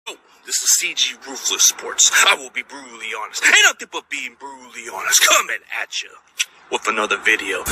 Oh, this is CG Ruthless Sports. I will be brutally honest. Ain't nothing but being brutally honest. Coming at you with another video.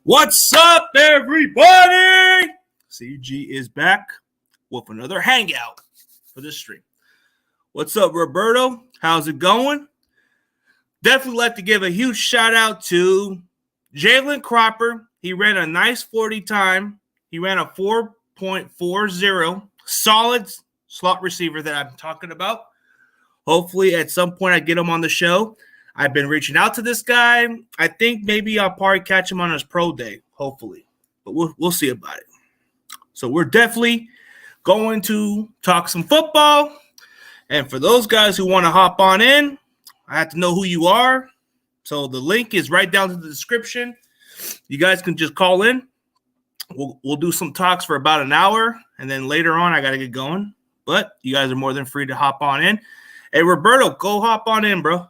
What's up, everybody? CG is back with another hangout for this stream. What's up, Roberto? How's it going? Definitely like to give a huge shout out to Jalen Cropper. He ran a nice 40 time. He ran a 4.40. Solid slot receiver that I'm talking about. Hopefully, at some point, I get him on the show. I've been reaching out to this guy. I think maybe I'll probably catch him on his pro day, hopefully. But we'll see about it. So we're definitely going to talk some football. And for those guys who want to hop on in, I have to know who you are. So the link is right down to the description. You guys can just call in. We'll do some talks for about an hour. And then later on, I got to get going. But you guys are more than free to hop on in. Hey, Roberto, go hop on in, bro.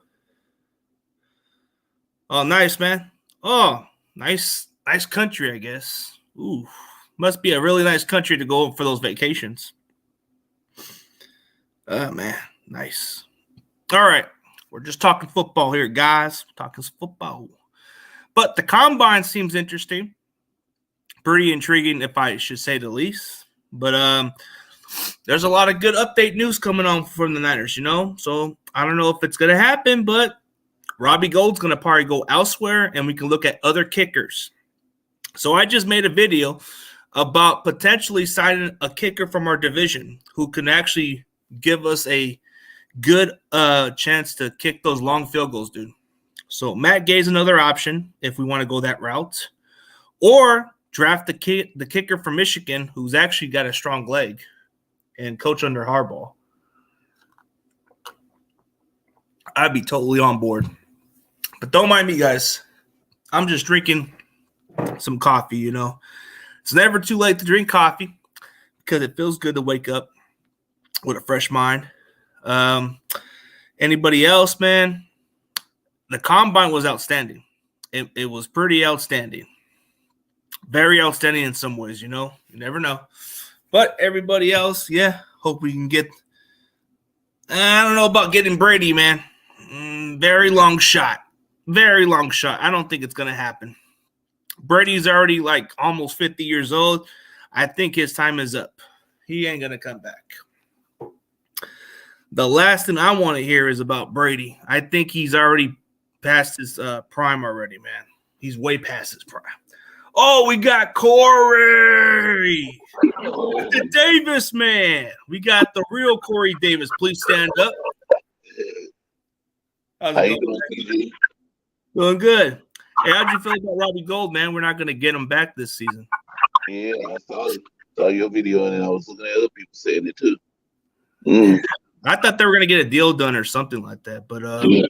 Oh, nice, man. Oh, nice country, I guess. Ooh, must be a really nice country to go for those vacations. Oh, man, nice. All right, we're just talking football here, guys. Talking football. But the combine seems interesting. Pretty intriguing, if I should say the least. But there's a lot of good update news coming on from the Niners, So I don't know if it's going to happen, but Robbie Gould's going to probably go elsewhere, and we can look at other kickers. So I just made a video about potentially signing a kicker from our division who can actually give us a good chance to kick those long field goals, dude. So Matt Gay's another option if we want to go that route. Or draft the kicker from Michigan who's actually got a strong leg and coach under Harbaugh. I'd be totally on board. But don't mind me, guys. I'm just drinking some coffee, It's never too late to drink coffee because it feels good to wake up with a fresh mind. Anybody else, man? The combine was outstanding. It was pretty outstanding. Very outstanding in some ways, You never know. But everybody else, yeah, hope we can get – I don't know about getting Brady, man. Very long shot. Very long shot. I don't think it's going to happen. Brady's already like almost 50 years old. I think his time is up. He ain't going to come back. The last thing I want to hear is about Brady. I think he's already past his prime already, man. He's way past his prime. Oh, we got Corey. The Davis, man. We got the real Corey Davis. Please stand up. How's it going? Doing good. Hey, how'd you feel about Robbie Gould, man? We're not going to get him back this season. Yeah, I saw your video, and I was looking at other people saying it too. I thought they were going to get a deal done or something like that. But how do you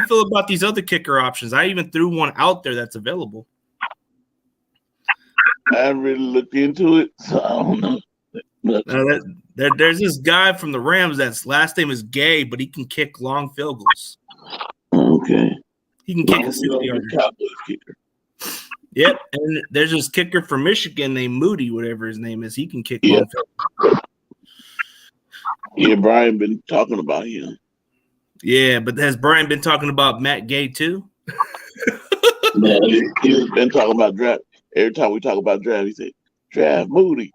feel about these other kicker options? I even threw one out there that's available. I haven't really looked into it, so I don't know. There's this guy from the Rams that's last name is Gay, but he can kick long field goals. Okay. He can kick a 60-yarder. Yep, and there's this kicker from Michigan named Moody, whatever his name is. He can kick long field goals. Yeah, Brian been talking about him. Yeah, but has Brian been talking about Matt Gay too? Yeah, he's been talking about draft. Every time we talk about draft, he said, draft Moody.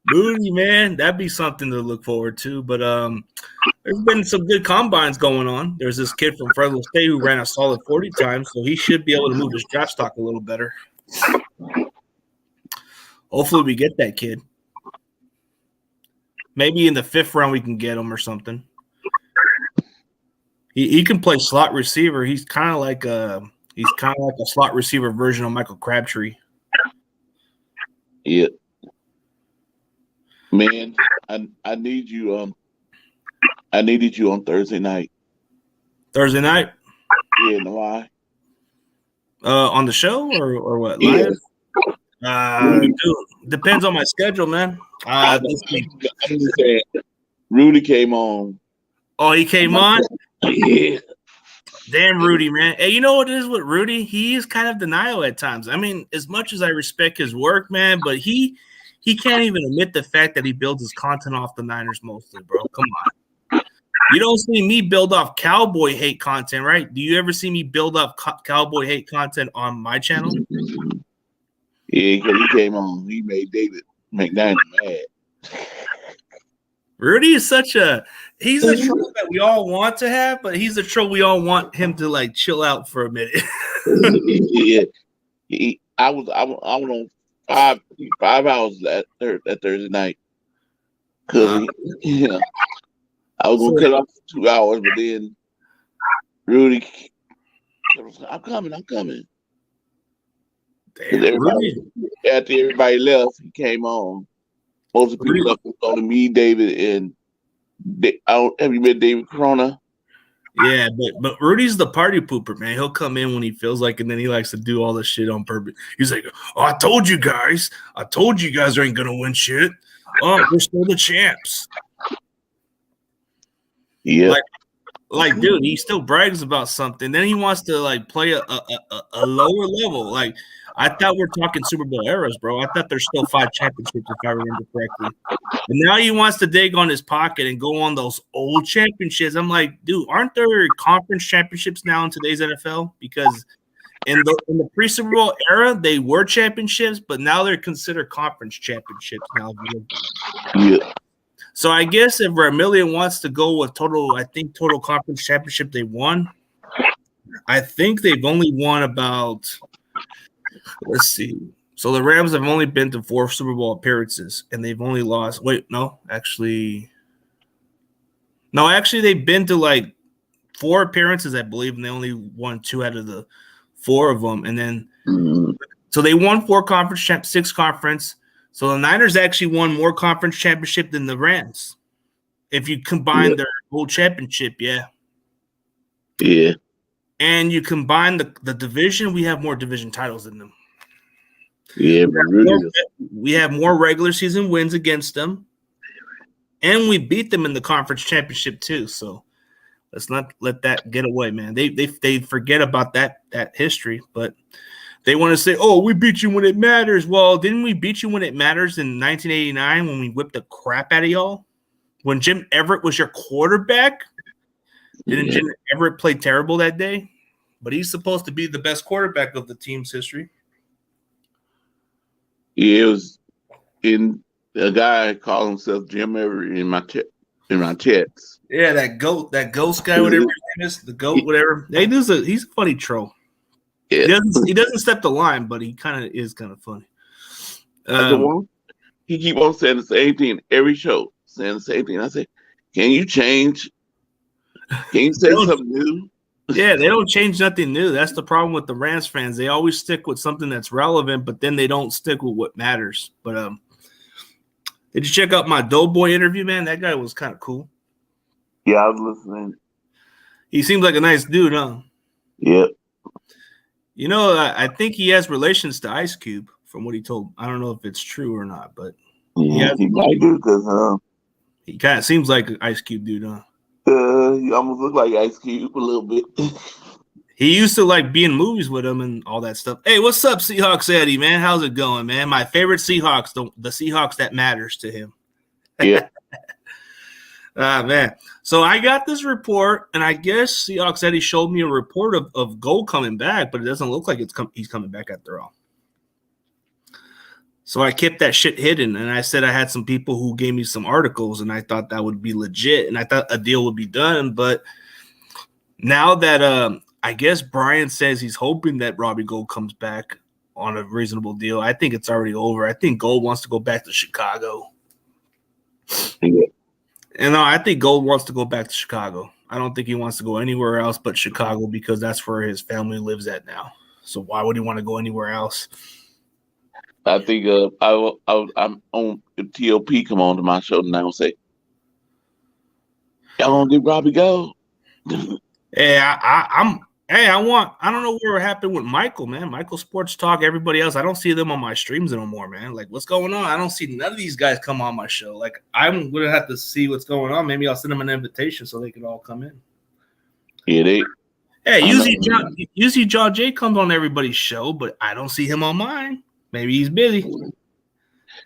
Moody, man, that'd be something to look forward to. But there's been some good combines going on. There's this kid from Fresno State who ran a solid 40 times, so he should be able to move his draft stock a little better. Hopefully we get that kid. Maybe in the 5th round we can get him or something. He can play slot receiver. He's kind of like a slot receiver version of Michael Crabtree. Yeah. Man, I need you. I needed you on Thursday night. Thursday night? Yeah, no why? On the show or what? Yeah. Live? Dude, depends on my schedule, man. I'm just saying, Rudy came on. Oh, he came on? Yeah. Damn, Rudy, man. Hey, you know what it is with Rudy? He is kind of denial at times. I mean, as much as I respect his work, man, but he can't even admit the fact that he builds his content off the Niners mostly, bro. Come on. You don't see me build off cowboy hate content, right? Do you ever see me build up cowboy hate content on my channel? Yeah, because he came on. He made David McDaniel mad. Rudy is he's a troll that we all want to have, but he's a troll we all want him to like chill out for a minute. Yeah. I was on 5 hours that Thursday night. Cause I was gonna cut off for 2 hours, but then Rudy, I'm coming. Damn, After everybody left, he came on. Most of the people left was only me, David, and have you met David Corona? Yeah, but Rudy's the party pooper, man. He'll come in when he feels like, and then he likes to do all this shit on purpose. He's like, "Oh, I told you guys ain't gonna win shit. Oh, we're still the champs." Yeah. Like, dude, he still brags about something. Then he wants to like play a lower level. Like, I thought we're talking Super Bowl eras, bro. I thought there's still 5 championships, if I remember correctly. And now he wants to dig on his pocket and go on those old championships. I'm like, dude, aren't there conference championships now in today's NFL? Because in the pre-Super Bowl era, they were championships, but now they're considered conference championships now. Yeah. So I guess if Vermillion wants to go with total conference championship they won, I think they've only won about, let's see. So the Rams have only been to 4 Super Bowl appearances, and they've only lost. Actually, they've been to like 4 appearances, I believe, and they only won 2 out of the 4 of them. And then, so they won 4 conference 6 conference. So the Niners actually won more conference championship than the Rams. If you combine their whole championship, yeah. Yeah. And you combine the division, we have more division titles than them. Yeah, we have more regular season wins against them. And we beat them in the conference championship too. So let's not let that get away, man. They forget about that history, but they want to say, "Oh, we beat you when it matters." Well, didn't we beat you when it matters in 1989 when we whipped the crap out of y'all? When Jim Everett was your quarterback? Didn't Jim Everett play terrible that day? But he's supposed to be the best quarterback of the team's history. Yeah, it was in a guy called himself Jim Everett in my chats. Yeah, that ghost guy, whatever his name is, the goat, whatever. Hey, he's a funny troll. Yeah. He doesn't step the line, but he kind of is kind of funny. He keep on saying the same thing every show, saying the same thing. I say, "Can you change? Can you say something new?" Yeah, they don't change nothing new. That's the problem with the Rams fans. They always stick with something that's relevant, but then they don't stick with what matters. But did you check out my Doughboy interview, man? That guy was kind of cool. Yeah, I was listening. He seems like a nice dude, huh? Yeah. You know, I think he has relations to Ice Cube, from what he told. I don't know if it's true or not, but he might do because he kind of seems like an Ice Cube dude, huh? He almost look like Ice Cube a little bit. He used to like be in movies with him and all that stuff. Hey, what's up, Seahawks Eddie, man? How's it going, man? My favorite Seahawks, the Seahawks that matters to him. Yeah. Man. So I got this report, and I guess Seahawks Eddie showed me a report of Gold coming back, but it doesn't look like he's coming back after all. So I kept that shit hidden, and I said I had some people who gave me some articles, and I thought that would be legit, and I thought a deal would be done. But now that I guess Brian says he's hoping that Robbie Gold comes back on a reasonable deal, I think it's already over. I think Gold wants to go back to Chicago. Yeah. And I think Gold wants to go back to Chicago. I don't think he wants to go anywhere else but Chicago because that's where his family lives at now. So why would he want to go anywhere else? I think I'm on if TOP come on to my show and I'll say, y'all gonna get Robbie Gold? Yeah, I don't know what happened with Michael, man. Michael Sports Talk, everybody else. I don't see them on my streams anymore, man. Like, what's going on? I don't see none of these guys come on my show. Like, I'm gonna have to see what's going on. Maybe I'll send them an invitation so they can all come in. Yeah, Hey, usually John Jay comes on everybody's show, but I don't see him on mine. Maybe he's busy.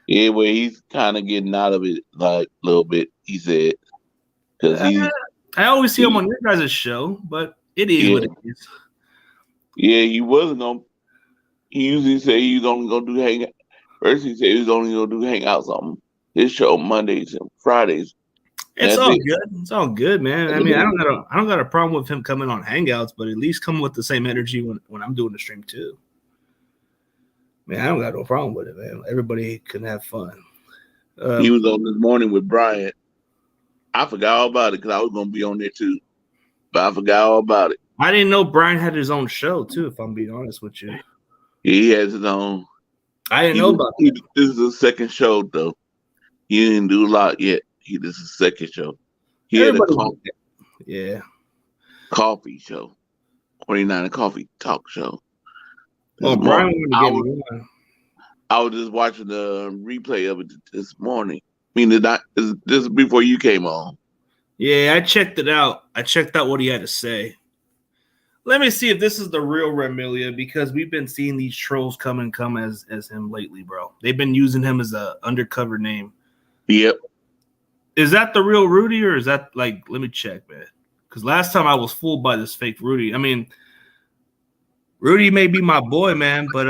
Yeah, well, he's kind of getting out of it, like a little bit. He said, because I always see him on your guys' show, but it is what it is. Yeah, he wasn't gonna. He usually say he was only gonna do hangout. First, he said he was only gonna do hangouts on his show Mondays and Fridays. It's all good. It's all good, man. I mean, I don't got a problem with him coming on Hangouts, but at least come with the same energy when I'm doing the stream too. Man, I don't got no problem with it, man. Everybody can have fun. He was on this morning with Brian. I forgot all about it because I was gonna be on there too, but I forgot all about it. I didn't know Brian had his own show too. If I'm being honest with you, He has his own. I didn't know about that. This is his second show though. He didn't do a lot yet. This is his second show. He had a coffee show, 49 Coffee Talk Show. Oh, Brian wanted to get me on. I was just watching the replay of it this morning. I mean, this is before you came on. Yeah, I checked it out. I checked out what he had to say. Let me see if this is the real Remilia, because we've been seeing these trolls come as him lately, bro. They've been using him as a undercover name. Yep. Is that the real Rudy, or is that like? Let me check, man. Because last time I was fooled by this fake Rudy. I mean, Rudy may be my boy, man, but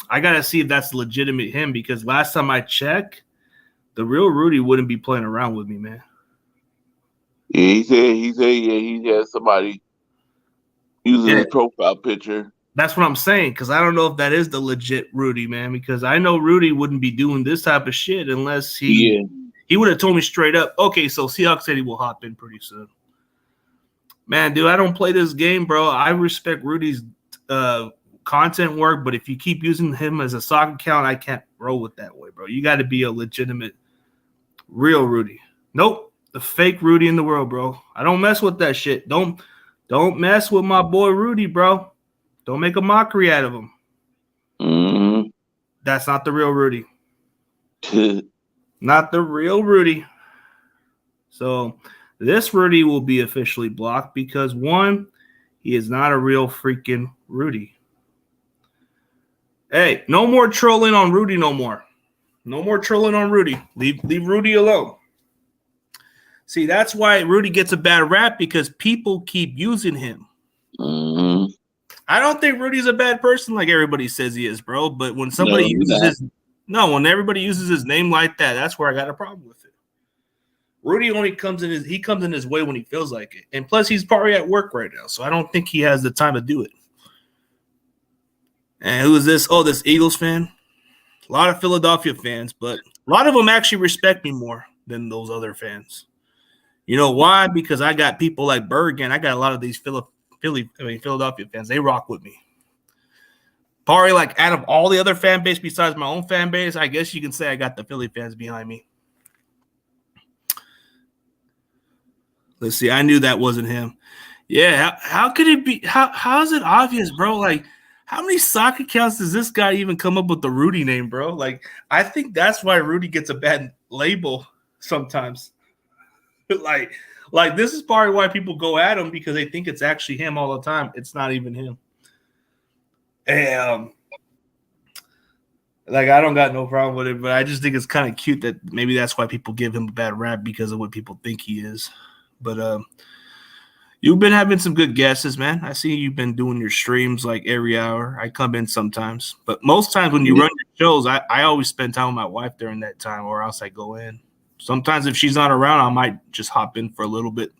I gotta see if that's legitimate him, because last time I checked, the real Rudy wouldn't be playing around with me, man. Yeah, he said, yeah, he had somebody using his profile picture. That's what I'm saying, because I don't know if that is the legit Rudy, man, because I know Rudy wouldn't be doing this type of shit unless he would have told me straight up, okay, so Seahawks City will hop in pretty soon. Man, dude, I don't play this game, bro. I respect Rudy's content work, but if you keep using him as a sock account, I can't roll with that way, bro. You got to be a legitimate, real Rudy. Nope, the fake Rudy in the world, bro. I don't mess with that shit. Don't mess with my boy Rudy, bro. Don't make a mockery out of him. Mm-hmm. That's not the real Rudy. Not the real Rudy. So this Rudy will be officially blocked because, one, he is not a real freaking Rudy. Hey, no more trolling on Rudy no more. No more trolling on Rudy. Leave Rudy alone. See, that's why Rudy gets a bad rap, because people keep using him. Mm-hmm. I don't think Rudy's a bad person like everybody says he is, bro. But when somebody when everybody uses his name like that, that's where I got a problem with it. Rudy only comes in his way when he feels like it. And plus, he's probably at work right now, so I don't think he has the time to do it. And who is this? Oh, this Eagles fan. A lot of Philadelphia fans, but a lot of them actually respect me more than those other fans. You know why? Because I got people like Bergen. I got a lot of these Philadelphia fans. They rock with me. Probably like out of all the other fan base besides my own fan base, I guess you can say I got the Philly fans behind me. Let's see. I knew that wasn't him. Yeah. How could it be? How is it obvious, bro? Like, how many sock accounts does this guy even come up with the Rudy name, bro? Like, I think that's why Rudy gets a bad label sometimes. like this is probably why people go at him, because they think it's actually him all the time. It's not even him. And like, I don't got no problem with it, but I just think it's kind of cute that maybe that's why people give him a bad rap, because of what people think he is. But You've been having some good guesses, man. I see you've been doing your streams like every hour. I come in sometimes, but most times when you run your shows, I always spend time with my wife during that time, or else I go in. Sometimes if she's not around, I might just hop in for a little bit.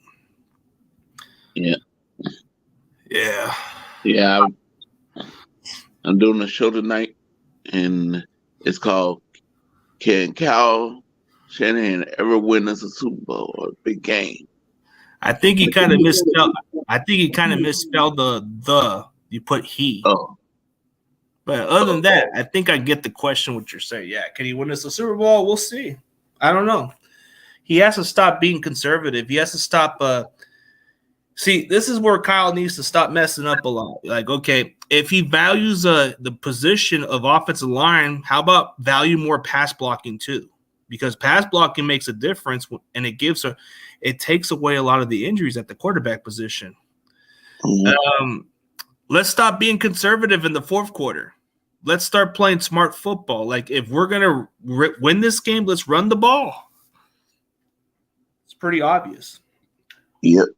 Yeah. Yeah. Yeah. I'm doing a show tonight, and it's called Can Cal Shanahan Ever Win us a Super Bowl or a big game? I think he kind of misspelled. I think he kind of misspelled the. You put he. Oh. But other than that, I think I get the question. What you're saying? Yeah, can he win us a Super Bowl? We'll see. I don't know. He has to stop being conservative. He has to stop. See, this is where Kyle needs to stop messing up a lot. Like, okay, if he values the position of offensive line, how about value more pass blocking too? Because pass blocking makes a difference, and it takes away a lot of the injuries at the quarterback position. Mm-hmm. Let's stop being conservative in the fourth quarter. Let's start playing smart football. Like, if we're gonna win this game, let's run the ball. It's pretty obvious. Yep.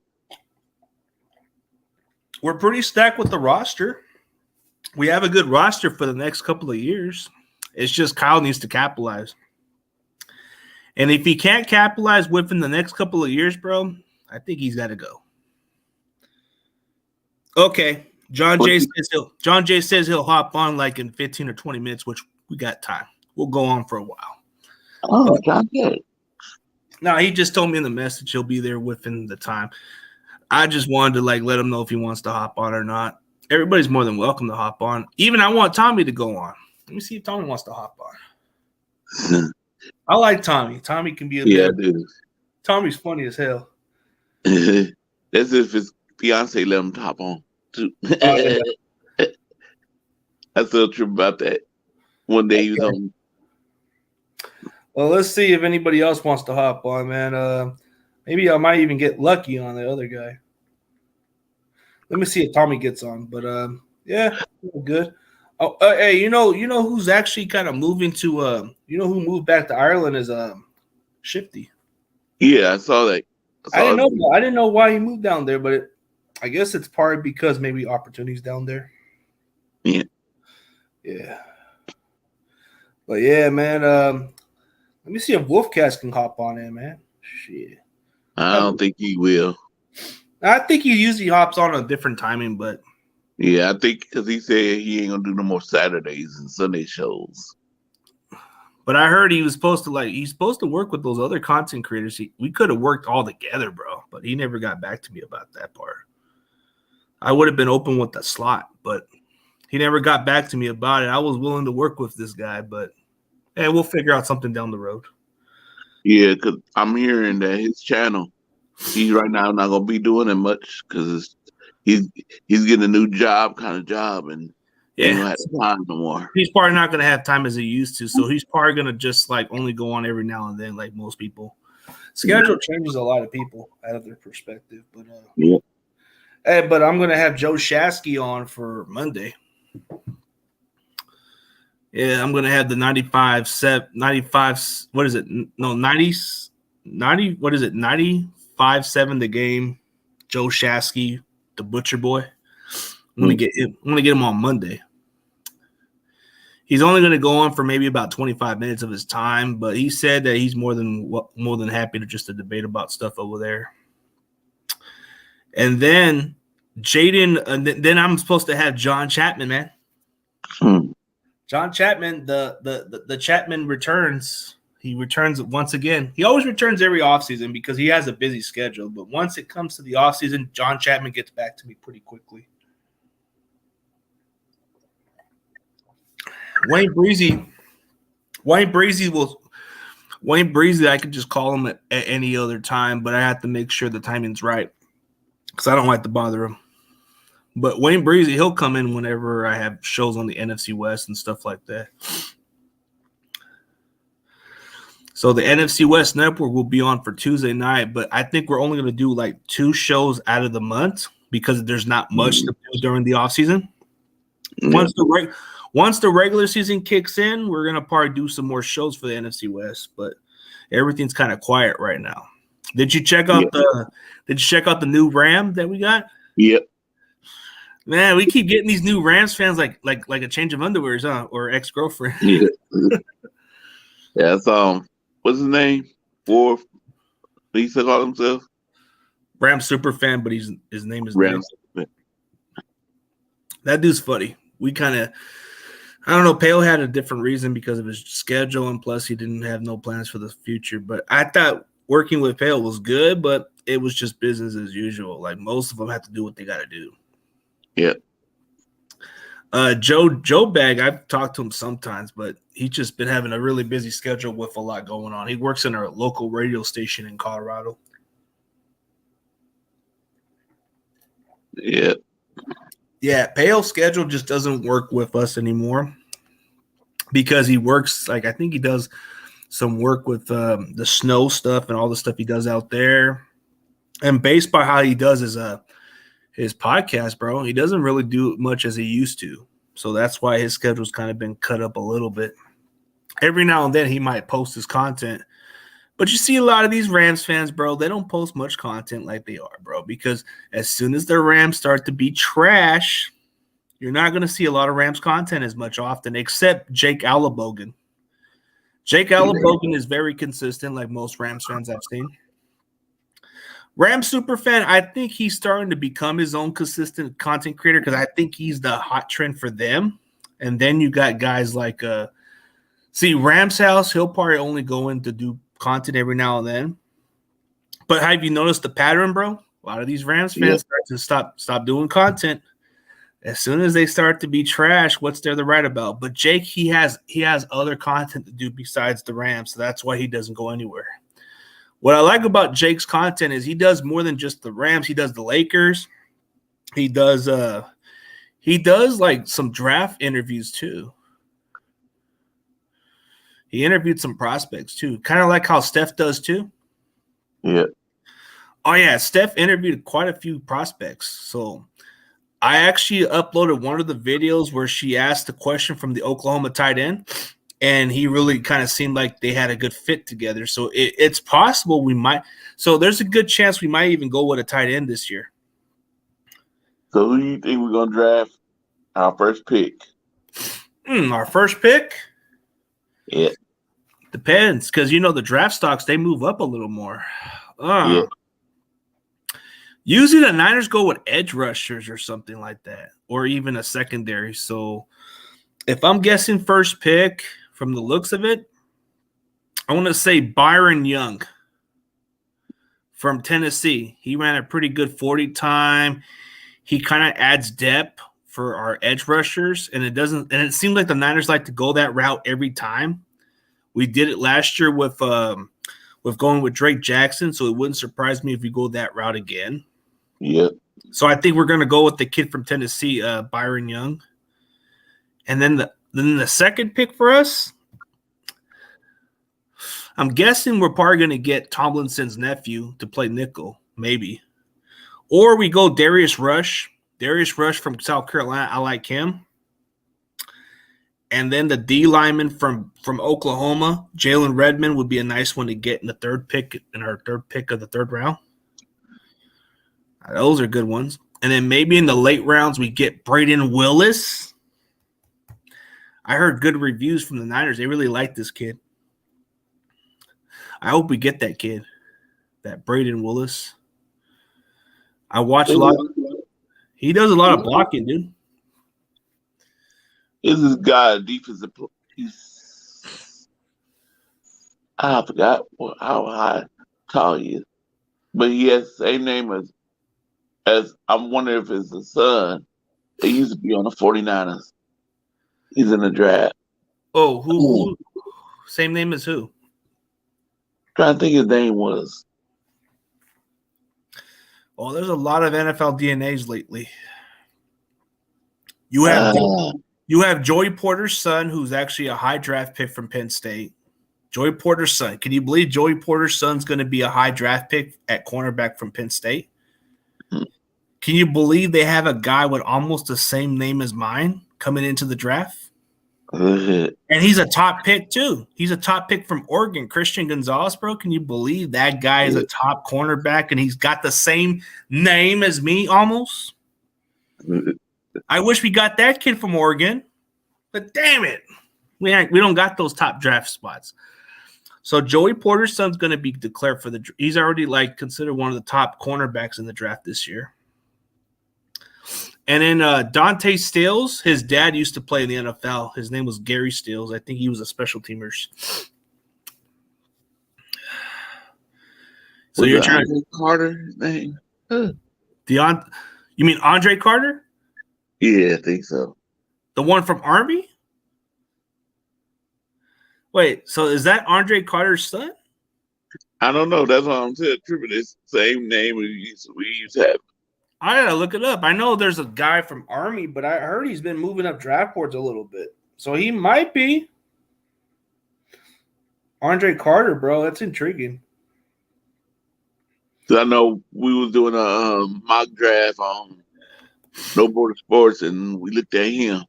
We're pretty stacked with the roster. We have a good roster for the next couple of years. It's just Kyle needs to capitalize. And if he can't capitalize within the next couple of years, bro, I think he's got to go. Okay. John Jay says he'll hop on like in 15 or 20 minutes, which we got time. We'll go on for a while. Oh, John Jay. No, he just told me in the message he'll be there within the time. I just wanted to let him know if he wants to hop on or not. Everybody's more than welcome to hop on. Even I want Tommy to go on. Let me see if Tommy wants to hop on. I like Tommy. Tommy can be a dude. Tommy's funny as hell. That's if his fiance let him hop on too. Yeah. I still trip about that. One day he was on. Well, let's see if anybody else wants to hop on, man. Maybe I might even get lucky on the other guy. Let me see if Tommy gets on. But yeah, good. Oh, hey, you know who's actually kind of moving to who moved back to Ireland is Shifty. Yeah, I saw that. I didn't know why he moved down there, but I guess it's probably because maybe opportunities down there. Yeah. Yeah. But yeah, man. Let me see if Wolfcast can hop on in, man. Shit. I don't think he will. I think he usually hops on a different timing, but yeah, I think because he said he ain't gonna do no more Saturdays and Sunday shows. But I heard he's supposed to work with those other content creators. We could have worked all together, bro. But he never got back to me about that part. I would have been open with the slot, but he never got back to me about it. I was willing to work with this guy, but hey, we'll figure out something down the road. Yeah, because I'm hearing that his channel, he's right now not gonna be doing it much because he's getting a new job, and ain't gonna have time no more. He's probably not gonna have time as he used to, so he's probably gonna just only go on every now and then, like most people. Schedule changes a lot of people out of their perspective, but yeah. Hey, but I'm gonna have Joe Shasky on for Monday. Yeah, I'm gonna have the 95. What is it? No, 90s. 90. What is it? 95-7 the game. Joe Shasky, the Butcher Boy. I'm gonna get him on Monday. He's only gonna go on for maybe about 25 minutes of his time, but he said that he's more than happy to debate about stuff over there. And then Jaden, then I'm supposed to have John Chapman, man. John Chapman, the Chapman returns. He returns once again. He always returns every offseason because he has a busy schedule. But once it comes to the offseason, John Chapman gets back to me pretty quickly. Wayne Breezy, I could just call him at any other time, but I have to make sure the timing's right because I don't like to bother him. But Wayne Breezy, he'll come in whenever I have shows on the NFC West and stuff like that. So the NFC West Network will be on for Tuesday night, but I think we're only going to do 2 shows out of the month because there's not much to do during the offseason. Once the regular season kicks in, we're going to probably do some more shows for the NFC West, but everything's kind of quiet right now. Did you check out Did you check out the new Ram that we got? Yep. Man, we keep getting these new Rams fans like a change of underwears, huh? Or ex-girlfriend. Yeah. That's what's his name? Wharf. He still call himself Ram super fan, but his name is Rams. Nick. That dude's funny. We kind of, I don't know. Pale had a different reason because of his schedule, and plus he didn't have no plans for the future. But I thought working with Pale was good, but it was just business as usual. Like most of them have to do what they got to do. Yeah. Joe Bag, I've talked to him sometimes, but he's just been having a really busy schedule with a lot going on. He works in our local radio station in Colorado. Yeah. Yeah, Pale's schedule just doesn't work with us anymore because he works, like I think he does some work with the snow stuff and all the stuff he does out there. And based by how he does his podcast, bro, he doesn't really do much as he used to. So that's why his schedule's kind of been cut up a little bit. Every now and then he might post his content. But you see a lot of these Rams fans, bro, they don't post much content like they are, bro, because as soon as the Rams start to be trash, you're not going to see a lot of Rams content as much often, except Jake Allabogan. Jake Allabogan is very consistent, like most Rams fans I've seen. Rams super fan, I think he's starting to become his own consistent content creator because I think he's the hot trend for them. And then you got guys like Rams House, he'll probably only go in to do content every now and then. But have you noticed the pattern, bro? A lot of these Rams fans start to stop doing content. As soon as they start to be trash, what's there to write about? But Jake, he has other content to do besides the Rams, so that's why he doesn't go anywhere. What I like about Jake's content is he does more than just the Rams. He does the Lakers. He does like some draft interviews too. He interviewed some prospects too, kind of like how Steph does too. Yeah. Oh yeah, Steph interviewed quite a few prospects. So I actually uploaded one of the videos where she asked a question from the Oklahoma tight end, and he really kind of seemed like they had a good fit together. So it's possible we might. So there's a good chance we might even go with a tight end this year. So who do you think we're gonna draft our first pick? Our first pick? Yeah. Depends, because the draft stocks, they move up a little more. Yeah. Usually the Niners go with edge rushers or something like that, or even a secondary. So if I'm guessing first pick from the looks of it, I want to say Byron Young from Tennessee. He ran a pretty good 40 time. He kind of adds depth for our edge rushers, and it seems like the Niners like to go that route every time. We did it last year with going with Drake Jackson, so it wouldn't surprise me if we go that route again. Yeah. So I think we're going to go with the kid from Tennessee, Byron Young. And then the second pick for us, I'm guessing we're probably going to get Tomlinson's nephew to play nickel, maybe. Or we go Darius Rush. Darius Rush from South Carolina, I like him. And then the D lineman from Oklahoma, Jalen Redmond, would be a nice one to get in our third pick of the third round. Those are good ones. And then maybe in the late rounds, we get Braden Willis. I heard good reviews from the Niners. They really like this kid. I hope we get that kid, that Braden Willis. I watch a lot. He does a lot of blocking, dude. Is this guy a defensive? I forgot how high tall he is, but he has the same name as I'm wondering if it's his son. He used to be on the 49ers. He's in the draft. Oh, who? Same name as who? Trying to think his name was. Oh, there's a lot of NFL DNAs lately. You have Joey Porter's son, who's actually a high draft pick from Penn State. Joey Porter's son. Can you believe Joey Porter's son's going to be a high draft pick at cornerback from Penn State? Can you believe they have a guy with almost the same name as mine coming into the draft? And he's a top pick, too. He's a top pick from Oregon. Christian Gonzalez, bro. Can you believe that guy is a top cornerback and he's got the same name as me almost? I wish we got that kid from Oregon, but damn it. We don't got those top draft spots. So Joey Porter's son's going to be declared for he's already like considered one of the top cornerbacks in the draft this year. And then Dante Stills, his dad used to play in the NFL. His name was Gary Stills. I think he was a special teamer. So you're trying to Carter name? You mean Andre Carter? Yeah, I think so. The one from Army? Wait, so is that Andre Carter's son? I don't know. That's what I'm saying. Tripping this same name we used to have. I gotta look it up. I know there's a guy from Army, but I heard he's been moving up draft boards a little bit. So he might be Andre Carter, bro. That's intriguing. So I know we was doing a mock draft on No Border Sports, and we looked at him.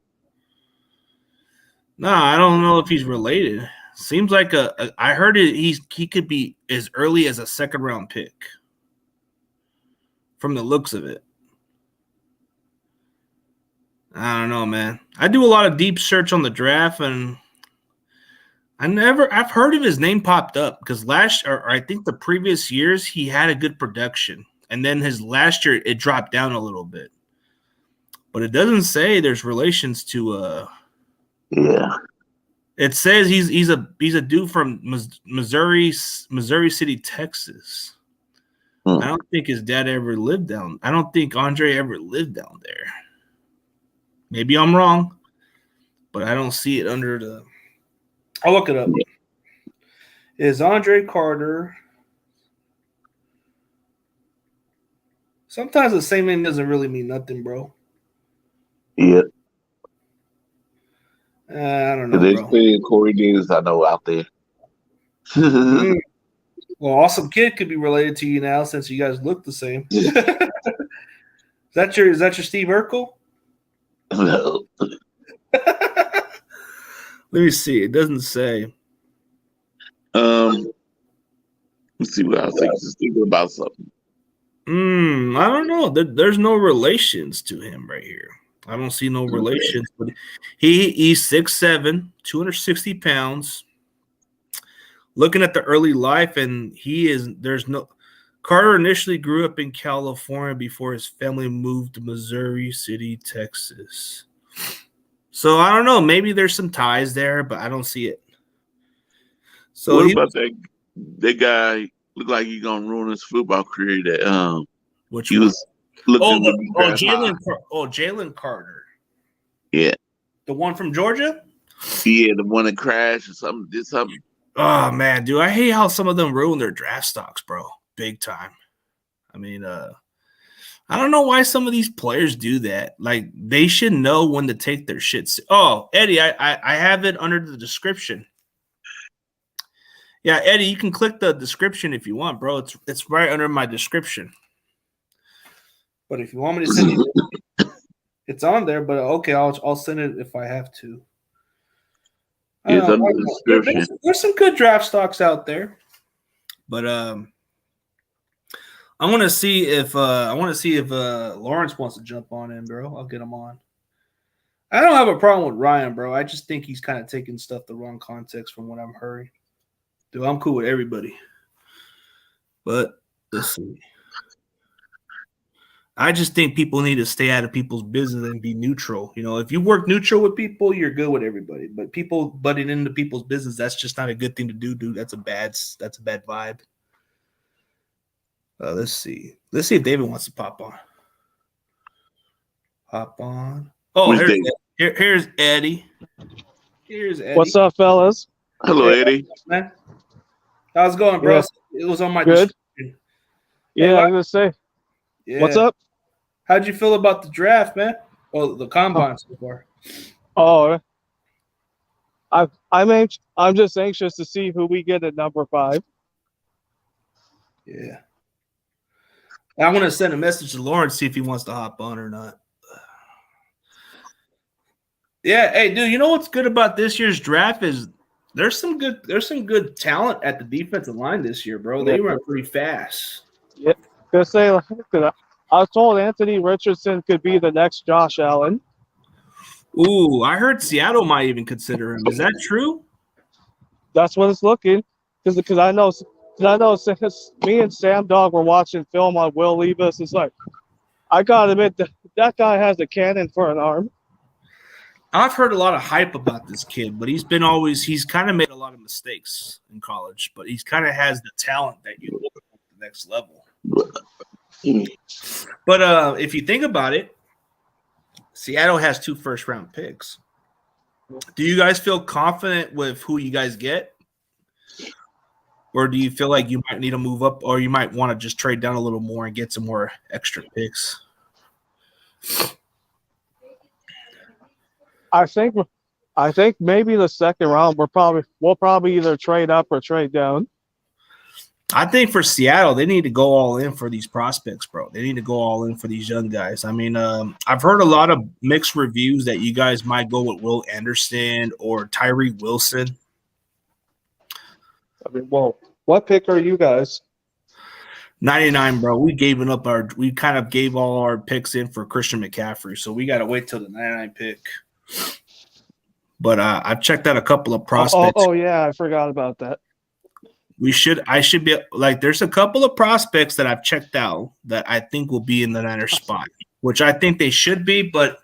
No, I don't know if he's related. Seems like I heard he could be as early as a second round pick from the looks of it. I don't know, man. I do a lot of deep search on the draft, and I've heard of his name popped up because I think the previous years he had a good production, and then his last year it dropped down a little bit. But it doesn't say there's relations to Yeah. It says he's a dude from Missouri City, Texas. I don't think his dad ever lived down. I don't think Andre ever lived down there. Maybe I'm wrong, but I don't see it under the. I'll look it up. Is Andre Carter? Sometimes the same name doesn't really mean nothing, bro. Yeah. I don't know, There's bro. Corey Davis I know out there. Well, Awesome Kid could be related to you now since you guys look the same. Is that your Steve Urkel? No. Let me see. It doesn't say. Let's see what I was thinking about something. I don't know. There's no relations to him right here. I don't see no relations, but he's 6'7", 260 pounds. Looking at the early life, and Carter initially grew up in California before his family moved to Missouri City, Texas. So I don't know. Maybe there's some ties there, but I don't see it. So what about that guy? Looked like he's gonna ruin his football career. That which he one? was looking. Jalen Carter. Yeah. The one from Georgia? Yeah, the one that crashed or something. Did something. Oh man, dude, I hate how some of them ruin their draft stocks, bro. Big time. I mean, I don't know why some of these players do that. Like, they should know when to take their shit. Oh, Eddie, I have it under the description. Yeah, Eddie, you can click the description if you want, bro. It's right under my description. But if you want me to send it, it's on there. But okay, I'll send it if I have to. It's under the description. There's some good draft stocks out there, but I want to see if Lawrence wants to jump on in, bro. I'll get him on. I don't have a problem with Ryan, bro. I just think he's kind of taking stuff the wrong context from what I'm hearing. Dude, I'm cool with everybody, but let's see. I just think people need to stay out of people's business and be neutral. You know, if you work neutral with people, you're good with everybody. But people butting into people's business, that's just not a good thing to do, dude. That's a bad vibe. Let's see. Let's see if David wants to pop on. Hop on. Oh, here's Eddie. Here's Eddie. What's up, fellas? Hello, Eddie. Man. How's it going, bro? Yeah. It was on my good. Yeah, hey, I was gonna say. Yeah. What's up? How'd you feel about the draft, man? Well, the combine so far. Oh, I'm just anxious to see who we get at number 5. Yeah. I'm gonna send a message to Lawrence, see if he wants to hop on or not. Yeah, hey, dude, you know what's good about this year's draft is there's some good talent at the defensive line this year, bro. They run pretty fast. Yeah, gonna say, I was told Anthony Richardson could be the next Josh Allen. Ooh, I heard Seattle might even consider him. Is that true? That's what it's looking. Because I know since me and Sam Dog were watching film on Will Levis, it's like I gotta admit that guy has a cannon for an arm. I've heard a lot of hype about this kid, but he's kind of made a lot of mistakes in college, but he's kind of has the talent that you look at the next level. But if you think about it, Seattle has 2 first-round picks. Do you guys feel confident with who you guys get? Or do you feel like you might need to move up, or you might want to just trade down a little more and get some more extra picks? I think maybe the second round we'll probably either trade up or trade down. I think for Seattle, they need to go all in for these prospects, bro. They need to go all in for these young guys. I mean, I've heard a lot of mixed reviews that you guys might go with Will Anderson or Tyree Wilson. I mean, well, what pick are you guys? 99, bro. We kind of gave all our picks in for Christian McCaffrey, so we got to wait till the 99 pick. But I've checked out a couple of prospects. Oh, yeah, I forgot about that. I should be like, there's a couple of prospects that I've checked out that I think will be in the Niners spot, which I think they should be, but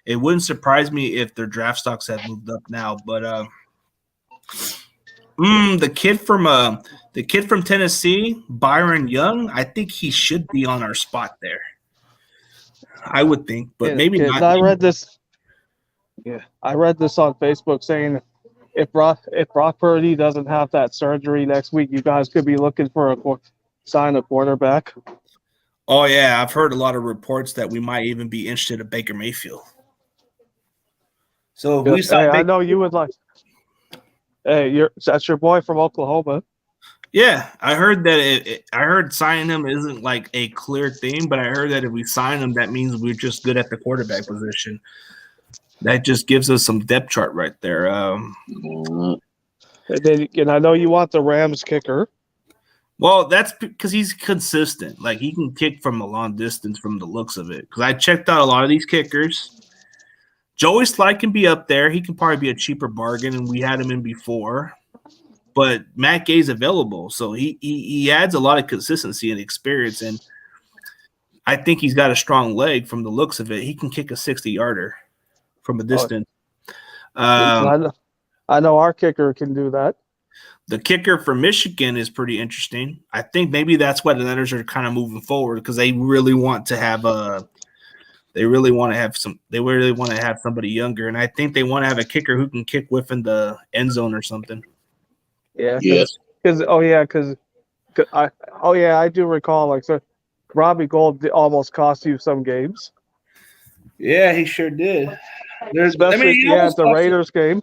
it wouldn't surprise me if their draft stocks have moved up now. But the kid from Tennessee, Byron Young, I think he should be on our spot there. I would think, but maybe not. I read this on Facebook saying if Brock Purdy doesn't have that surgery next week, you guys could be looking for sign a quarterback. Oh yeah, I've heard a lot of reports that we might even be interested in Baker Mayfield. So if we saw I know you would like. Hey, that's your boy from Oklahoma. Yeah, I heard that. I heard signing him isn't like a clear thing, but I heard that if we sign him, that means we're just good at the quarterback position. That just gives us some depth chart right there. And I know you want the Rams kicker. Well, that's because he's consistent. Like, he can kick from a long distance from the looks of it. Because I checked out a lot of these kickers. Joey Slide can be up there. He can probably be a cheaper bargain, and we had him in before. But Matt Gay's available, so he adds a lot of consistency and experience. And I think he's got a strong leg from the looks of it. He can kick a 60-yarder from a distance. I know our kicker can do that. The kicker for Michigan is pretty interesting. I think maybe that's why the Niners are kind of moving forward, because they really want to have somebody younger, and I think they want to have a kicker who can kick within the end zone or something. Yeah. I do recall, like, so Robbie Gould almost cost you some games. Yeah, he sure did. The Raiders game.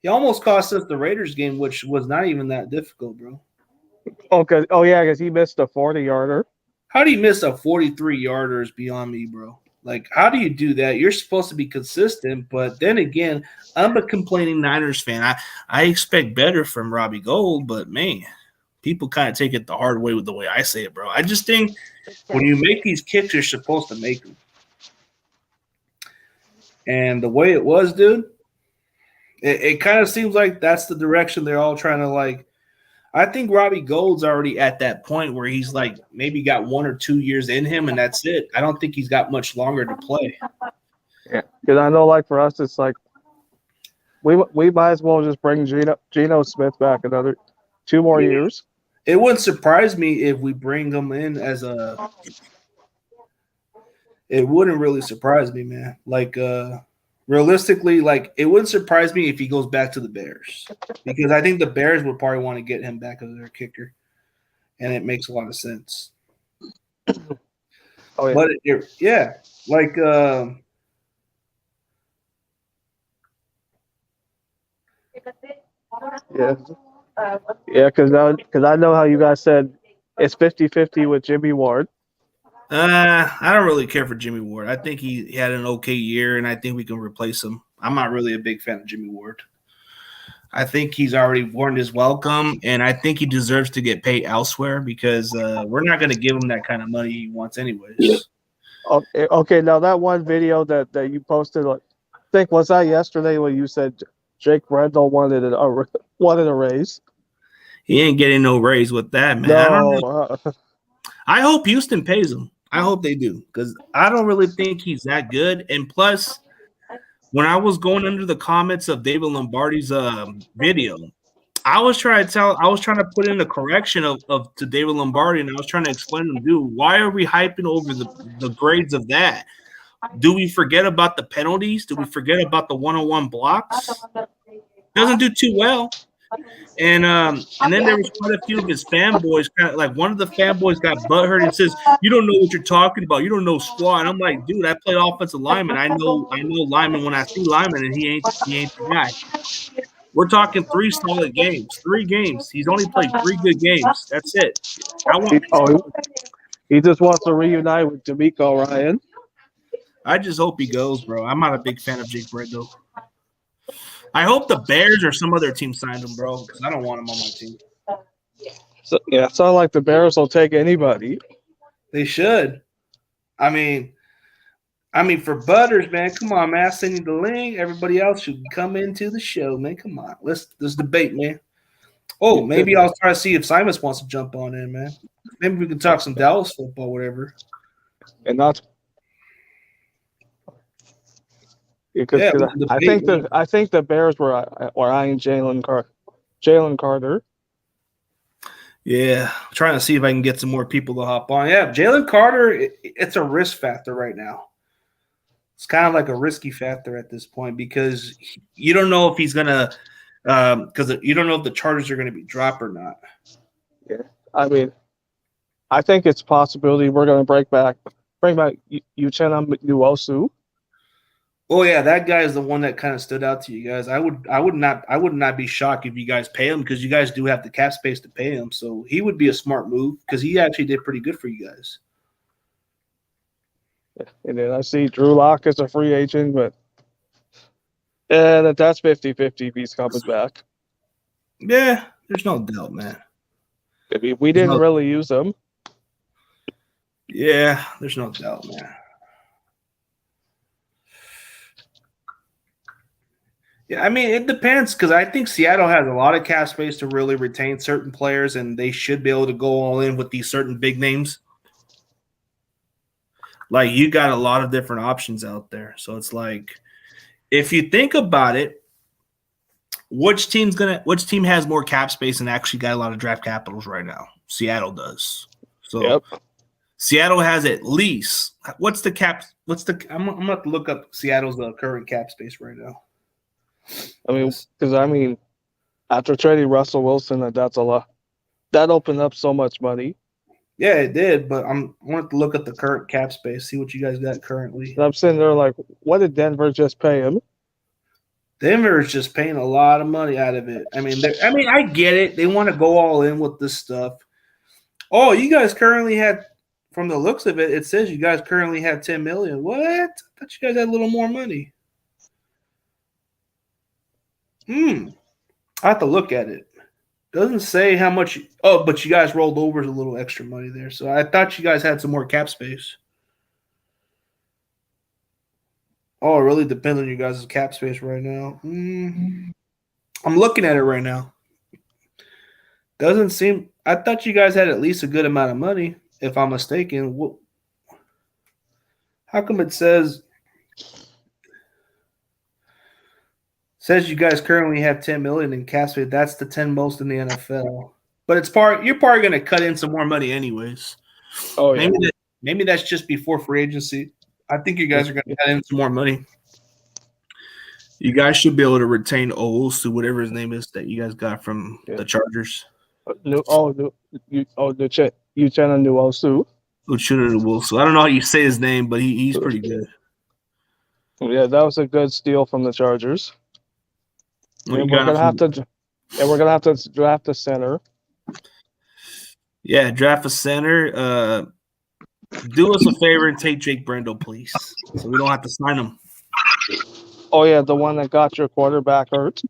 He almost cost us the Raiders game, which was not even that difficult, bro. Because he missed a 40-yarder. How do you miss a 43-yarder is beyond me, bro. Like, how do you do that? You're supposed to be consistent, but then again, I'm a complaining Niners fan. I expect better from Robbie Gould, but, man, people kind of take it the hard way with the way I say it, bro. I just think when you make these kicks, you're supposed to make them. And the way it was, dude, it kind of seems like that's the direction they're all trying to, like. I think Robbie Gould's already at that point where he's like maybe got 1 or 2 years in him, and that's it. I don't think he's got much longer to play. Yeah, because I know, like, for us, it's like we might as well just bring Geno Smith back another 2 more years. It wouldn't surprise me if we bring him in as a. It wouldn't really surprise me, man. Like, realistically, like, it wouldn't surprise me if he goes back to the Bears, because I think the Bears would probably want to get him back as their kicker, and it makes a lot of sense. Oh, yeah. But like because I know how you guys said it's 50-50 with Jimmy Ward. I don't really care for Jimmy Ward. I think he had an okay year, and I think we can replace him. I'm not really a big fan of Jimmy Ward. I think he's already warned his welcome, and I think he deserves to get paid elsewhere because we're not going to give him that kind of money he wants anyways. Yeah. Okay. Now that one video that you posted, like, I think was that yesterday when you said Jake Brendel wanted a raise. He ain't getting no raise with that, man. I don't know. No, I hope Houston pays him. I hope they do because I don't really think he's that good. And plus, when I was going under the comments of David Lombardi's video, I was trying to put in a correction of to David Lombardi, and I was trying to explain to him, dude, why are we hyping over the grades of that? Do we forget about the penalties? Do we forget about the one-on-one blocks? Doesn't do too well. And then there was quite a few of his fanboys, kind of like one of the fanboys got butthurt and says, "You don't know what you're talking about. You don't know squat." And I'm like, dude, I played offensive lineman. I know lineman when I see lineman, and he ain't the guy. We're talking 3 solid games, 3 games. He's only played 3 good games. That's it. he just wants to reunite with D'Amico Ryan. I just hope he goes, bro. I'm not a big fan of Jake Brendel. I hope the Bears or some other team signed him, bro, because I don't want him on my team. So, yeah, it's not like the Bears will take anybody. They should. I mean, for Butters, man, come on, man. I send you the link. Everybody else should come into the show, man. Come on. Let's debate, man. Oh, maybe I'll try to see if Simus wants to jump on in, man. Maybe we can talk some Dallas football, whatever. And not because I think the Bears were eyeing Jalen Carter. Yeah, trying to see if I can get some more people to hop on. Yeah, Jalen Carter, it's a risk factor right now. It's kind of like a risky factor at this point because you don't know if he's gonna, because you don't know if the Chargers are gonna be dropped or not. Yeah, I mean, I think it's a possibility we're gonna bring back Uchenna Nwosu. Oh yeah, that guy is the one that kind of stood out to you guys. I would not be shocked if you guys pay him because you guys do have the cap space to pay him. So he would be a smart move because he actually did pretty good for you guys. And then I see Drew Lock as a free agent, but that's 50-50 if he's coming back. Yeah, there's no doubt, man. I mean, we didn't really use him. Yeah, there's no doubt, man. Yeah, I mean, it depends because I think Seattle has a lot of cap space to really retain certain players, and they should be able to go all in with these certain big names. Like, you got a lot of different options out there. So it's like, if you think about it, which team has more cap space and actually got a lot of draft capitals right now? Seattle does. So Seattle has at least I'm gonna have to look up Seattle's current cap space right now. I mean, because after trading Russell Wilson, that's a lot. That opened up so much money. Yeah, it did, but I want to look at the current cap space, see what you guys got currently. And I'm sitting there like, what did Denver just pay him? Denver is just paying a lot of money out of it. I mean, I get it. They want to go all in with this stuff. Oh, you guys currently had, from the looks of it, it says you guys currently have $10 million. What? I thought you guys had a little more money. I have to look at it. Doesn't say how much. Oh, but you guys rolled over a little extra money there. So I thought you guys had some more cap space. Oh, it really depends on you guys' cap space right now. I'm looking at it right now. Doesn't seem. I thought you guys had at least a good amount of money, if I'm mistaken. How come it says you guys currently have $10 million in cap space? That's the 10 most in the NFL. But you're probably going to cut in some more money anyways. Oh yeah. Maybe that's just before free agency. I think you guys are going to cut in some more money. You guys should be able to retain Owusu, whatever his name is, that you guys got from the Chargers. Uchenna Nwosu. Uchenna Nwosu. I don't know how you say his name, but he's pretty good. Yeah, that was a good steal from the Chargers. We're gonna have to draft a center. Yeah, draft a center. Do us a favor and take Jake Brendel, please, so we don't have to sign him. Oh yeah, the one that got your quarterback hurt.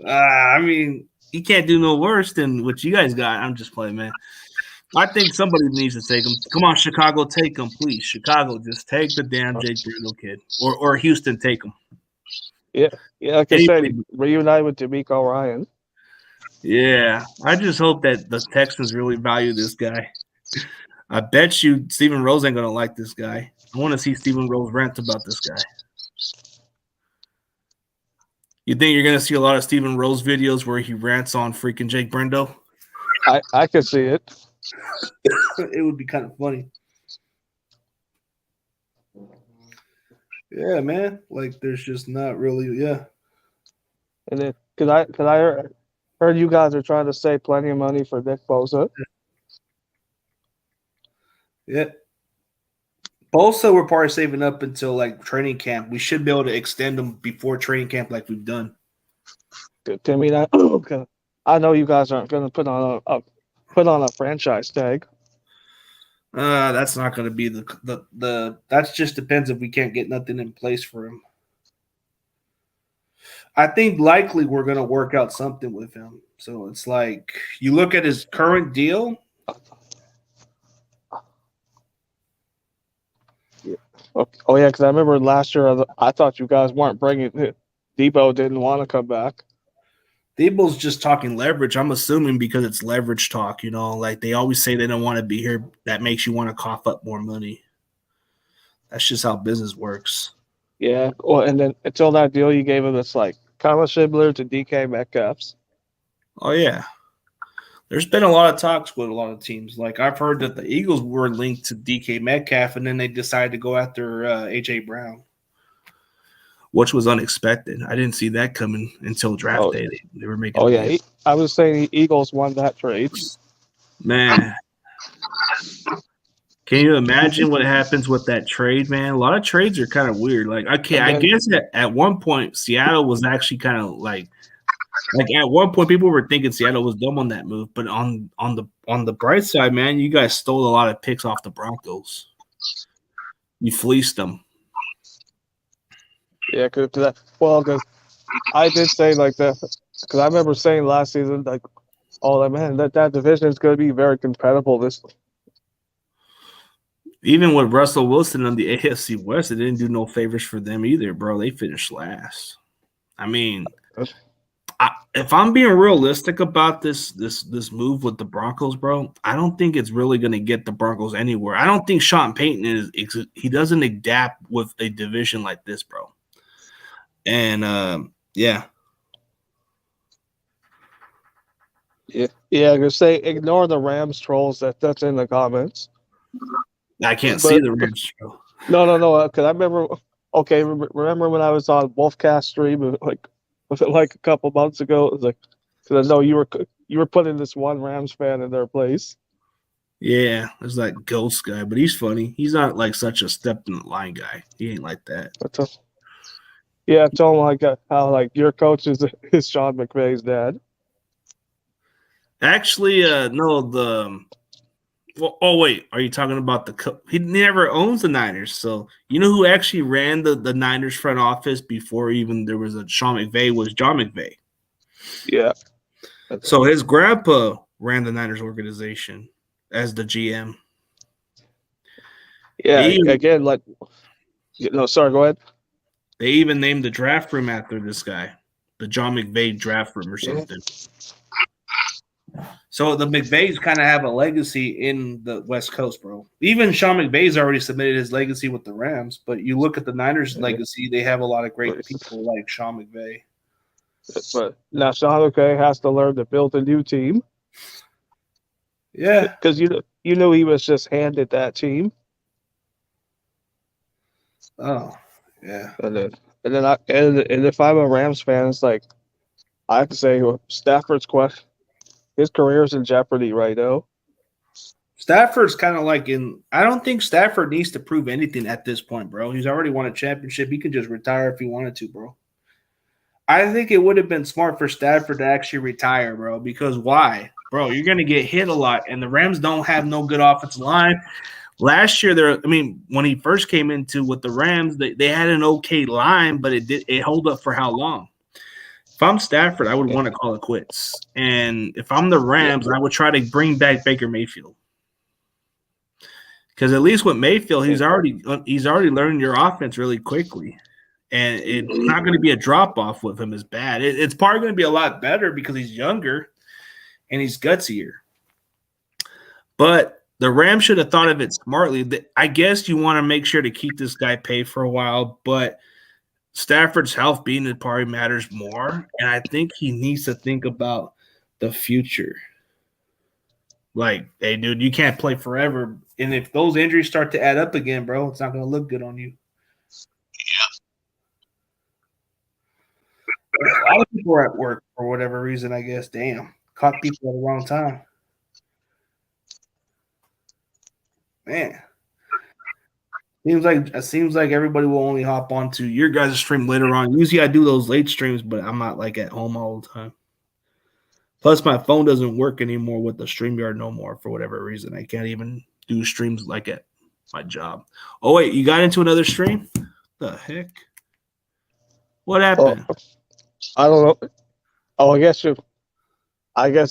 I mean, he can't do no worse than what you guys got. I'm just playing, man. I think somebody needs to take him. Come on, Chicago, take him, please. Chicago, just take the damn Jake Brindle kid, or Houston, take him. Yeah, like I said, he reunited with D'Amico Ryan. Yeah, I just hope that the Texans really value this guy. I bet you Stephen Rose ain't gonna like this guy. I want to see Stephen Rose rant about this guy. You think you're gonna see a lot of Stephen Rose videos where he rants on freaking Jake Brindle? I could see it. It would be kind of funny. Yeah, man. Like, there's just not really, yeah. And then, cause I heard you guys are trying to save plenty of money for Nick Bosa. Yeah. Bosa, we're probably saving up until like training camp. We should be able to extend them before training camp, like we've done. To me, I know you guys aren't going to put on a franchise tag. That's not going to be the. That just depends if we can't get nothing in place for him. I think likely we're going to work out something with him. So it's like you look at his current deal. Oh yeah, because I remember last year I thought you guys weren't bringing it. Debo didn't want to come back. Debo's just talking leverage. I'm assuming because it's leverage talk, you know, like they always say they don't want to be here. That makes you want to cough up more money. That's just how business works. Yeah. Well, and then until that deal you gave him, it's like kind of similar to DK Metcalf's. Oh yeah. There's been a lot of talks with a lot of teams. Like I've heard that the Eagles were linked to DK Metcalf, and then they decided to go after AJ Brown, which was unexpected. I didn't see that coming until draft day. They were making. Oh yeah, I was saying the Eagles won that trade. Man, can you imagine what happens with that trade, man? A lot of trades are kind of weird. Like, okay, I guess at one point Seattle was actually kind of like at one point people were thinking Seattle was dumb on that move, but on the bright side, man, you guys stole a lot of picks off the Broncos. You fleeced them. Yeah, because I did say like that because I remember saying last season like, oh man, that division is going to be very competitive this. Even with Russell Wilson on the AFC West, it didn't do no favors for them either, bro. They finished last. I mean, if I'm being realistic about this move with the Broncos, bro, I don't think it's really going to get the Broncos anywhere. I don't think Sean Payton he doesn't adapt with a division like this, bro. And yeah. Yeah, I could say ignore the Rams trolls that's in the comments. I can't see the Rams troll. No, because I remember. Okay, remember when I was on Wolfcast stream was it like a couple months ago? It was like because I know you were putting this one Rams fan in their place. Yeah, there's that ghost guy, but he's funny. He's not like such a step in the line guy. He ain't like that. Yeah, I told him like how like your coach is Sean McVay's dad. Actually, no. Oh wait, are you talking about he never owns the Niners? So you know who actually ran the Niners front office before even there was a Sean McVay was John McVay. Yeah. So his grandpa ran the Niners organization as the GM. Yeah. Again, like sorry, go ahead. They even named the draft room after this guy, the John McVay draft room or something. So the McVays kind of have a legacy in the West Coast, bro. Even Sean McVay's already submitted his legacy with the Rams, but you look at the Niners' legacy, they have a lot of great people like Sean McVay. But now Sean McVay has to learn to build a new team. Yeah. Because you knew he was just handed that team. Oh, yeah. And if I'm a Rams fan, it's like I have to say Stafford's question. His career is in jeopardy right now. Stafford's kind of like I don't think Stafford needs to prove anything at this point, bro. He's already won a championship. He could just retire if he wanted to, bro. I think it would have been smart for Stafford to actually retire, bro, because why? Bro, you're going to get hit a lot, and the Rams don't have no good offensive line. Last year, when he first came into with the Rams, they had an okay line, but it held up for how long? If I'm Stafford, I would want to call it quits. And if I'm the Rams, I would try to bring back Baker Mayfield. Because at least with Mayfield, he's already learning your offense really quickly. And it's not going to be a drop-off with him as bad. It's probably going to be a lot better because he's younger and he's gutsier. But the Rams should have thought of it smartly. I guess you want to make sure to keep this guy paid for a while, but Stafford's health being the probably matters more. And I think he needs to think about the future. Like, hey, dude, you can't play forever. And if those injuries start to add up again, bro, it's not going to look good on you. A lot of people are at work for whatever reason, I guess. Damn. Caught people at the wrong time. Man. Seems like everybody will only hop onto your guys' stream later on. Usually I do those late streams, but I'm not like at home all the time. Plus, my phone doesn't work anymore with the StreamYard no more for whatever reason. I can't even do streams like at my job. Oh, wait, you got into another stream? The heck? What happened? I don't know. Oh, I guess it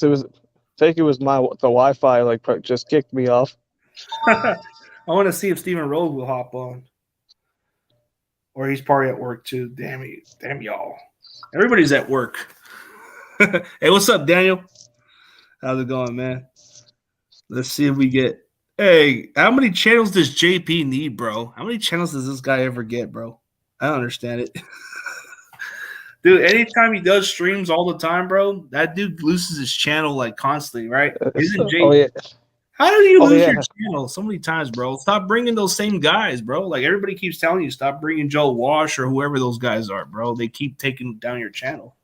was. I think it was the Wi-Fi just kicked me off. I want to see if Steven Rose will hop on, or he's probably at work too. Damn y'all! Everybody's at work. Hey, what's up, Daniel? How's it going, man? Let's see if we get. Hey, how many channels does JP need, bro? How many channels does this guy ever get, bro? I don't understand it. Dude, anytime he does streams all the time, bro, that dude loses his channel like constantly, right? Isn't JP? Oh, yeah. How do you lose your channel so many times, bro? Stop bringing those same guys, bro. Like, everybody keeps telling you, stop bringing Joe Walsh or whoever those guys are, bro. They keep taking down your channel.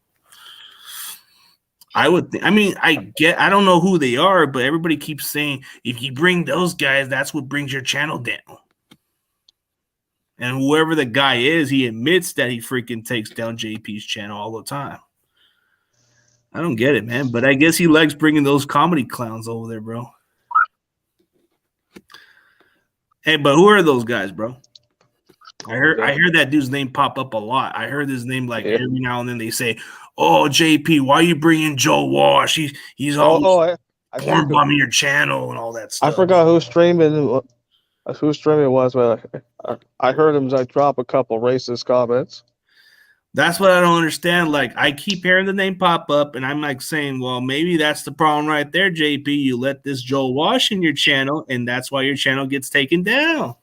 I don't know who they are, but everybody keeps saying, if you bring those guys, that's what brings your channel down. And whoever the guy is, he admits that he freaking takes down JP's channel all the time. I don't get it, man. But I guess he likes bringing those comedy clowns over there, bro. Hey, but who are those guys, bro? I heard that dude's name pop up a lot. I heard his name every now and then they say, "Oh, JP, why are you bringing Joe Walsh? He's always porn bombing your channel and all that stuff." I forgot who streaming it was, but I heard him drop a couple racist comments. That's what I don't understand. Like, I keep hearing the name pop up, and I'm like saying, well, maybe that's the problem right there, JP. You let this Joe Walsh in your channel, and that's why your channel gets taken down.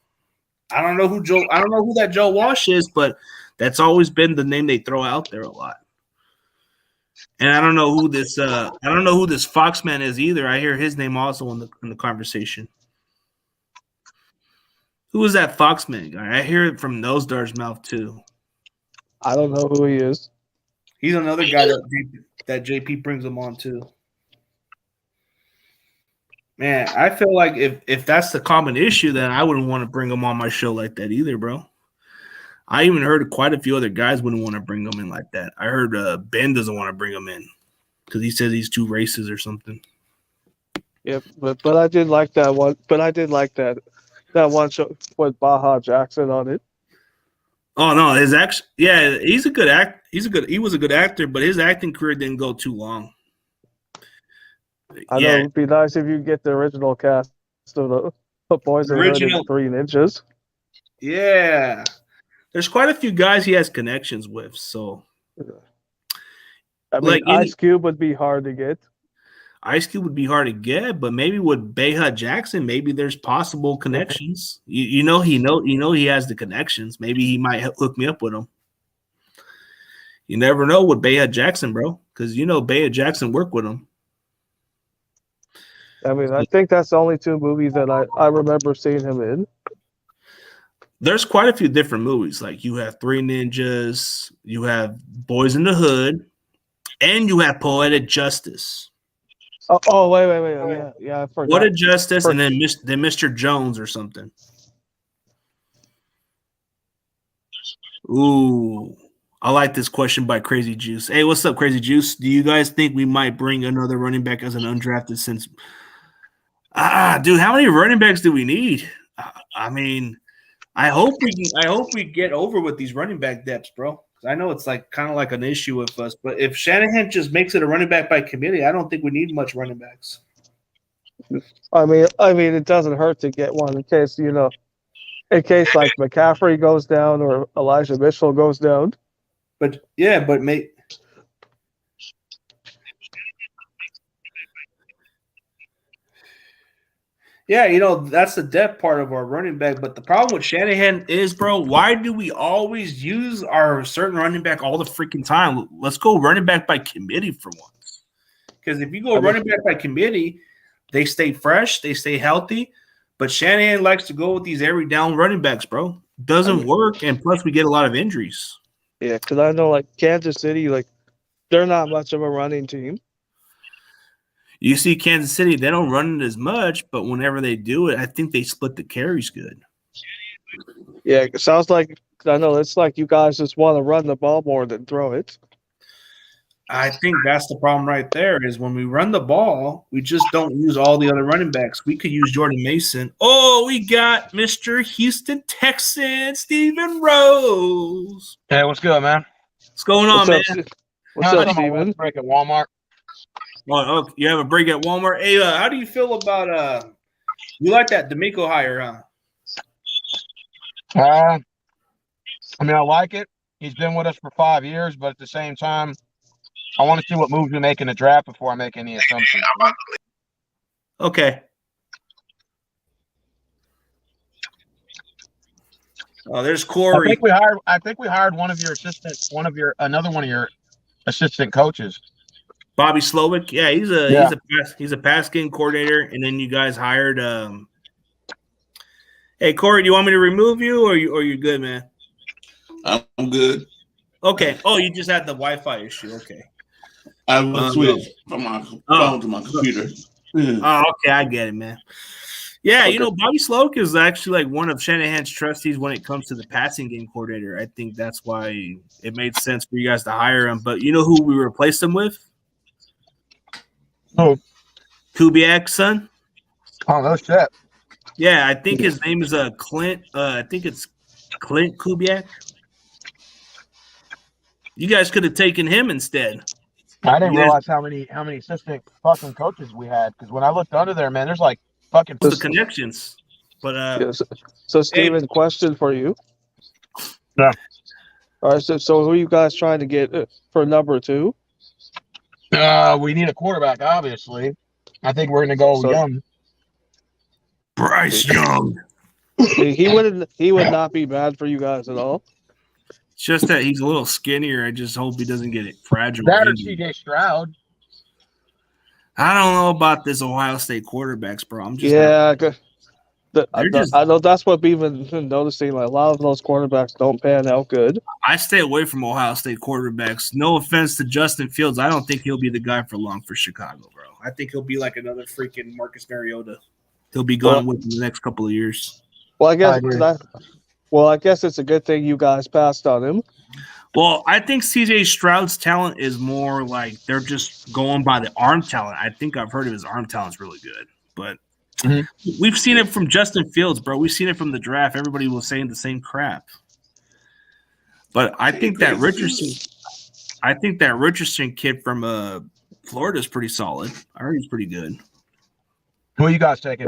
I don't know who that Joe Walsh is, but that's always been the name they throw out there a lot. And I don't know who this Foxman is either. I hear his name also in the conversation. Who is that Foxman guy? I hear it from Nosedar's mouth too. I don't know who he is. He's another guy that JP brings him on too. Man, I feel like if that's the common issue, then I wouldn't want to bring him on my show like that either, bro. I even heard quite a few other guys wouldn't want to bring him in like that. I heard Ben doesn't want to bring him in because he says he's too racist or something. Yeah, but I did like that one. But I did like that one show with Baja Jackson on it. Oh no, he's a good act. He was a good actor, but his acting career didn't go too long. I know it'd be nice if you get the original cast of the Boys and 3 Ninjas. Yeah. There's quite a few guys he has connections with, so I mean, Ice Cube would be hard to get. Ice Cube would be hard to get, but maybe with Bayhut Jackson, maybe there's possible connections. He has the connections. Maybe he might hook me up with him. You never know with Bayhut Jackson, bro, because Bayhut Jackson worked with him. I mean, I think that's the only 2 movies that I remember seeing him in. There's quite a few different movies. Like, you have 3 Ninjas, you have Boys in the Hood, and you have Poetic Justice. Oh, wait. Yeah, I forgot. Poetic Justice, and then Mr. Jones or something. Ooh, I like this question by Crazy Juice. Hey, what's up, Crazy Juice? Do you guys think we might bring another running back as an undrafted since? Dude, how many running backs do we need? I mean, I hope we get over with these running back depths, bro. I know it's like kind of like an issue with us, but if Shanahan just makes it a running back by committee, I don't think we need much running backs. I mean, it doesn't hurt to get one in case in case like McCaffrey goes down or Elijah Mitchell goes down. But yeah, but mate. Yeah, that's the depth part of our running back. But the problem with Shanahan is, bro, why do we always use our certain running back all the freaking time? Let's go running back by committee for once. Because if you go running back by committee, they stay fresh, they stay healthy. But Shanahan likes to go with these every down running backs, bro. Doesn't work, and plus we get a lot of injuries. Yeah, because I know like Kansas City, like they're not much of a running team. You see Kansas City, they don't run it as much, but whenever they do it, I think they split the carries good. Yeah, it sounds like I know it's like you guys just want to run the ball more than throw it. I think that's the problem right there is when we run the ball, we just don't use all the other running backs. We could use Jordan Mason. Oh, we got Mr. Houston Texans, Steven Rose. Hey, what's good, man? What's going on, man? What's up, Steven? Break at Walmart. Oh, you have a break at Walmart. Hey, how do you feel about you like that D'Amico hire, huh? I mean, I like it. He's been with us for 5 years, but at the same time, I want to see what moves we make in the draft before I make any assumptions. Okay. Oh, there's Corey. I think we hired another one of your assistant coaches. Bobby Slowick. Yeah, he's a pass game coordinator, and then you guys hired Hey Corey, do you want me to remove you or you good, man? I'm good. Okay. Oh, you just had the Wi-Fi issue. Okay. I was switched from my phone to my computer. Oh, okay, I get it, man. Yeah, okay. Bobby Slowick is actually like one of Shanahan's trustees when it comes to the passing game coordinator. I think that's why it made sense for you guys to hire him. But you know who we replaced him with? Oh, Kubiak's son. Oh, no shit. Yeah, I think his name is Clint. I think it's Clint Kubiak. You guys could have taken him instead. I didn't realize how many assistant fucking coaches we had. Because when I looked under there, man, there's like fucking the connections. But so Steven, question for you. Yeah. All right. So who are you guys trying to get for number 2? We need a quarterback, obviously. I think we're gonna go young. Bryce Young. He would not be bad for you guys at all. It's just that he's a little skinnier. I just hope he doesn't get it fragile. That or CJ Stroud. I don't know about this Ohio State quarterbacks, bro. I'm just I know that's what we've been noticing. Like a lot of those quarterbacks don't pan out good. I stay away from Ohio State quarterbacks. No offense to Justin Fields. I don't think he'll be the guy for long for Chicago, bro. I think he'll be like another freaking Marcus Mariota. He'll be gone within the next couple of years. Well, I guess it's a good thing you guys passed on him. Well, I think CJ Stroud's talent is more like they're just going by the arm talent. I think I've heard of his arm talent's really good, but we've seen it from Justin Fields, bro. We've seen it from the draft. Everybody was saying the same crap. But I think that Richardson kid from Florida is pretty solid. I heard he's pretty good. Who are you guys taking?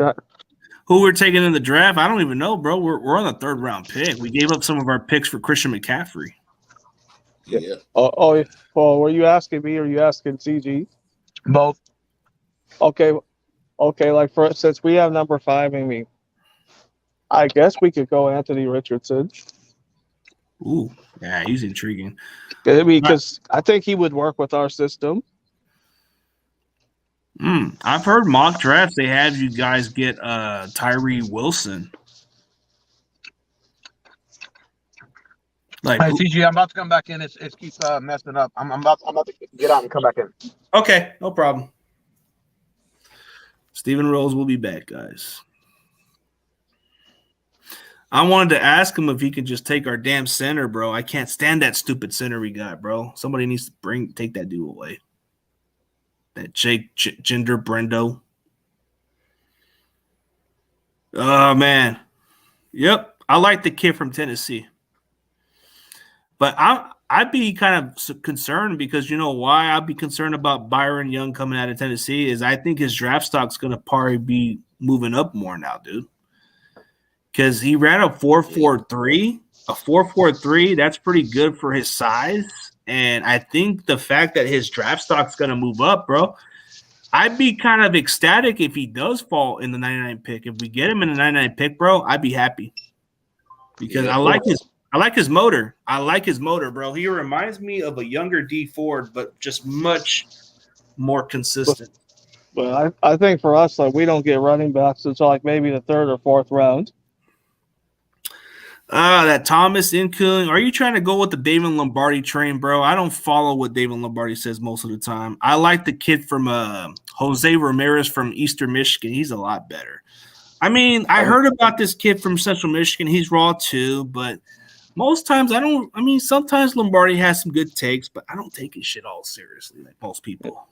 Who we're taking in the draft? I don't even know, bro. We're on the 3rd round pick. We gave up some of our picks for Christian McCaffrey. Yeah. Well, were you asking me or are you asking CG? Both. Okay. Like for instance, we have number 5. I guess we could go Anthony Richardson. Ooh, yeah, he's intriguing. Because I think he would work with our system. I've heard mock drafts. They have you guys get Tyree Wilson. Hey, CG, I'm about to come back in. It keeps messing up. I'm about to get out and come back in. Okay, no problem. Steven Rose will be back, guys. I wanted to ask him if he could just take our damn center, bro. I can't stand that stupid center we got, bro. Somebody needs to take that dude away. That Jake Gender Brendo. Oh, man. Yep. I like the kid from Tennessee. But I'd be kind of concerned because you know why I'd be concerned about Byron Young coming out of Tennessee is I think his draft stock's going to probably be moving up more now, dude. Because he ran a 4.43, a 4.43. That's pretty good for his size, and I think the fact that his draft stock's going to move up, bro. I'd be kind of ecstatic if he does fall in the 99 pick. If we get him in the 99 pick, bro, I'd be happy because Yeah. I like his motor. I like his motor, bro. He reminds me of a younger D Ford, but just much more consistent. But I think for us, like we don't get running backs until like maybe the third or fourth round. That Thomas Incoon. Are you trying to go with the David Lombardi train, bro? I don't follow what David Lombardi says most of the time. I like the kid from Jose Ramirez from Eastern Michigan. He's a lot better. I mean, I heard about this kid from Central Michigan. He's raw too, but most times I don't. I mean, sometimes Lombardi has some good takes, but I don't take his shit all seriously like most people.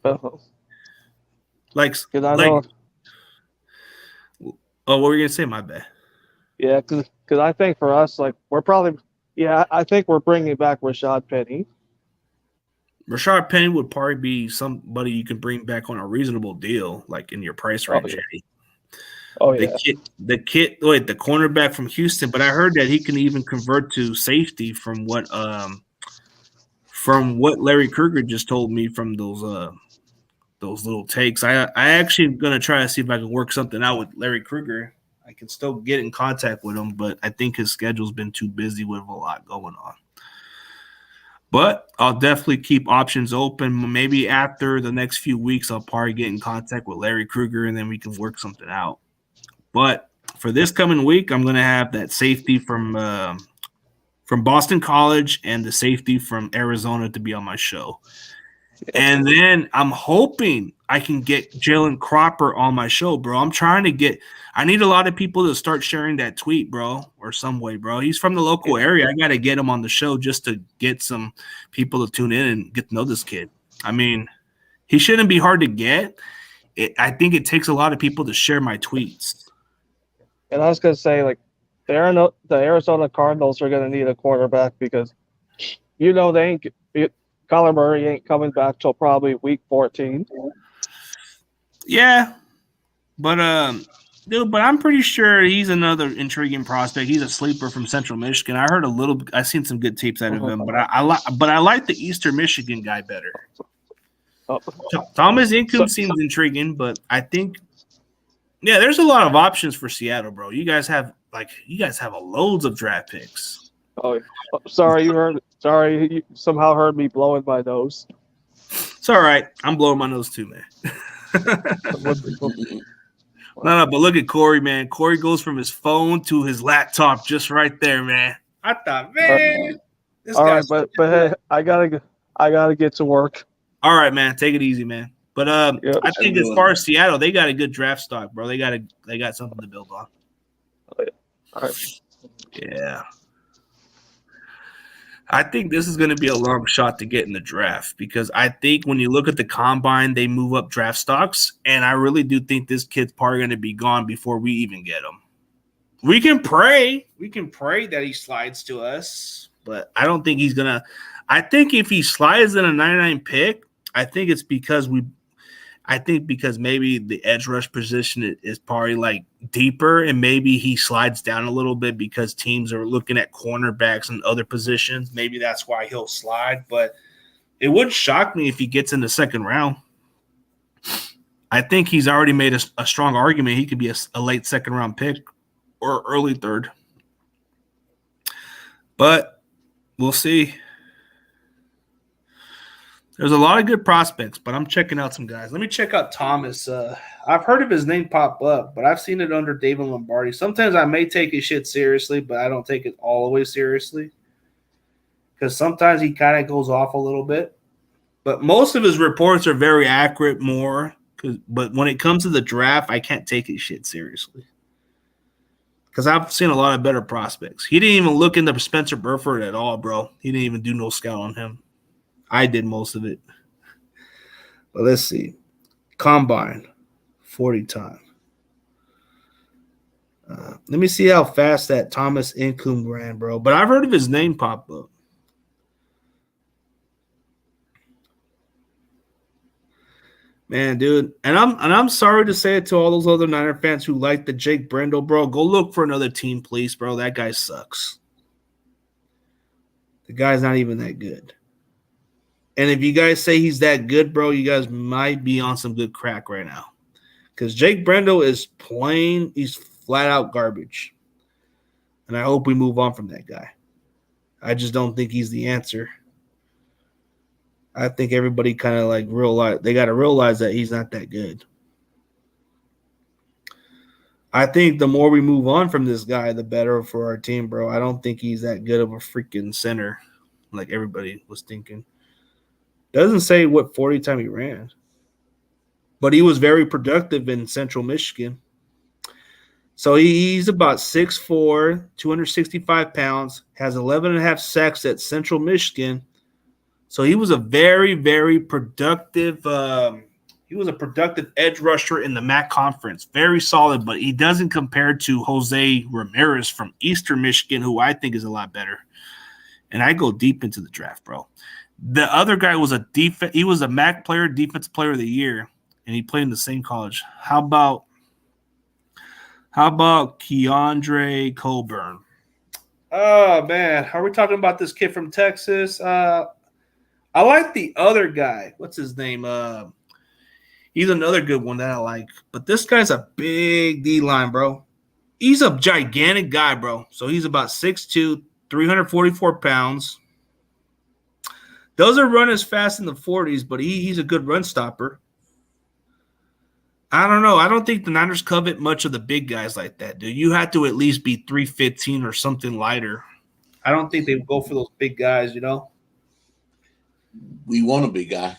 Like, 'Cause I know, oh, what were you gonna say? My bad. yeah, because I think for us, like we're probably, yeah, I think we're bringing back Rashad Penny. Rashard Penny would probably be somebody you can bring back on a reasonable deal, like in your price range. Oh yeah. The cornerback from Houston, but I heard that he can even convert to safety from what Larry Krueger just told me from those little takes. I actually gonna try to see if I can work something out with Larry Krueger. I can still get in contact with him, but I think his schedule's been too busy with a lot going on. But I'll definitely keep options open. Maybe after the next few weeks, I'll probably get in contact with Larry Krueger, and then we can work something out. But for this coming week, I'm going to have that safety from Boston College and the safety from Arizona to be on my show. And then I'm hoping I can get Jalen Cropper on my show, bro. I need a lot of people to start sharing that tweet, bro, or some way, bro. He's from the local area. I got to get him on the show just to get some people to tune in and get to know this kid. I mean, he shouldn't be hard to get. I think it takes a lot of people to share my tweets. And I was gonna say, like, the Arizona Cardinals are gonna need a quarterback because, you know, Kyler Murray ain't coming back till probably week 14. Yeah, but but I'm pretty sure he's another intriguing prospect. He's a sleeper from Central Michigan. I've seen some good tapes out of him, but I like the Eastern Michigan guy better. Thomas Incoon seems intriguing, but I think, yeah, there's a lot of options for Seattle, bro. You guys have loads of draft picks. Oh, sorry, you somehow heard me blowing my nose. It's all right. I'm blowing my nose too, man. No, but look at Corey, man. Corey goes from his phone to his laptop just right there, man. I thought, man, this all guy's right, but hey, I gotta get to work. All right, man. Take it easy, man. But I think as far as Seattle, they got a good draft stock, bro. They got something to build on. All right. Yeah. I think this is going to be a long shot to get in the draft because I think when you look at the combine, they move up draft stocks, and I really do think this kid's probably going to be gone before we even get him. We can pray that he slides to us, but I don't think he's going to. I think if he slides in a 99 pick, I think it's because maybe the edge rush position is probably like deeper, and maybe he slides down a little bit because teams are looking at cornerbacks and other positions. Maybe that's why he'll slide, but it wouldn't shock me if he gets in the second round. I think he's already made a strong argument. He could be a late second round pick or early third, but we'll see. There's a lot of good prospects, but I'm checking out some guys. Let me check out Thomas. I've heard of his name pop up, but I've seen it under David Lombardi. Sometimes I may take his shit seriously, but I don't take it all the way seriously because sometimes he kind of goes off a little bit. But most of his reports are very accurate, but when it comes to the draft, I can't take his shit seriously because I've seen a lot of better prospects. He didn't even look into Spencer Burford at all, bro. He didn't even do no scout on him. I did most of it. But let's see. Combine, 40 time. Let me see how fast that Thomas Incoom ran, bro. But I've heard of his name pop up. Man, dude, and I'm sorry to say it to all those other Niner fans who like the Jake Brendel, bro. Go look for another team, please, bro. That guy sucks. The guy's not even that good. And if you guys say he's that good, bro, you guys might be on some good crack right now. Because Jake Brendel is plain, he's flat out garbage. And I hope we move on from that guy. I just don't think he's the answer. I think everybody kind of like realize they got to realize that he's not that good. I think the more we move on from this guy, the better for our team, bro. I don't think he's that good of a freaking center like everybody was thinking. Doesn't say what 40 time he ran. But he was very productive in Central Michigan. So he's about 6'4", 265 pounds, has 11 and a half sacks at Central Michigan. So he was a very, very productive he was a productive edge rusher in the MAC conference. Very solid, but he doesn't compare to Jose Ramirez from Eastern Michigan, who I think is a lot better. And I go deep into the draft, bro. The other guy was he was a MAC player, defensive player of the year, and he played in the same college. How about Keandre Coburn? Oh, man. Are we talking about this kid from Texas? I like the other guy. What's his name? He's another good one that I like. But this guy's a big D-line, bro. He's a gigantic guy, bro. So he's about 6'2", 344 pounds. Doesn't run as fast in the 40s, but he's a good run stopper. I don't know. I don't think the Niners covet much of the big guys like that, dude. You have to at least be 315 or something lighter. I don't think they go for those big guys, you know? We want a big guy.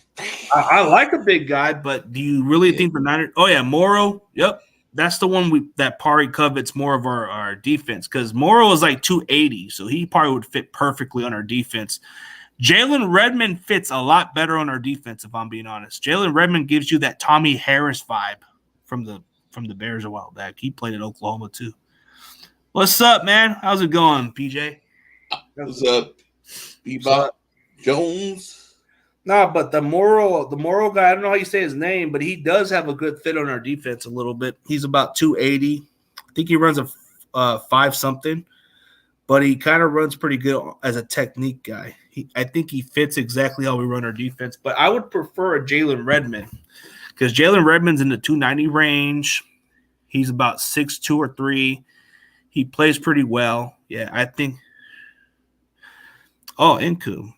I like a big guy, but do you really think the Niners – oh, yeah, Morrow. Yep. That's the one that Pari covets more of our defense because Morrow is like 280, so he probably would fit perfectly on our defense. Jalen Redmond fits a lot better on our defense, if I'm being honest. Jalen Redmond gives you that Tommy Harris vibe from the Bears a while back. He played at Oklahoma too. What's up, man? How's it going, PJ? What's up, Bebop Jones? Nah, but the Morrow guy, I don't know how you say his name, but he does have a good fit on our defense a little bit. He's about 280. I think he runs a 5-something, but he kind of runs pretty good as a technique guy. I think he fits exactly how we run our defense, but I would prefer a Jalen Redmond because Jalen Redmond's in the 290 range. He's about 6'2" or 3. He plays pretty well. Yeah, I think. Oh, Incoom.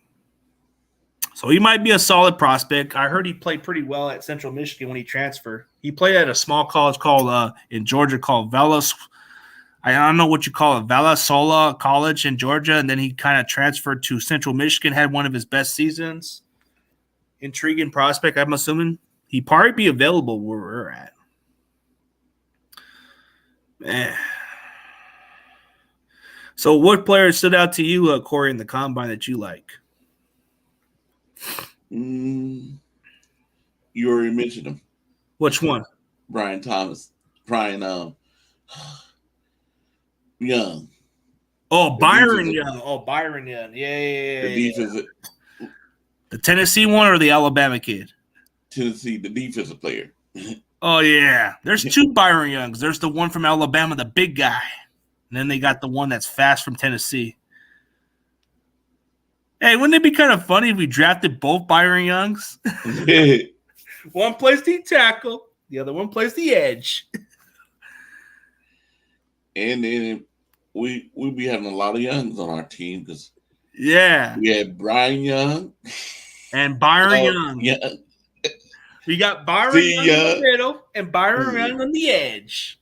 So he might be a solid prospect. I heard he played pretty well at Central Michigan when he transferred. He played at a small college called in Georgia called Velas. I don't know what you call it, Valasola College in Georgia, and then he kind of transferred to Central Michigan, had one of his best seasons. Intriguing prospect, I'm assuming. He'd probably be available where we're at. Man. So what player stood out to you, Corey, in the combine that you like? You already mentioned him. Which one? Brian Young. Oh, Byron Young. Yeah. The defensive. The Tennessee one or the Alabama kid? Tennessee, the defensive player. Oh, yeah. There's two Byron Youngs. There's the one from Alabama, the big guy. And then they got the one that's fast from Tennessee. Hey, wouldn't it be kind of funny if we drafted both Byron Youngs? One plays the tackle, the other one plays the edge. And then we be having a lot of Youngs on our team because we had Brian Young and Byron Young. Yeah. We got Byron Young in the middle and Byron Young on the edge.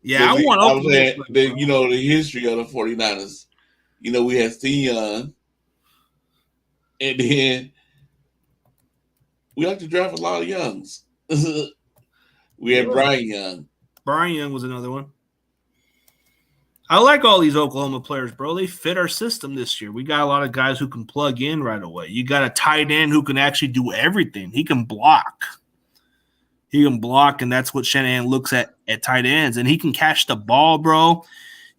Yeah, I want the history of the 49ers. We had Steve Young, and then we like to draft a lot of Youngs. We had Brian Young. Brian Young was another one. I like all these Oklahoma players, bro. They fit our system this year. We got a lot of guys who can plug in right away. You got a tight end who can actually do everything. He can block. He can block, and that's what Shanahan looks at tight ends. And he can catch the ball, bro.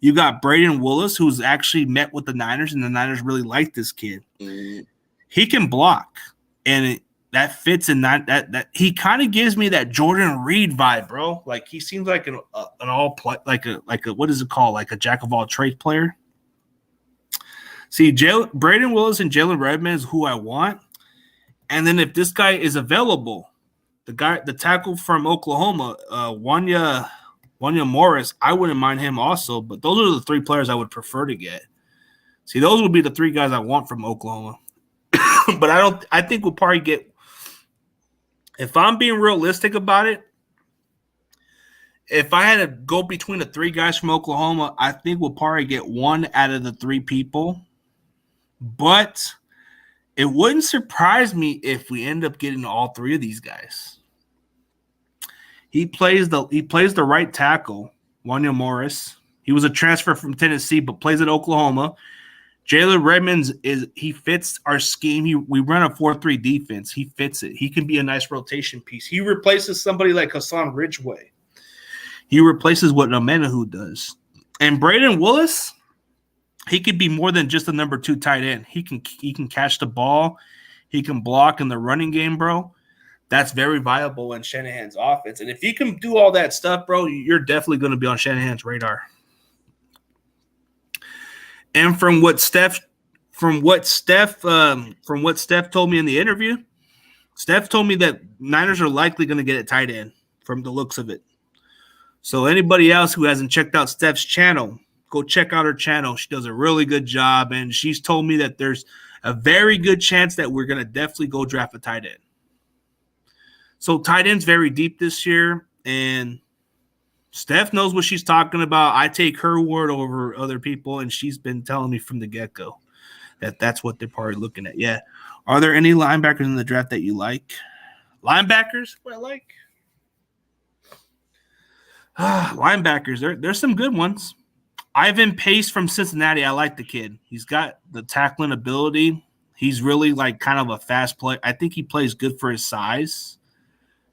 You got Braden Willis, who's actually met with the Niners, and the Niners really like this kid. Mm-hmm. He can block, and that fits in that he kind of gives me that Jordan Reed vibe, bro. Like he seems like an all play, like a what is it called? Like a jack of all trades player. See, Braden Willis and Jalen Redmond is who I want. And then if this guy is available, the tackle from Oklahoma, Wanya Morris, I wouldn't mind him also. But those are the three players I would prefer to get. See, those would be the three guys I want from Oklahoma. But I think we'll probably get, if I'm being realistic about it, if I had to go between the three guys from Oklahoma, I think we'll probably get one out of the three people. But it wouldn't surprise me if we end up getting all three of these guys. He plays the right tackle, Wanya Morris. He was a transfer from Tennessee, but plays at Oklahoma. Jalen Redmond he fits our scheme. We run a 4-3 defense. He fits it. He can be a nice rotation piece. He replaces somebody like Hassan Ridgeway. He replaces what Amenahu does. And Braden Willis, he could be more than just a number 2 tight end. He can catch the ball. He can block in the running game, bro. That's very viable in Shanahan's offense. And if he can do all that stuff, bro, you're definitely going to be on Shanahan's radar. And from what Steph told me in the interview, Steph told me that Niners are likely going to get a tight end from the looks of it. So anybody else who hasn't checked out Steph's channel, go check out her channel. She does a really good job, and she's told me that there's a very good chance that we're going to definitely go draft a tight end. So tight end's very deep this year, and Steph knows what she's talking about. I take her word over other people, and she's been telling me from the get-go that that's what they're probably looking at. Yeah. Are there any linebackers in the draft that you like? Linebackers? What I like? Linebackers. There's some good ones. Ivan Pace from Cincinnati. I like the kid. He's got the tackling ability. He's really like kind of a fast player. I think he plays good for his size.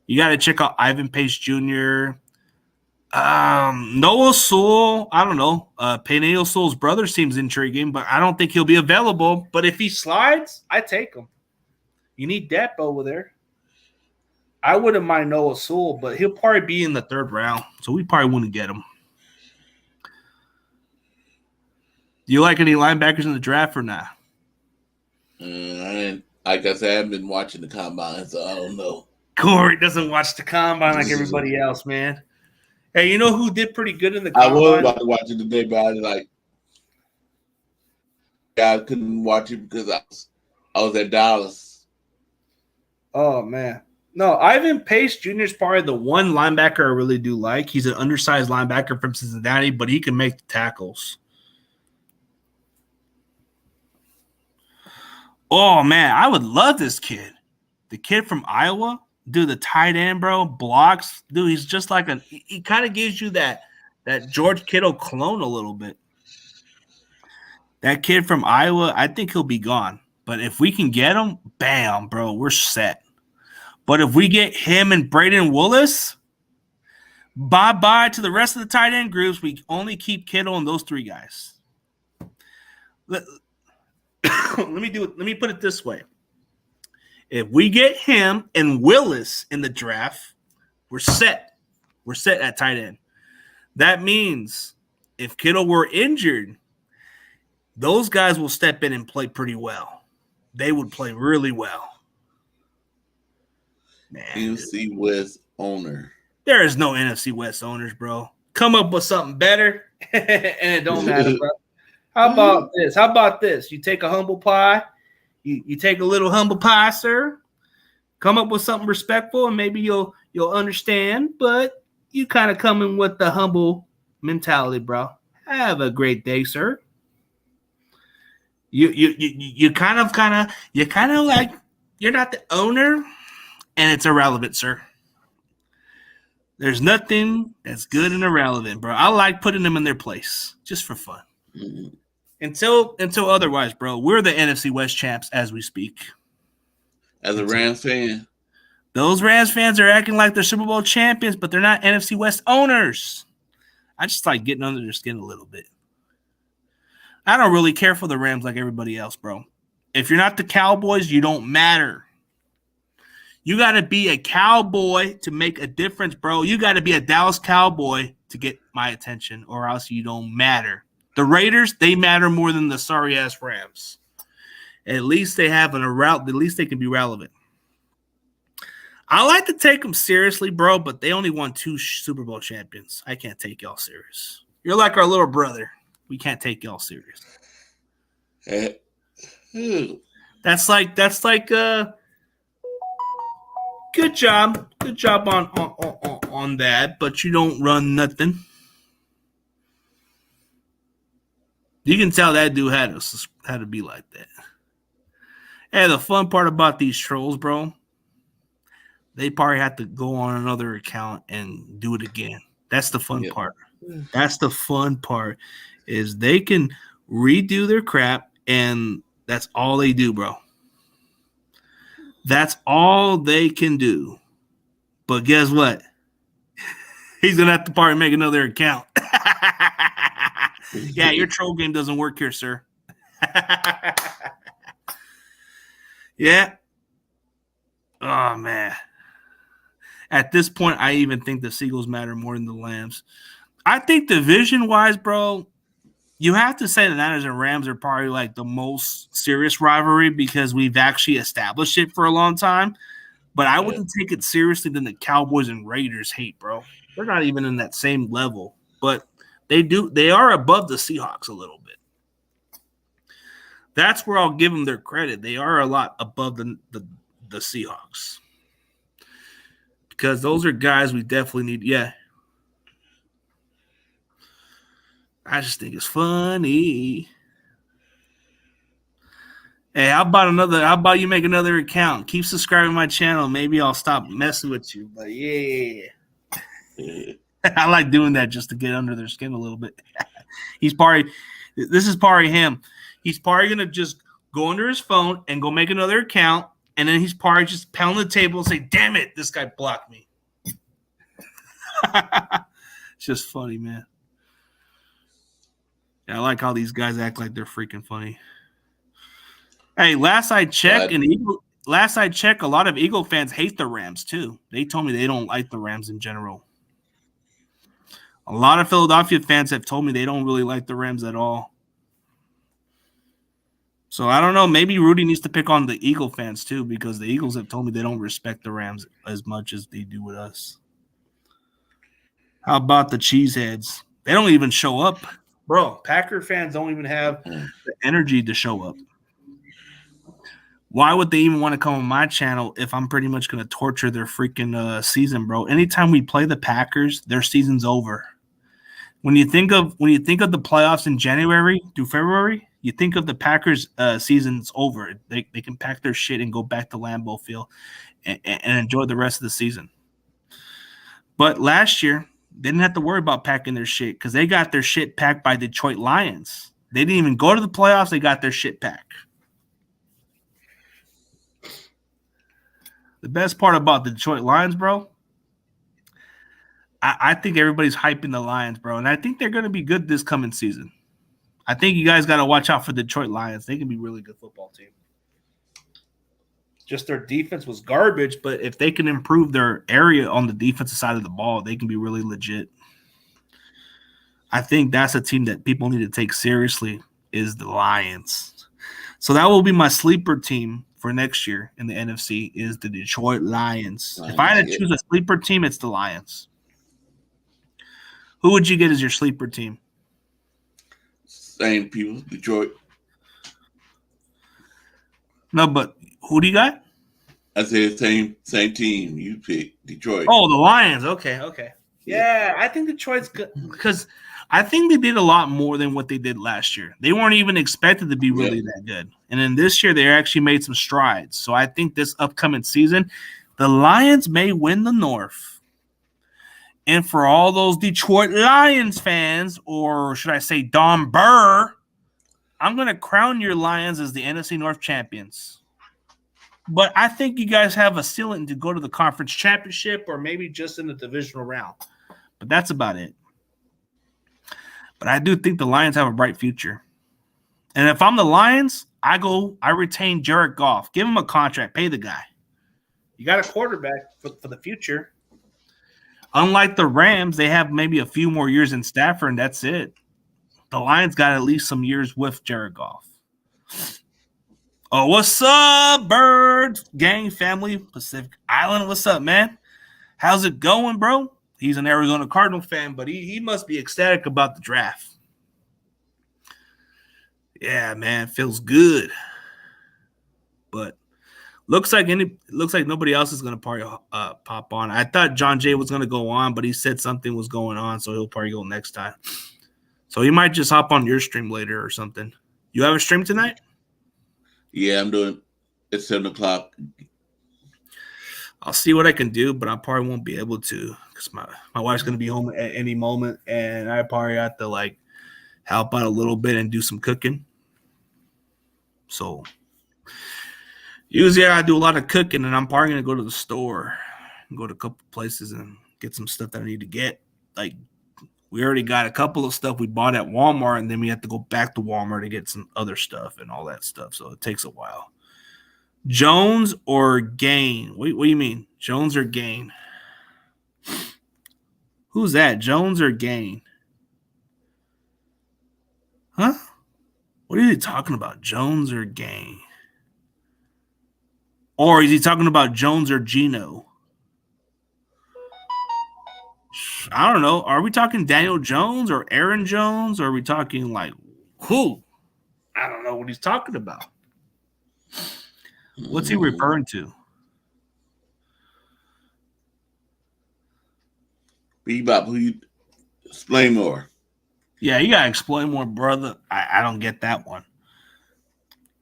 You got to check out Ivan Pace Jr., Noah Sewell, I don't know. Peneo Sewell's brother seems intriguing, but I don't think he'll be available. But if he slides, I take him. You need depth over there. I wouldn't mind Noah Sewell, but he'll probably be in the 3rd round, so we probably wouldn't get him. Do you like any linebackers in the draft or not? Like I said, I haven't been watching the combine, so I don't know. Corey doesn't watch the combine like everybody else, man. Hey, you know who did pretty good in the combine? I was about to watch it today, but I couldn't watch it because I was at Dallas. Oh, man. No, Ivan Pace Jr. is probably the one linebacker I really do like. He's an undersized linebacker from Cincinnati, but he can make the tackles. Oh, man, I would love this kid. The kid from Iowa. Dude, the tight end, bro, blocks. Dude, he's just like he kind of gives you that George Kittle clone a little bit. That kid from Iowa, I think he'll be gone. But if we can get him, bam, bro, we're set. But if we get him and Braden Willis, bye-bye to the rest of the tight end groups. We only keep Kittle and those 3 guys. Let me put it this way. If we get him and Willis in the draft, we're set. We're set at tight end. That means if Kittle were injured, those guys will step in and play pretty well. They would play really well. Man, NFC West owner. There is no NFC West owners, bro. Come up with something better, and it don't matter, bro. How about this? You take a humble pie. You take a little humble pie, sir. Come up with something respectful, and maybe you'll understand. But you kind of come in with the humble mentality, bro. Have a great day, sir. You kind of like you're not the owner, and it's irrelevant, sir. There's nothing that's good and irrelevant, bro. I like putting them in their place just for fun. Mm-hmm. Until otherwise, bro, we're the NFC West champs as we speak. As a Rams fan, Those Rams fans are acting like they're Super Bowl champions, but they're not NFC West owners. I just like getting under their skin a little bit. I don't really care for the Rams like everybody else, bro. If you're not the Cowboys, you don't matter. You got to be a Cowboy to make a difference, bro. You got to be a Dallas Cowboy to get my attention, or else you don't matter. The Raiders, they matter more than the sorry-ass Rams. At least they have at least they can be relevant. I like to take them seriously, bro, but they only won 2 Super Bowl champions. I can't take y'all serious. You're like our little brother. We can't take y'all serious. That's like good job on that, but you don't run nothing. You can tell that dude had to be like that. Hey, the fun part about these trolls, bro, they probably have to go on another account and do it again. That's the fun part. That's the fun part, is they can redo their crap, and that's all they do, bro. That's all they can do. But guess what? He's going to have to probably make another account. Yeah, your troll game doesn't work here, sir. Yeah. Oh, man. At this point, I even think the Seagulls matter more than the Lambs. I think division-wise, bro, you have to say the Niners and Rams are probably like the most serious rivalry because we've actually established it for a long time. But I wouldn't take it seriously than the Cowboys and Raiders hate, bro. They're not even in that same level. But they are above the Seahawks a little bit. That's where I'll give them their credit. They are a lot above the Seahawks. Because those are guys we definitely need. Yeah. I just think it's funny. Hey, how about you make another account? Keep subscribing to my channel. Maybe I'll stop messing with you. But yeah. I like doing that just to get under their skin a little bit. This is probably him. He's probably going to just go under his phone and go make another account. And then he's probably just pound the table and say, damn it, this guy blocked me. It's just funny, man. Yeah, I like how these guys act like they're freaking funny. Hey, last I checked, a lot of Eagle fans hate the Rams too. They told me they don't like the Rams in general. A lot of Philadelphia fans have told me they don't really like the Rams at all. So I don't know. Maybe Rudy needs to pick on the Eagle fans too, because the Eagles have told me they don't respect the Rams as much as they do with us. How about the cheeseheads? They don't even show up. Bro, Packer fans don't even have the energy to show up. Why would they even want to come on my channel if I'm pretty much going to torture their freaking season, bro? Anytime we play the Packers, their season's over. When you think of the playoffs in January through February, you think of the Packers' season's over. They can pack their shit and go back to Lambeau Field and enjoy the rest of the season. But last year, they didn't have to worry about packing their shit because they got their shit packed by Detroit Lions. They didn't even go to the playoffs. They got their shit packed. The best part about the Detroit Lions, bro, I think everybody's hyping the Lions, bro. And I think they're going to be good this coming season. I think you guys got to watch out for the Detroit Lions. They can be a really good football team. Just their defense was garbage, but if they can improve their area on the defensive side of the ball, they can be really legit. I think that's a team that people need to take seriously is the Lions. So that will be my sleeper team for next year in the NFC is the Detroit Lions. If I had to choose a sleeper team, it's the Lions. Who would you get as your sleeper team? Same people, Detroit. No, but who do you got? I said same team. You pick Detroit. Oh, the Lions. Okay. Yeah, I think Detroit's good because I think they did a lot more than what they did last year. They weren't even expected to be really that good. And then this year, they actually made some strides. So I think this upcoming season, the Lions may win the North. And for all those Detroit Lions fans, or should I say Don Burr, I'm going to crown your Lions as the NFC North champions. But I think you guys have a ceiling to go to the conference championship or maybe just in the divisional round. But that's about it. But I do think the Lions have a bright future. And if I'm the Lions, I retain Jared Goff. Give him a contract. Pay the guy. You got a quarterback for the future. Unlike the Rams, they have maybe a few more years in Stafford, and that's it. The Lions got at least some years with Jared Goff. Oh, what's up, Bird Gang family, Pacific Island? What's up, man? How's it going, bro? He's an Arizona Cardinal fan, but he must be ecstatic about the draft. Yeah, man, feels good. But looks like nobody else is gonna pop on. I thought John Jay was gonna go on, but he said something was going on, so he'll probably go next time. So he might just hop on your stream later or something. You have a stream tonight? Yeah, I'm doing it at 7:00. I'll see what I can do, but I probably won't be able to because my wife's gonna be home at any moment, and I probably have to like help out a little bit and do some cooking. So usually I do a lot of cooking, and I'm probably gonna go to the store and go to a couple places and get some stuff that I need to get. Like we already got a couple of stuff we bought at Walmart, and then we have to go back to Walmart to get some other stuff and all that stuff. So it takes a while. Jones or Gain? What do you mean? Jones or Gain? Who's that? Jones or Gain? Huh? What are you talking about? Jones or Gain? Or is he talking about Jones or Gino? I don't know. Are we talking Daniel Jones or Aaron Jones? Or are we talking like who? I don't know what he's talking about. What's he referring to? Bebop, who you explain more? Yeah, you gotta explain more, brother. I don't get that one.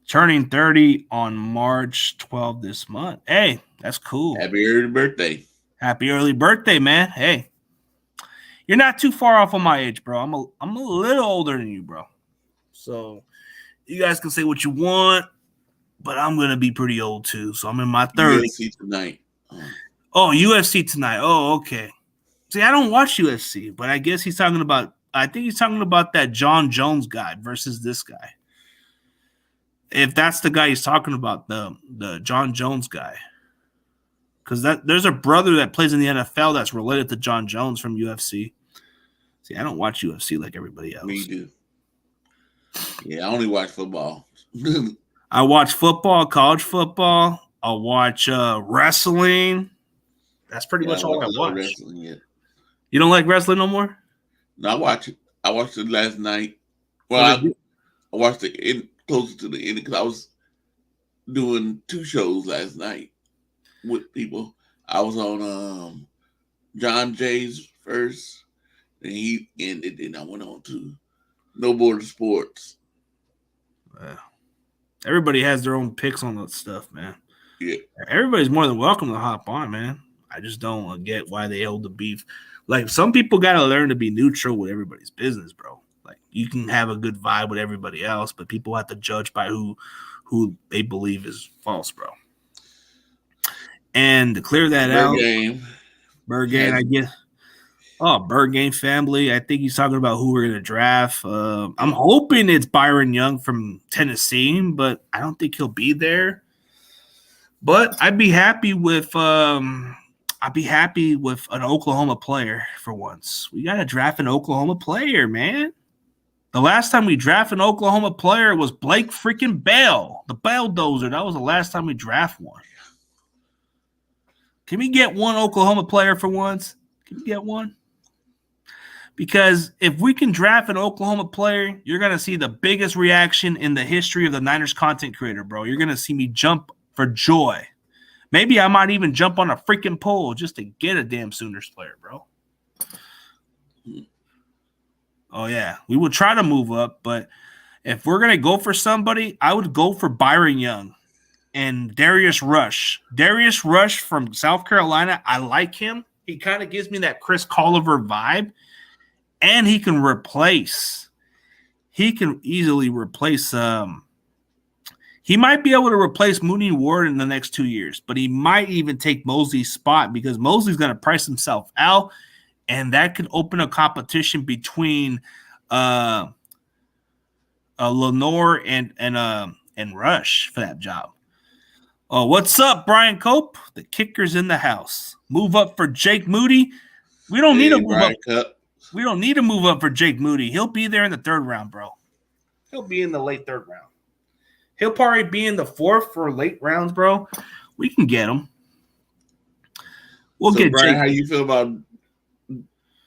Turning 30 on March 12th this month. Hey, that's cool. Happy early birthday. Happy early birthday, man. Hey, you're not too far off on my age, bro. I'm a little older than you, bro. So you guys can say what you want, but I'm gonna be pretty old too. So I'm in my 30s. UFC tonight. Oh, UFC tonight. Oh, okay. See, I don't watch UFC, but I guess he's talking about. I think he's talking about that John Jones guy versus this guy. If that's the guy he's talking about, the John Jones guy, because there's a brother that plays in the NFL that's related to John Jones from UFC. See, I don't watch UFC like everybody else. Me do. Yeah, I only watch football. I watch football, college football. I'll watch wrestling. That's pretty much all I watch. Wrestling, yeah. You don't like wrestling no more? No, I watch it. I watched it last night. Well, I watched it closer to the end because I was doing 2 shows last night with people. I was on John Jay's first, and he ended, and I went on to No Border Sports. Wow. Everybody has their own picks on that stuff, man. Yeah. Everybody's more than welcome to hop on, man. I just don't get why they hold the beef. Like, some people got to learn to be neutral with everybody's business, bro. Like, you can have a good vibe with everybody else, but people have to judge by who they believe is false, bro. And to clear that out, Bird Game, I guess. Oh, Bird Game family. I think he's talking about who we're going to draft. I'm hoping it's Byron Young from Tennessee, but I don't think he'll be there. But I'd be happy with an Oklahoma player for once. We got to draft an Oklahoma player, man. The last time we drafted an Oklahoma player was Blake freaking Bell, the Belldozer. That was the last time we draft one. Can we get one Oklahoma player for once? Can we get one? Because if we can draft an Oklahoma player, you're going to see the biggest reaction in the history of the Niners content creator, bro. You're going to see me jump for joy. Maybe I might even jump on a freaking pole just to get a damn Sooners player, bro. Oh, yeah. We would try to move up, but if we're going to go for somebody, I would go for Byron Young and Darius Rush. Darius Rush from South Carolina, I like him. He kind of gives me that Chris Colliver vibe, and he can easily replace He might be able to replace Mooney Ward in the next 2 years, but he might even take Mosley's spot because Mosley's going to price himself out, and that could open a competition between Lenore and Rush for that job. Oh, what's up, Brian Cope? The kicker's in the house. Move up for Jake Moody. We don't need to move up. Cup. We don't need to move up for Jake Moody. He'll be there in the 3rd round, bro. He'll be in the late 3rd round. He'll probably be in the 4th for late rounds, bro. We can get him. We'll get Brian, Jake. how you feel about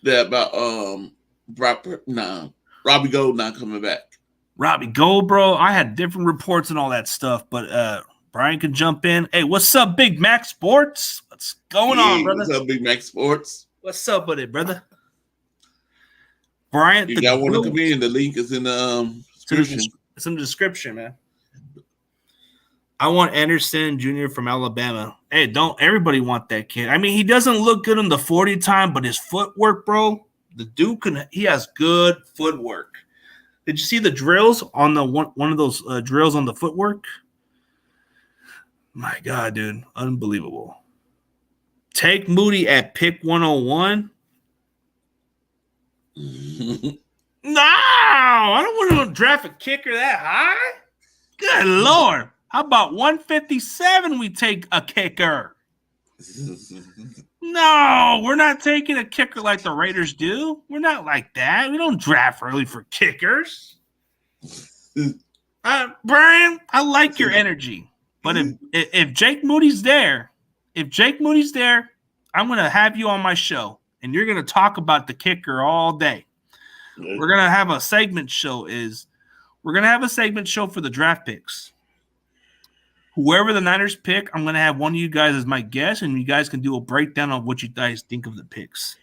that? About Robbie Gold not coming back. Robbie Gold, bro. I had different reports and all that stuff, but Brian can jump in. Hey, what's up, Big Mac Sports? What's going on, brother? What's up, Big Mac Sports? What's up with it, brother? Brian, you got one to come in. The link is in the description. It's in the description, man. I want Anderson Jr. from Alabama. Hey, don't everybody want that kid? I mean, he doesn't look good in the 40 time, but his footwork, bro, the dude he has good footwork. Did you see the drills on the one of those drills on the footwork? My God, dude, unbelievable. Take Moody at pick 101. No, I don't want to draft a kicker that high. Good Lord. How about 157 we take a kicker? No, we're not taking a kicker like the Raiders do. We're not like that. We don't draft early for kickers. Brian, I like your energy. But if Jake Moody's there, I'm going to have you on my show, and you're going to talk about the kicker all day. We're going to have a segment show for the draft picks. Whoever the Niners pick, I'm going to have one of you guys as my guest, and you guys can do a breakdown of what you guys think of the picks.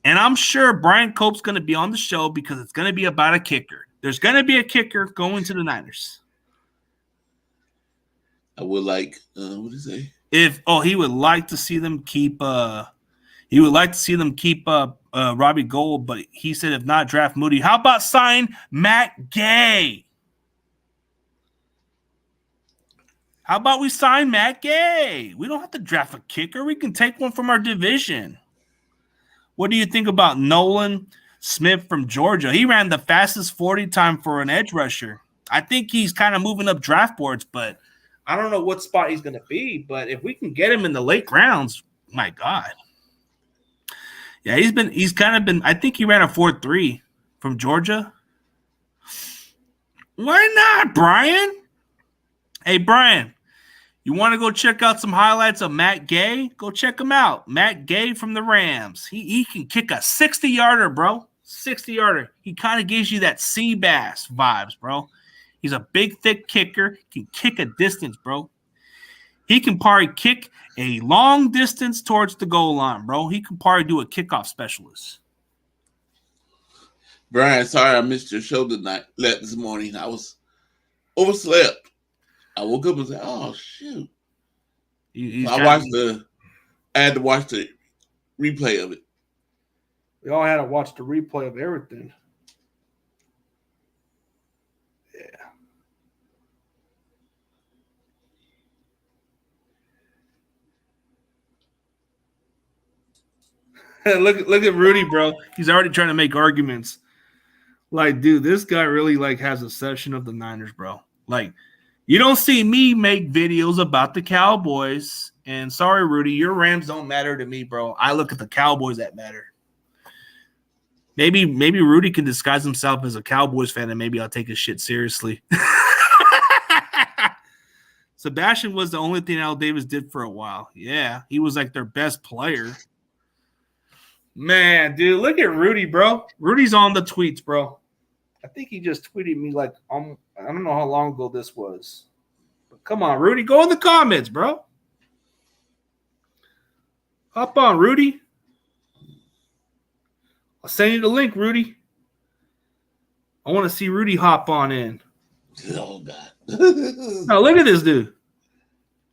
And I'm sure Brian Cope's going to be on the show because it's going to be about a kicker. There's going to be a kicker going to the Niners. I would like, what did he say? He would like to see them keep Robbie Gold, but he said if not, draft Moody. How about sign Matt Gay? How about we sign Matt Gay? We don't have to draft a kicker. We can take one from our division. What do you think about Nolan Smith from Georgia? He ran the fastest 40 time for an edge rusher. I think he's kind of moving up draft boards, but I don't know what spot he's going to be. But if we can get him in the late rounds, my God. Yeah, he's kind of been, I think he ran a 4.3 from Georgia. Why not, Brian? Hey, Brian, you want to go check out some highlights of Matt Gay? Go check him out. Matt Gay from the Rams. He can kick a 60-yarder, bro. 60-yarder. He kind of gives you that Seabass vibes, bro. He's a big, thick kicker. Can kick a distance, bro. He can probably kick a long distance towards the goal line, bro. He can probably do a kickoff specialist. Brian, sorry I missed your show this morning. I was overslept. I woke up and said, "Oh shoot!" I had to watch the replay of it. We all had to watch the replay of everything. Yeah. Look at Rudy, bro. He's already trying to make arguments. Like, dude, this guy really has a session of the Niners, bro. Like, you don't see me make videos about the Cowboys. And sorry, Rudy, your Rams don't matter to me, bro. I look at the Cowboys that matter. Maybe Rudy can disguise himself as a Cowboys fan, and maybe I'll take his shit seriously. Sebastian was the only thing Al Davis did for a while. Yeah, he was like their best player. Man, dude, look at Rudy, bro. Rudy's on the tweets, bro. I think he just tweeted me I don't know how long ago this was. But come on, Rudy, go in the comments, bro. Hop on, Rudy. I'll send you the link, Rudy. I want to see Rudy hop on in. Oh, God. Now, look at this dude.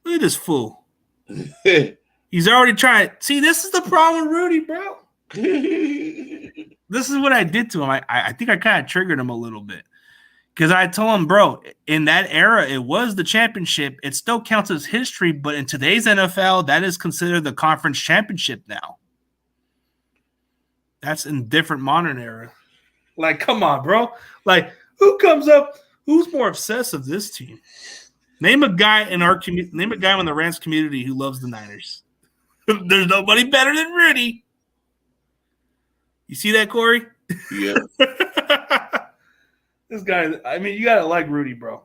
Look at this fool. He's already trying. See, this is the problem with Rudy, bro. This is what I did to him. I think I kind of triggered him a little bit. Because I told him, bro, in that era, it was the championship. It still counts as history, but in today's NFL, that is considered the conference championship now. That's in different modern era. Like, come on, bro. Like, who comes up? Who's more obsessed with this team? Name a guy in our community. Name a guy in the Rams community who loves the Niners. There's nobody better than Rudy. You see that, Corey? Yeah. This guy, I mean, you gotta like Rudy, bro.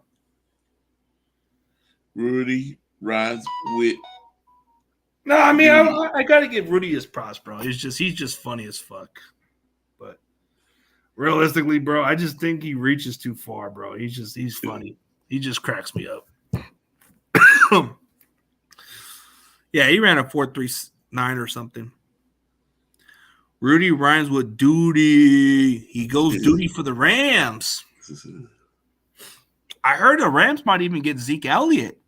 Rudy rides with. No, I mean, I gotta give Rudy his props, bro. He's just funny as fuck. But realistically, bro, I just think he reaches too far, bro. He's funny. He just cracks me up. Yeah, he ran a 4.39 or something. Rudy rhymes with duty. He goes duty for the Rams. I heard the Rams might even get Zeke Elliott.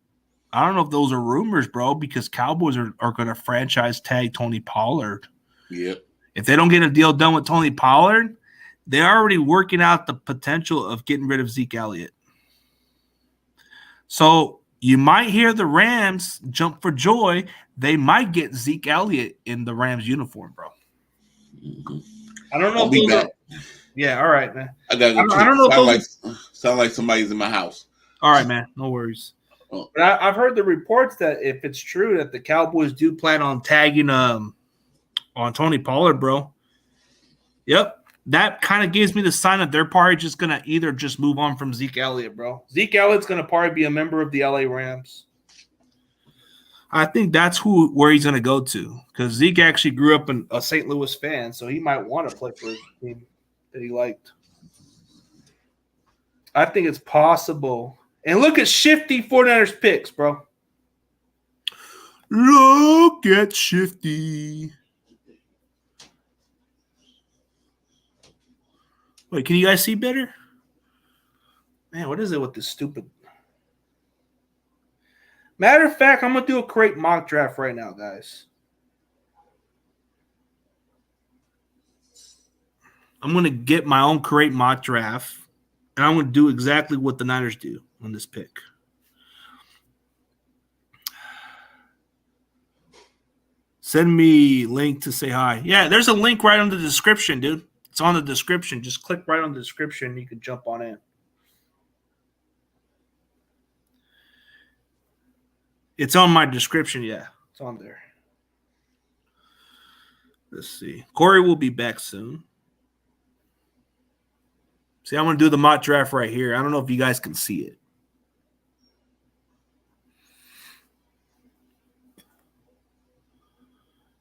I don't know if those are rumors, bro, because Cowboys are going to franchise tag Tony Pollard. Yep. If they don't get a deal done with Tony Pollard, they're already working out the potential of getting rid of Zeke Elliott. So you might hear the Rams jump for joy. They might get Zeke Elliott in the Rams uniform, bro. Mm-hmm. I don't know. I'll be back. Yeah, all right, man. I gotta go. I don't know if sound like somebody's in my house. All right, man. No worries. Oh. But I've heard the reports that if it's true that the Cowboys do plan on tagging on Tony Pollard, bro. Yep. That kind of gives me the sign that they're probably just going to either just move on from Zeke Elliott, bro. Zeke Elliott's going to probably be a member of the LA Rams. I think that's where he's going to go to, because Zeke actually grew up a St. Louis fan, so he might want to play for a team that he liked. I think it's possible. And look at shifty 49ers picks, bro. Look at shifty. Wait, can you guys see better? Man, what is it with this stupid? Matter of fact, I'm going to do a create mock draft right now, guys. I'm going to get my own create mock draft, and I'm going to do exactly what the Niners do on this pick. Send me link to say hi. Yeah, there's a link right on the description, dude. It's on the description. Just click right on the description. You can jump on in. It's on my description. Yeah, it's on there. Let's see. Corey will be back soon. See, I'm going to do the mock draft right here. I don't know if you guys can see it.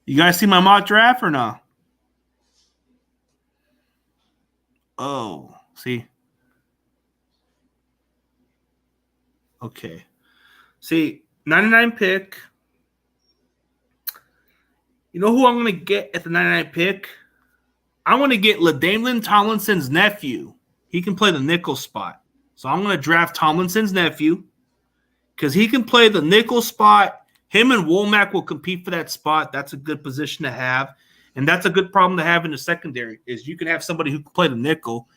You guys see my mock draft or not? Oh, see? Okay. See, 99 pick. You know who I'm going to get at the 99 pick? I'm going to get LaDainian Tomlinson's nephew. He can play the nickel spot. So I'm going to draft Tomlinson's nephew because he can play the nickel spot. Him and Womack will compete for that spot. That's a good position to have. And that's a good problem to have in the secondary is you can have somebody who can play the nickel,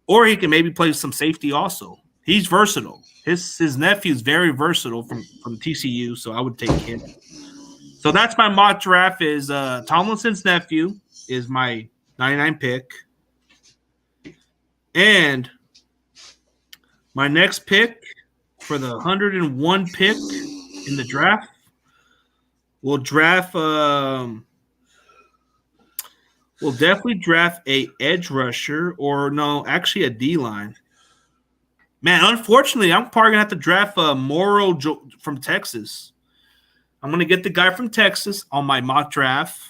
or he can maybe play some safety also. He's versatile. His nephew's very versatile from TCU, so I would take him. So that's my mock draft is Tomlinson's nephew is my 99 pick. And my next pick for the 101 pick in the draft, we'll draft we'll definitely draft a edge rusher or no, actually a D-line. Man, unfortunately, I'm probably going to have to draft Morrow from Texas. I'm going to get the guy from Texas on my mock draft.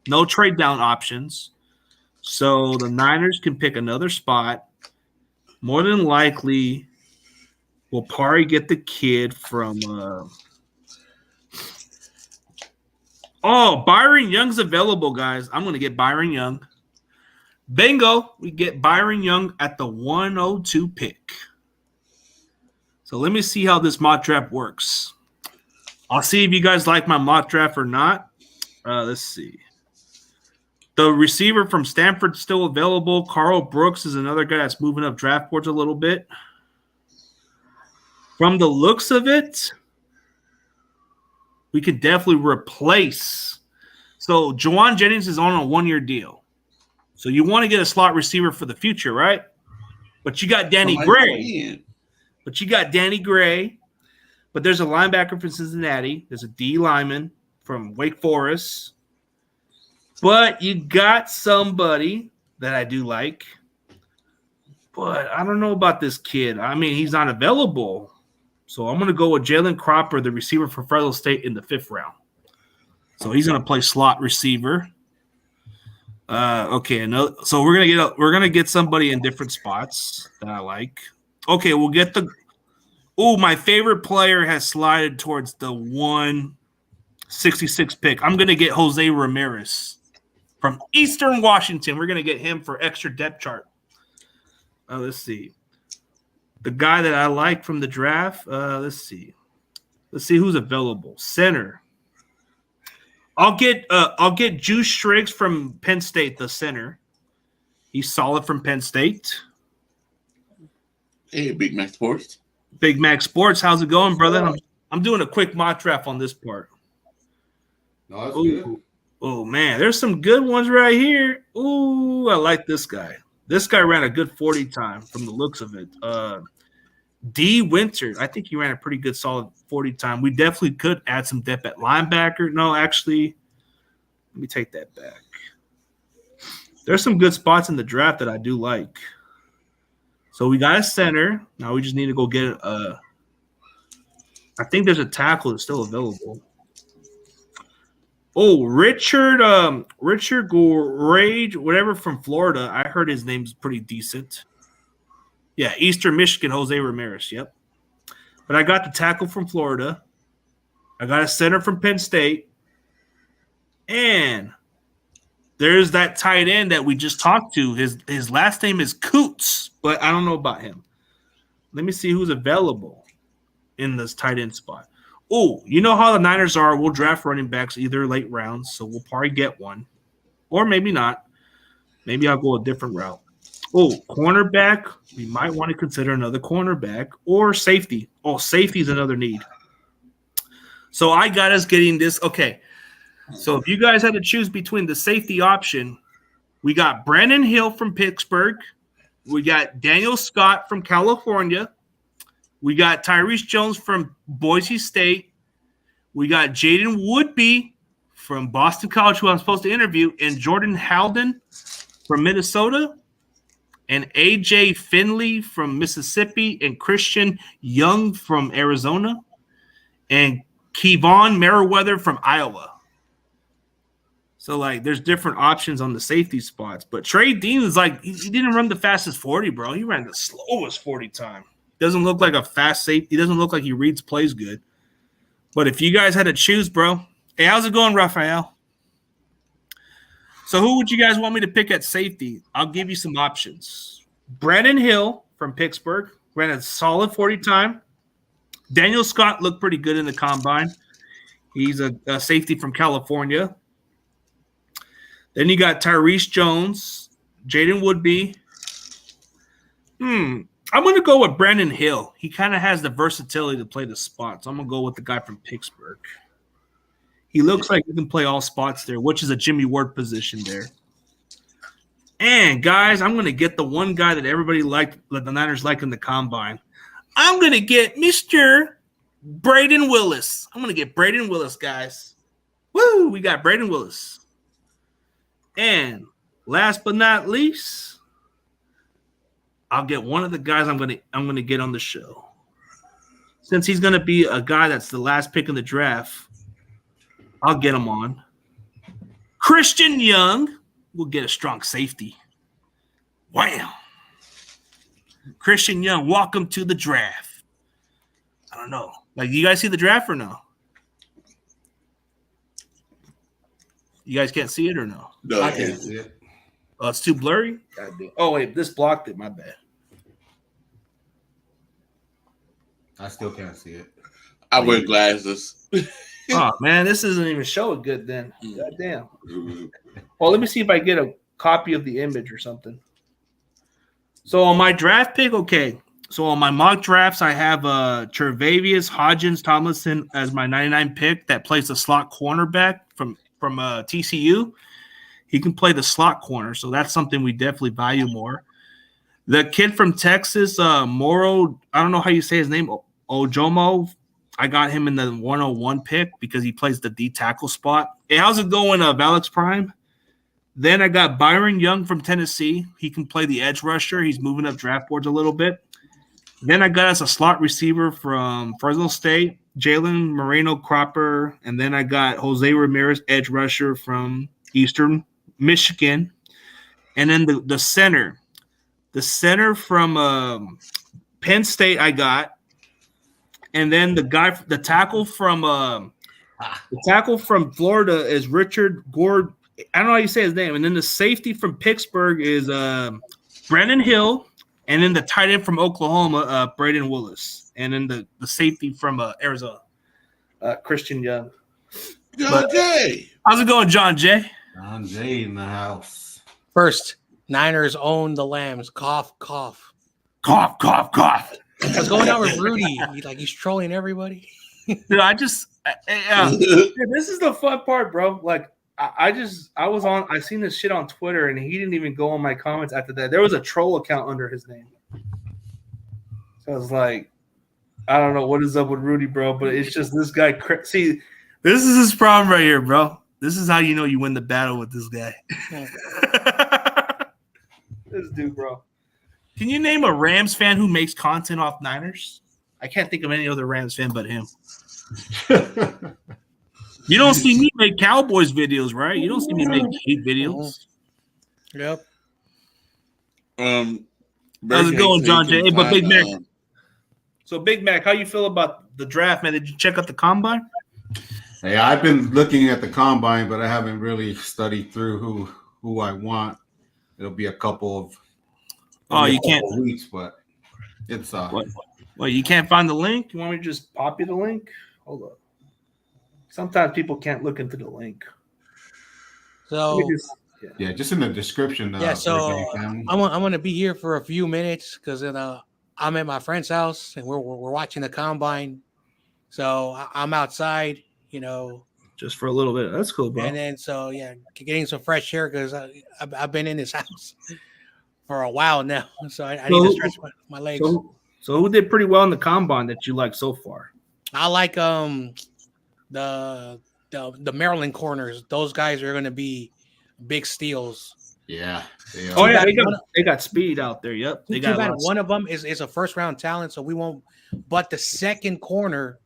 No trade down options. So the Niners can pick another spot. More than likely, we'll probably get the kid from Byron Young's available, guys. I'm going to get Byron Young. Bingo. We get Byron Young at the 102 pick. So let me see how this mock draft works. I'll see if you guys like my mock draft or not. Let's see. The receiver from Stanford's still available. Carl Brooks is another guy that's moving up draft boards a little bit. From the looks of it, we could definitely replace. So Juwan Jennings is on a 1-year deal. So you want to get a slot receiver for the future, right? But you got Danny Gray. But there's a linebacker from Cincinnati. There's a D lineman from Wake Forest. But you got somebody that I do like. But I don't know about this kid. I mean, he's not available. So I'm going to go with Jalen Cropper, the receiver for Fresno State, in the 5th round. So he's going to play slot receiver. Okay, so we're gonna get somebody in different spots that I like. Okay, we'll get the. Oh, my favorite player has slided towards the 166 pick. I'm gonna get Jose Ramirez from Eastern Washington. We're gonna get him for extra depth chart. Let's see. The guy that I like from the draft. Let's see who's available. Center. I'll get Juice Striggs from Penn State, the center. He's solid from Penn State. Hey, Big Mac Sports. Big Mac Sports, how's it going, brother? I'm doing a quick mock draft on this part. No, that's good. Oh man, there's some good ones right here. Ooh, I like this guy. This guy ran a good 40 time from the looks of it. D. Winter, I think he ran a pretty good solid 40 time. We definitely could add some depth at linebacker. No, actually, let me take that back. There's some good spots in the draft that I do like. So we got a center. Now we just need to go get I think there's a tackle that's still available. Oh, Richard Gorage, whatever from Florida. I heard his name's pretty decent. Yeah, Eastern Michigan, Jose Ramirez. Yep. But I got the tackle from Florida. I got a center from Penn State. And there's that tight end that we just talked to. His last name is Coots, but I don't know about him. Let me see who's available in this tight end spot. Oh, you know how the Niners are. We'll draft running backs either late rounds, so we'll probably get one. Or maybe not. Maybe I'll go a different route. Oh, cornerback. We might want to consider another cornerback or safety. Oh, safety is another need. So I got us getting this. Okay. So if you guys had to choose between the safety option, we got Brandon Hill from Pittsburgh. We got Daniel Scott from California. We got Tyrese Jones from Boise State. We got Jaden Woodby from Boston College, who I'm supposed to interview, and Jordan Halden from Minnesota. And A.J. Finley from Mississippi, and Christian Young from Arizona, and Kevon Merriweather from Iowa. So, there's different options on the safety spots. But Trey Dean is he didn't run the fastest 40, bro. He ran the slowest 40 time. Doesn't look like a fast safety. He doesn't look like he reads plays good. But if you guys had to choose, bro. Hey, how's it going, Raphael? So who would you guys want me to pick at safety? I'll give you some options. Brandon Hill from Pittsburgh ran a solid 40 time. Daniel Scott looked pretty good in the combine. He's a safety from California. Then you got Tyrese Jones, Jaden Woodby. I'm going to go with Brandon Hill. He kind of has the versatility to play the spots. I'm going to go with the guy from Pittsburgh. He looks like he can play all spots there, which is a Jimmy Ward position there. And, guys, I'm going to get the one guy that everybody liked, that the Niners liked in the combine. I'm going to get Mr. Braden Willis. I'm going to get Braden Willis, guys. Woo! We got Braden Willis. And last but not least, I'll get one of the guys I'm going to get on the show. Since he's going to be a guy that's the last pick in the draft, I'll get him on. Christian Young will get a strong safety. Wow. Christian Young, welcome to the draft. I don't know. You guys see the draft or no? You guys can't see it or no? No, I can't see it. Oh, it's too blurry? Oh, wait, this blocked it. My bad. I still can't see it. I wear glasses. Oh man, this doesn't even show it good then. God damn. Well, let me see if I get a copy of the image or something. So on my draft pick, okay. So on my mock drafts, I have Tre'Davious Hodgins Tomlinson as my 99 pick that plays the slot cornerback from TCU. He can play the slot corner, so that's something we definitely value more. The kid from Texas, Moro, I don't know how you say his name, Ojomo. I got him in the 101 pick because he plays the D tackle spot. Hey, how's it going, Valix Prime? Then I got Byron Young from Tennessee. He can play the edge rusher. He's moving up draft boards a little bit. Then I got as a slot receiver from Fresno State, Jalen Moreno Cropper. And then I got Jose Ramirez, edge rusher from Eastern Michigan. And then the center. The center from Penn State I got. And then the tackle from Florida is Richard Gord. I don't know how you say his name. And then the safety from Pittsburgh is Brandon Hill. And then the tight end from Oklahoma, Braden Willis. And then the safety from Arizona, Christian Young. John Jay. How's it going, John Jay? John Jay in the house. First, Niners own the Lambs. Cough, cough. Cough, cough, cough. What's going on with Rudy? He's trolling everybody. Dude, this is the fun part, bro. Like, I seen this shit on Twitter, and he didn't even go on my comments after that. There was a troll account under his name. So I was like, I don't know what is up with Rudy, bro, but it's just this guy. See, this is his problem right here, bro. This is how you know you win the battle with this guy. This dude, bro. Can you name a Rams fan who makes content off Niners? I can't think of any other Rams fan but him. You don't see me make Cowboys videos, right? You don't see me make hate videos. Yep. How's it going, John Jay? Hey, but Big Mac. So, Big Mac, how you feel about the draft, man? Did you check out the combine? Hey, I've been looking at the combine, but I haven't really studied through who I want. It'll be a couple of weeks, but it's What, you can't find the link? You want me to just pop you the link? Hold up. Sometimes people can't look into the link. So just in the description. So I'm gonna be here for a few minutes because I'm at my friend's house and we're watching the combine. So I'm outside, just for a little bit. That's cool, bro. And then getting some fresh air because I've been in this house for a while now, so I need to stretch my legs. So who did pretty well in the combine that you like so far? I like the Maryland corners. Those guys are going to be big steals. Yeah. Oh yeah, they got speed out there. Yep, they got. One of them is a first round talent, so we won't. But the second corner,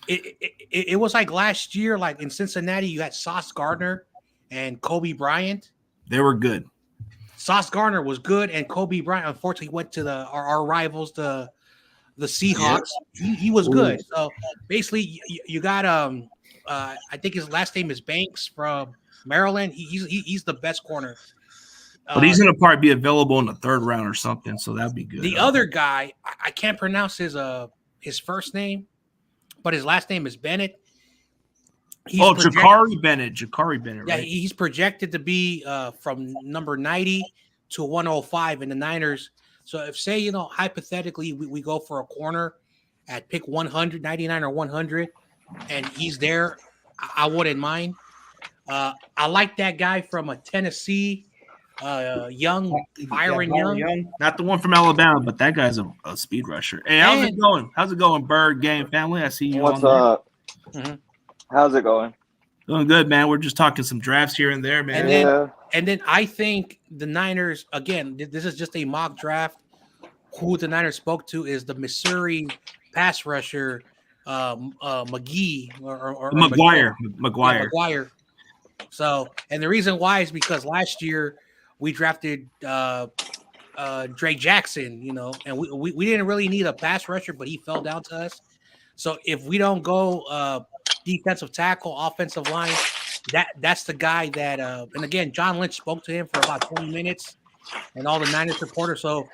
it was like last year, like in Cincinnati, you had Sauce Gardner and Kobe Bryant. They were good. Sauce Gardner was good, and Kobe Bryant unfortunately went to our rivals, the Seahawks. Yeah. He was good. So basically, you got I think his last name is Banks from Maryland. He's the best corner. But he's going to probably be available in the third round or something, so that'd be good. The other guy, I can't pronounce his first name, but his last name is Bennett. Jakari Bennett. Right? Yeah, he's projected to be from number 90 to 105 in the Niners. So if, say, hypothetically, we go for a corner at pick 100, 99 or 100, and he's there, I wouldn't mind. I like that guy from Tennessee, Byron Young. Not the one from Alabama, but that guy's a speed rusher. Hey, how's it going? How's it going, Bird Game family? I see you. What's up? Mm-hmm. How's it going? Doing good, man. We're just talking some drafts here and there, man. And then I think the Niners, again, this is just a mock draft. Who the Niners spoke to is the Missouri pass rusher, McGee or McGuire. Yeah, McGuire. So, and the reason why is because last year we drafted Drake Jackson, and we didn't really need a pass rusher, but he fell down to us. So if we don't go defensive tackle, offensive line, that's the guy that and again, John Lynch spoke to him for about 20 minutes and all the Niners reporters. So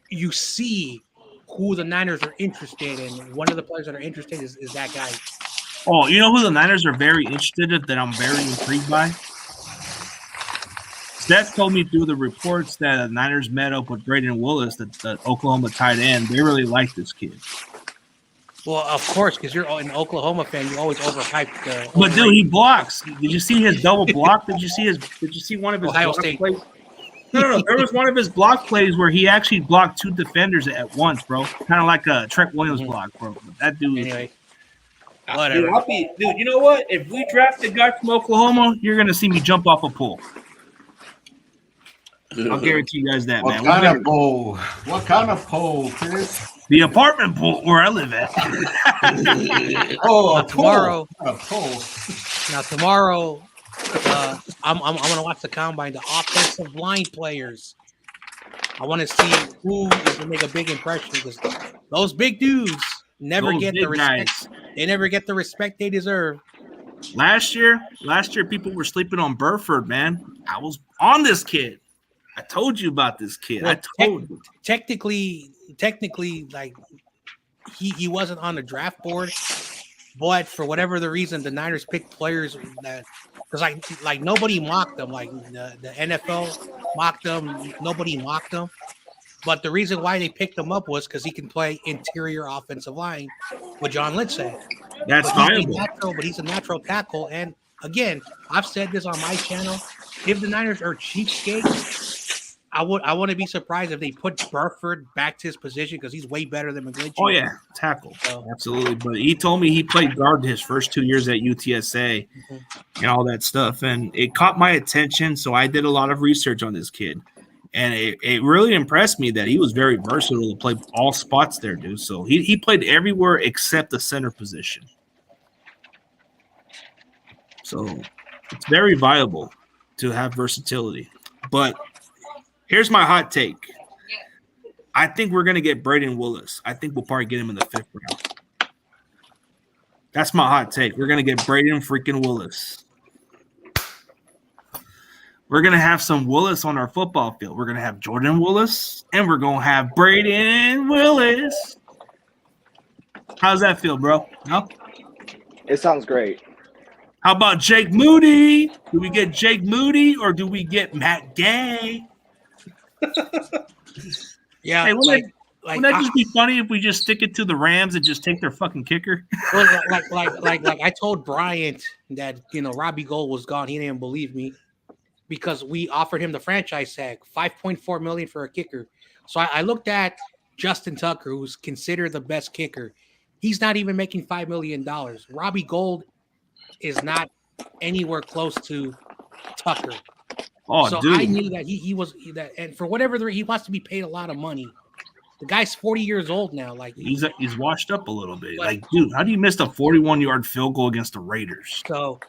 you see who the Niners are interested in. One of the players that are interested is that guy. Oh, you know who the Niners are very interested in that I'm very intrigued by? Steph told me through the reports that the Niners met up with Braden Willis, the Oklahoma tight end. They really like this kid. Well, of course, because you're an Oklahoma fan, you always overhyped the. But dude, he blocks. Did you see his double block? Did you see one of his Ohio block State plays? No. There was one of his block plays where he actually blocked 2 defenders at once, bro. Kind of like a Trent Williams block, bro. That dude. Anyway, whatever. Dude, you know what? If we draft a guy from Oklahoma, you're gonna see me jump off a pool. I'll guarantee you guys that, man. What kind of pole? What kind of pole, Chris? The apartment pool where I live at. Tomorrow. A pole. Now tomorrow, I'm gonna watch the combine. The offensive line players. I want to see who is gonna make a big impression because those big dudes never get the respect. Guys. They never get the respect they deserve. Last year, people were sleeping on Burford, man. I was on this kid. I told you about this kid. Well, I told you. Technically, like he wasn't on the draft board, but for whatever the reason, the Niners picked players that because like nobody mocked them. Like the NFL mocked them. Nobody mocked them. But the reason why they picked him up was because he can play interior offensive line, what John Lynch said. That's viable. But he's a natural tackle. And again, I've said this on my channel. If the Niners are cheapskates, I want to be surprised if they put Burford back to his position because he's way better than McGlinchey. Oh yeah, tackle, absolutely. But he told me he played guard his first 2 years at UTSA and all that stuff, and it caught my attention. So I did a lot of research on this kid, and it really impressed me that he was very versatile to play all spots there, dude. So he played everywhere except the center position. So it's very viable to have versatility, but. Here's my hot take. I think we're going to get Braden Willis. I think we'll probably get him in the 5th round. That's my hot take. We're going to get Braden freaking Willis. We're going to have some Willis on our football field. We're going to have Jordan Willis, and we're going to have Braden Willis. How's that feel, bro? No? It sounds great. How about Jake Moody? Do we get Jake Moody, or do we get Matt Gay? Yeah, hey, wouldn't that just be funny if we just stick it to the Rams and just take their fucking kicker? Well, like I told Bryant that Robbie Gould was gone. He didn't believe me because we offered him the franchise tag, $5.4 million for a kicker. So I looked at Justin Tucker, who's considered the best kicker. He's not even making $5 million. Robbie Gould is not anywhere close to Tucker. Oh, so dude. I knew that he was that, and for whatever reason, he wants to be paid a lot of money. The guy's 40 years old now. Like he's washed up a little bit. Like, dude, how do you miss a 41-yard field goal against the Raiders? So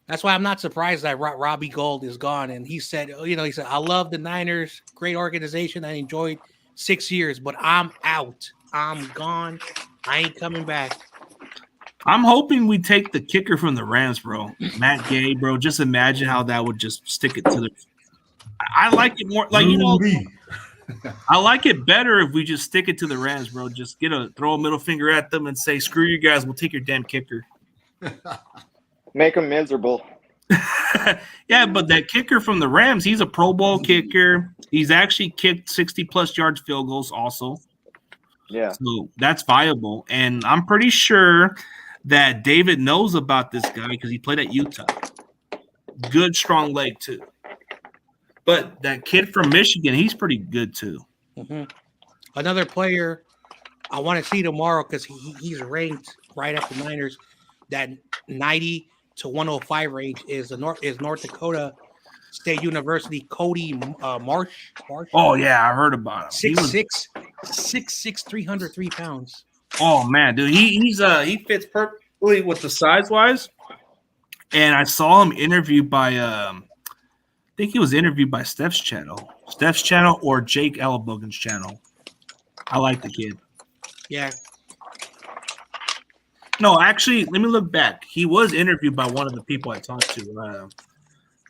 that's why I'm not surprised that Robbie Gould is gone. And he said, I love the Niners, great organization. I enjoyed 6 years, but I'm out. I'm gone. I ain't coming back. I'm hoping we take the kicker from the Rams, bro. Matt Gay, bro. Just imagine how that would just stick it to the. I like it more, like I like it better if we just stick it to the Rams, bro. Just throw a middle finger at them and say, "Screw you guys, we'll take your damn kicker." Make them miserable. Yeah, but that kicker from the Rams, he's a Pro Bowl kicker. He's actually kicked 60+ yards field goals, also. Yeah. So that's viable, and I'm pretty sure that David knows about this guy because he played at Utah. Good, strong leg, too. But that kid from Michigan, he's pretty good, too. Mm-hmm. Another player I want to see tomorrow because he's ranked right at the Niners. That 90 to 105 range is North Dakota State University Cody Marsh. Oh, yeah, I heard about him. 6'6", 303 pounds. Oh man, dude, he fits perfectly with the size wise, and I saw him interviewed by I think he was interviewed by Steph's channel or Jake Ellenbogen's channel. I like the kid. Yeah. No, actually, let me look back. He was interviewed by one of the people I talked to. Let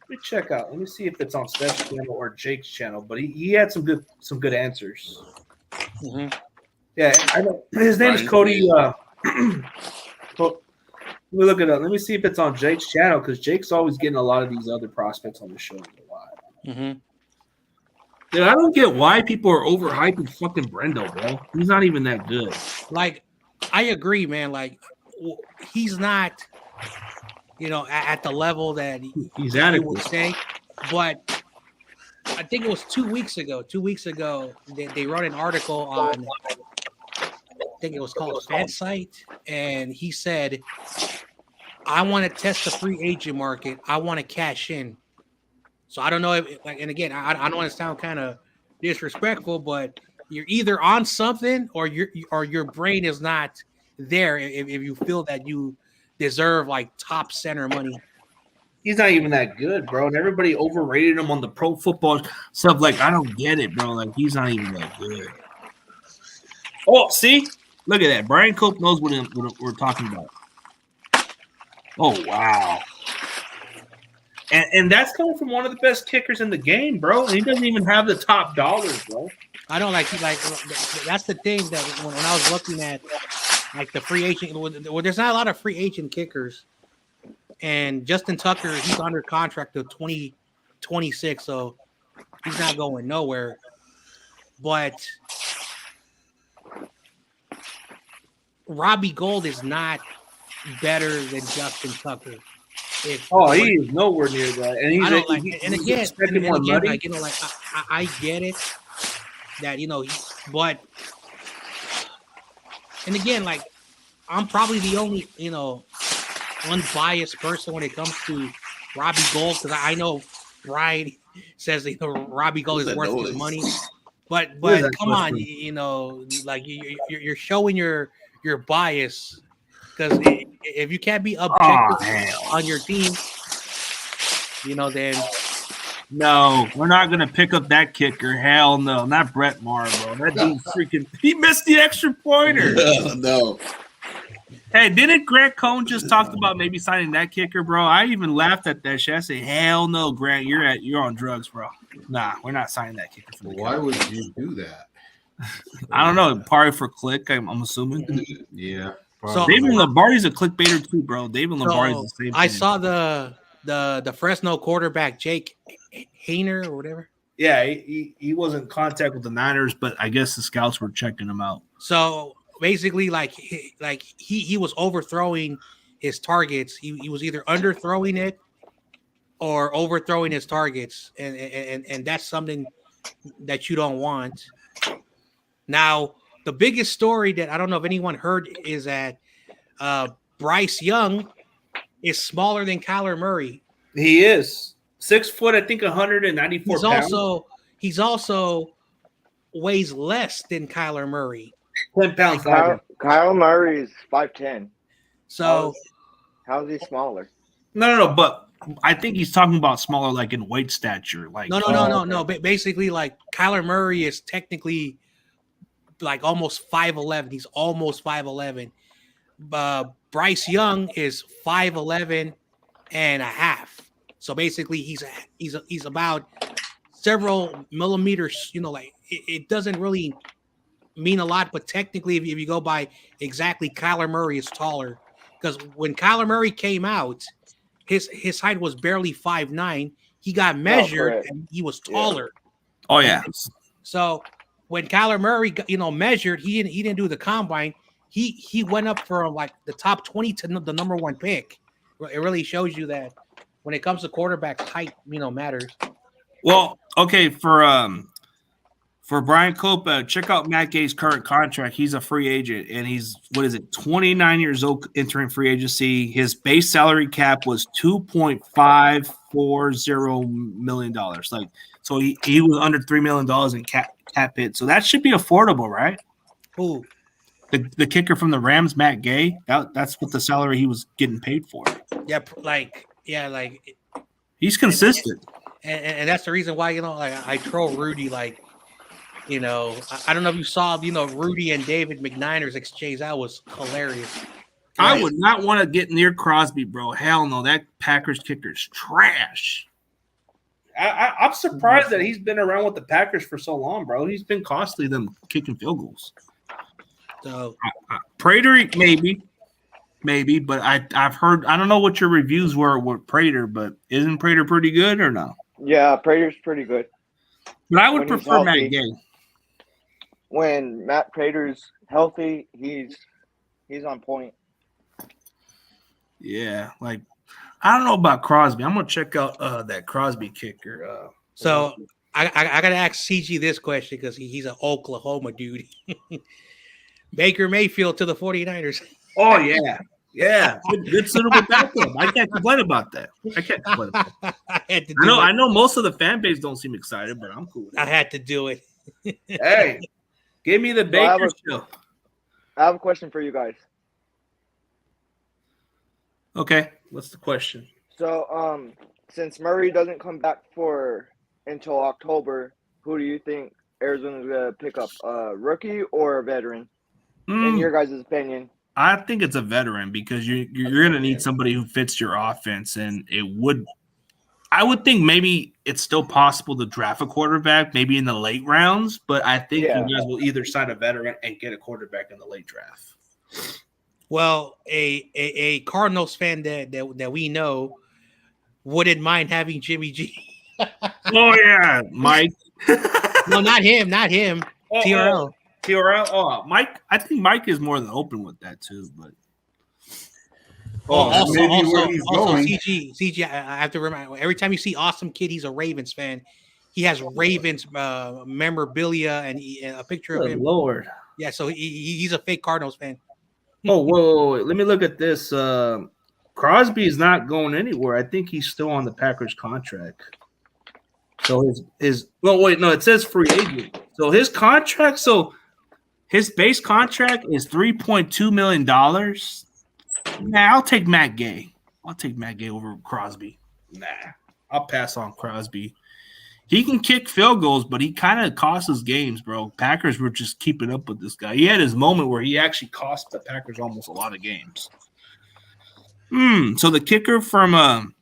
me check out. Let me see if it's on Steph's channel or Jake's channel. But he had some good answers. Mm-hmm. Yeah, I know. His name is Cody. His Let me look it up. Let me see if it's on Jake's channel because Jake's always getting a lot of these other prospects on the show. Mm-hmm. Dude, I don't get why people are overhyping fucking Brendo, bro. He's not even that good. Like, I agree, man. Like, he's not, at the level that He's you adequate. would say. But I think it was 2 weeks ago. 2 weeks ago, they wrote an article on, I think it was called Fansite, and he said, I want to test the free agent market. I want to cash in. So I don't know if, and again, I don't want to sound kind of disrespectful, but you're either on something or your brain is not there if you feel that you deserve like top center money. He's not even that good, bro. And everybody overrated him on the pro football stuff. Like, I don't get it, bro. Like, he's not even that good. Oh, see? Look at that. Brian Cope knows what we're talking about. Oh, wow. And that's coming from one of the best kickers in the game, bro. And he doesn't even have the top dollars, bro. I don't like that's the thing that when I was looking at like the free agent, well, there's not a lot of free agent kickers. And Justin Tucker, he's under contract till 2026, so he's not going nowhere. But Robbie Gould is not better than Justin Tucker. He is nowhere near that. And he's I get it that but and again, like I'm probably the only unbiased person when it comes to Robbie Gould because I know Brian says Robbie Gould is worth his money, but come on, like you're showing your bias because if you can't be objective on your team, then no, we're not gonna pick up that kicker. Hell no, not Brett Maher, bro. That dude he missed the extra pointer. No. Hey, didn't Grant Cohn just talk about maybe signing that kicker, bro? I even laughed at that shit. I said, hell no, Grant, you're on drugs, bro. Nah, we're not signing that kicker. Why would you do that? I don't know. Probably for click, I'm assuming. Yeah. So David Lombardi's a clickbaiter too, bro. David Lombardi's the same. I saw the Fresno quarterback Jake Hayner or whatever. Yeah, he was in contact with the Niners, but I guess the scouts were checking him out. So basically, he was overthrowing his targets. He was either underthrowing it or overthrowing his targets, and that's something that you don't want. Now, the biggest story that I don't know if anyone heard is that Bryce Young is smaller than Kyler Murray. He is 6 foot, I think 194 pounds. He's also weighs less than Kyler Murray. 10 pounds. Kyle Murray is 5'10". So how is he smaller? No. But I think he's talking about smaller, like in weight stature. Like no. Basically, like Kyler Murray is technically like almost 5'11". He's almost 5'11". Bryce Young is 5'11 and a half. So basically, he's about several millimeters. It doesn't really mean a lot, but technically, if you go by exactly, Kyler Murray is taller because when Kyler Murray came out, his height was barely 5'9". He got measured and he was taller. Yeah. Oh yeah. So when Kyler Murray, measured, he didn't do the combine. He went up from like the top 20 to the number 1 pick. It really shows you that when it comes to quarterbacks, height, matters. Well, okay, for Brian Cope, check out Matt Gay's current contract. He's a free agent, and he's 29 years old entering free agency. His base salary cap was $2.540 million. Like, so he was under $3 million in cap hit. So that should be affordable, right? Who? The kicker from the Rams, Matt Gay. That's what the salary he was getting paid for. Yeah, he's consistent. And that's the reason why, I troll Rudy, I don't know if you saw, Rudy and David McNiner's exchange. That was hilarious. I would not want to get near Crosby, bro. Hell no. That Packers kicker's trash. I'm surprised that he's been around with the Packers for so long, bro. He's been costly them kicking field goals. So Prater, maybe. maybe, but I've heard. I don't know what your reviews were with Prater, but isn't Prater pretty good or no? Yeah, Prater's pretty good. But I would When he's prefer Matt healthy. Gay. When Matt Prater's healthy, he's on point. Yeah, like I don't know about Crosby. I'm gonna check out that Crosby kicker. So I gotta ask CG this question because he's an Oklahoma dude. Baker Mayfield to the 49ers. Oh yeah, good suitable backup. I can't complain about that. I can't complain about that. I know most of the fan base don't seem excited, but I'm cool with it. I had to do it. Hey, give me the Baker show. I have a question for you guys. Okay, what's the question? So, since Murray doesn't come back until October, who do you think Arizona's gonna pick up, a rookie or a veteran? In your guys' opinion, I think it's a veteran because you're gonna need somebody who fits your offense, and I would think maybe it's still possible to draft a quarterback, maybe in the late rounds, but I think you guys will either sign a veteran and get a quarterback in the late draft. Well, a Cardinals fan that we know wouldn't mind having Jimmy G. Oh yeah, Mike. No, not him. TRL. TRL. Oh, Mike. I think Mike is more than open with that too. But also, CG. I have to remind every time you see Awesome Kid, he's a Ravens fan. He has Ravens memorabilia and a picture of him. Lord. Yeah, so he's a fake Cardinals fan. Oh, whoa. Let me look at this. Crosby is not going anywhere. I think he's still on the Packers contract. So it says free agent. So his contract, his base contract is $3.2 million. Nah, I'll take Matt Gay. I'll take Matt Gay over Crosby. Nah, I'll pass on Crosby. He can kick field goals, but he kind of costs us games, bro. Packers were just keeping up with this guy. He had his moment where he actually cost the Packers almost a lot of games. So the kicker from I'm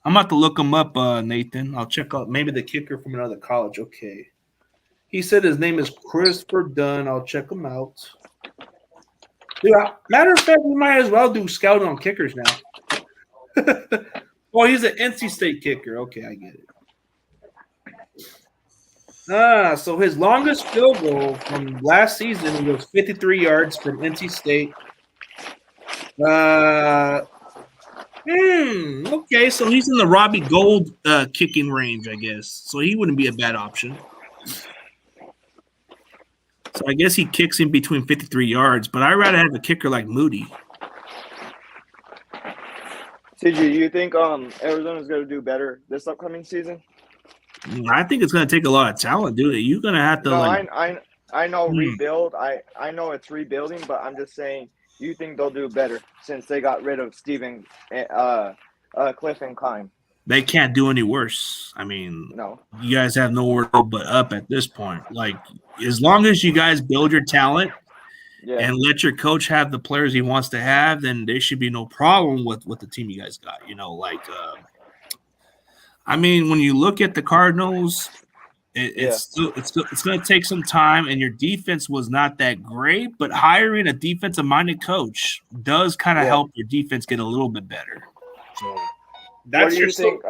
about to look him up, Nathan. I'll check out maybe the kicker from another college. Okay. He said his name is Christopher Dunn. I'll check him out. Dude, matter of fact, we might as well do scouting on kickers now. Oh, he's an NC State kicker. Okay, I get it. So his longest field goal from last season was 53 yards from NC State. Okay, so he's in the Robbie Gould kicking range, I guess. So he wouldn't be a bad option. So I guess he kicks in between 53 yards, but I'd rather have a kicker like Moody. CG, do you think Arizona's going to do better this upcoming season? I think it's going to take a lot of talent, dude. You're going to have to I know rebuild. I know it's rebuilding, but I'm just saying, you think they'll do better since they got rid of Steven, Cliff, and Kime? They can't do any worse. I mean, no. You guys have nowhere to go but up at this point. Like, as long as you guys build your talent and let your coach have the players he wants to have, then there should be no problem with the team you guys got. I mean, when you look at the Cardinals, it's going to take some time, and your defense was not that great, but hiring a defensive-minded coach does kind of help your defense get a little bit better. So where do you think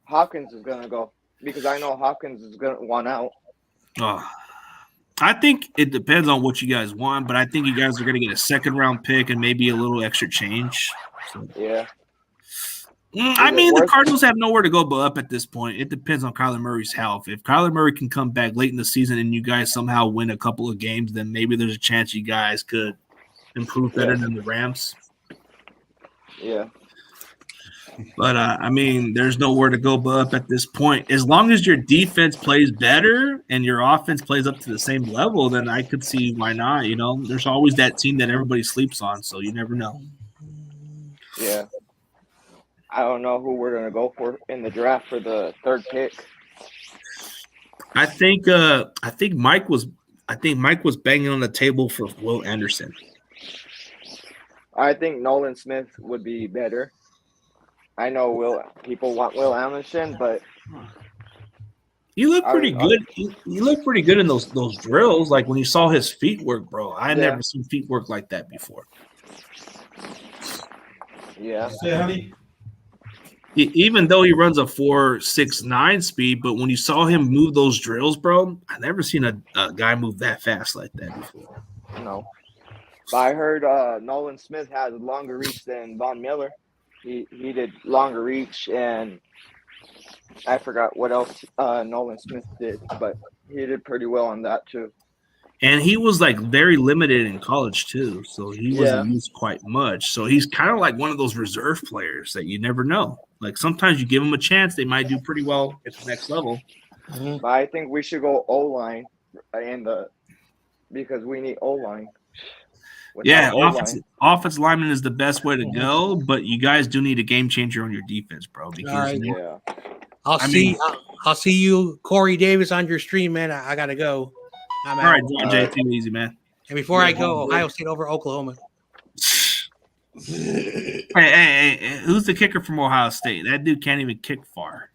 Hopkins is going to go? Because I know Hopkins is going to want out. I think it depends on what you guys want, but I think you guys are going to get a second-round pick and maybe a little extra change. So. Yeah. I mean, the Cardinals have nowhere to go but up at this point. It depends on Kyler Murray's health. If Kyler Murray can come back late in the season and you guys somehow win a couple of games, then maybe there's a chance you guys could improve better than the Rams. Yeah. But, I mean, there's nowhere to go but up at this point. As long as your defense plays better and your offense plays up to the same level, then I could see why not. There's always that team that everybody sleeps on, so you never know. Yeah. I don't know who we're going to go for in the draft for the third pick. I think Mike was banging on the table for Will Anderson. I think Nolan Smith would be better. I know people want Will Anderson, but He looked pretty good. He looked pretty good in those drills. Like when you saw his feet work, bro. I had never seen feet work like that before. Yeah. Even though he runs a 4.69 speed, but when you saw him move those drills, bro, I never seen a guy move that fast like that before. No. But I heard Nolan Smith has longer reach than Von Miller. He did longer reach, and I forgot what else Nolan Smith did, but he did pretty well on that too. And he was like very limited in college too, so he wasn't used quite much. So he's kind of like one of those reserve players that you never know. Like sometimes you give them a chance, they might do pretty well at the next level. But I think we should go O-line because we need O-line. Yeah, offensive lineman is the best way to go, but you guys do need a game changer on your defense, bro. Because I'll see you, Corey Davis, on your stream, man. I gotta go. All right, Jay, take it easy, man. And before I go, Ohio State over Oklahoma. Hey, who's the kicker from Ohio State? That dude can't even kick far.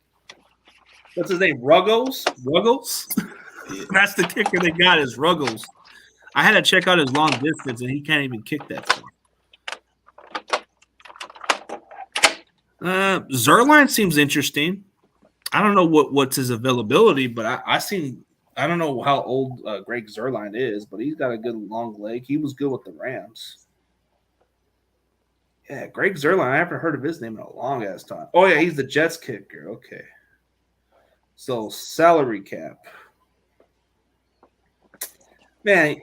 What's his name? Ruggles? That's the kicker they got is Ruggles. I had to check out his long distance, and he can't even kick that far. Zerline seems interesting. I don't know what's his availability, but I don't know how old Greg Zerline is, but he's got a good long leg. He was good with the Rams. Yeah, Greg Zerline. I haven't heard of his name in a long ass time. Oh yeah, he's the Jets kicker. Okay. So salary cap. Man,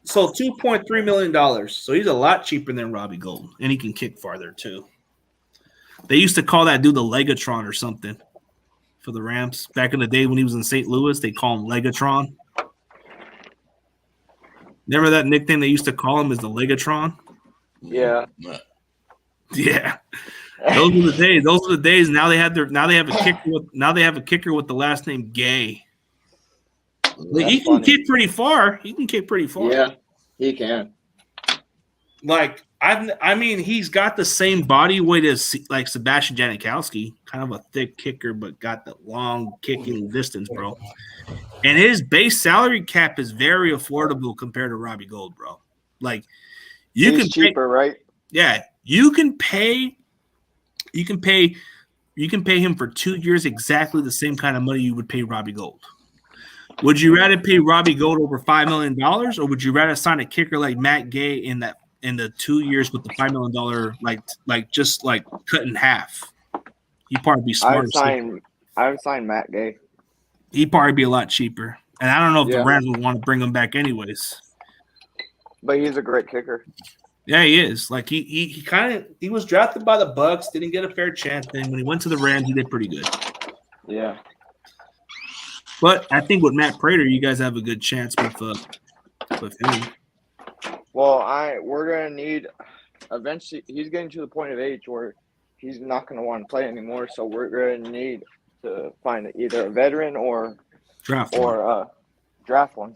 so $2.3 million. So he's a lot cheaper than Robbie Gould, and he can kick farther too. They used to call that dude the Legatron or something for the Rams. Back in the day when he was in St. Louis, they call him Legatron. Remember that nickname they used to call him is the Legatron? Yeah. Yeah. Those were the days. Those are the days. Now they have a kicker with the last name Gay. He can kick pretty far. Yeah, he can. Like he's got the same body weight as like Sebastian Janikowski, kind of a thick kicker, but got the long kicking distance, bro. And his base salary cap is very affordable compared to Robbie Gould, bro. Like he's cheaper, right? Yeah, you can pay him for 2 years exactly the same kind of money you would pay Robbie Gould. Would you rather pay Robbie Gould over $5 million, or would you rather sign a kicker like Matt Gay in the 2 years with the $5 million like cut in half? He'd probably be smarter. I would sign Matt Gay. He'd probably be a lot cheaper, and I don't know if the Rams would want to bring him back anyways. But he's a great kicker. Yeah, he is. Like he was drafted by the Bucks, didn't get a fair chance. Then when he went to the Rams, he did pretty good. Yeah. But I think with Matt Prater, you guys have a good chance with him. Well, we're gonna need eventually. He's getting to the point of age where he's not gonna want to play anymore. So we're gonna need to find either a veteran or draft one.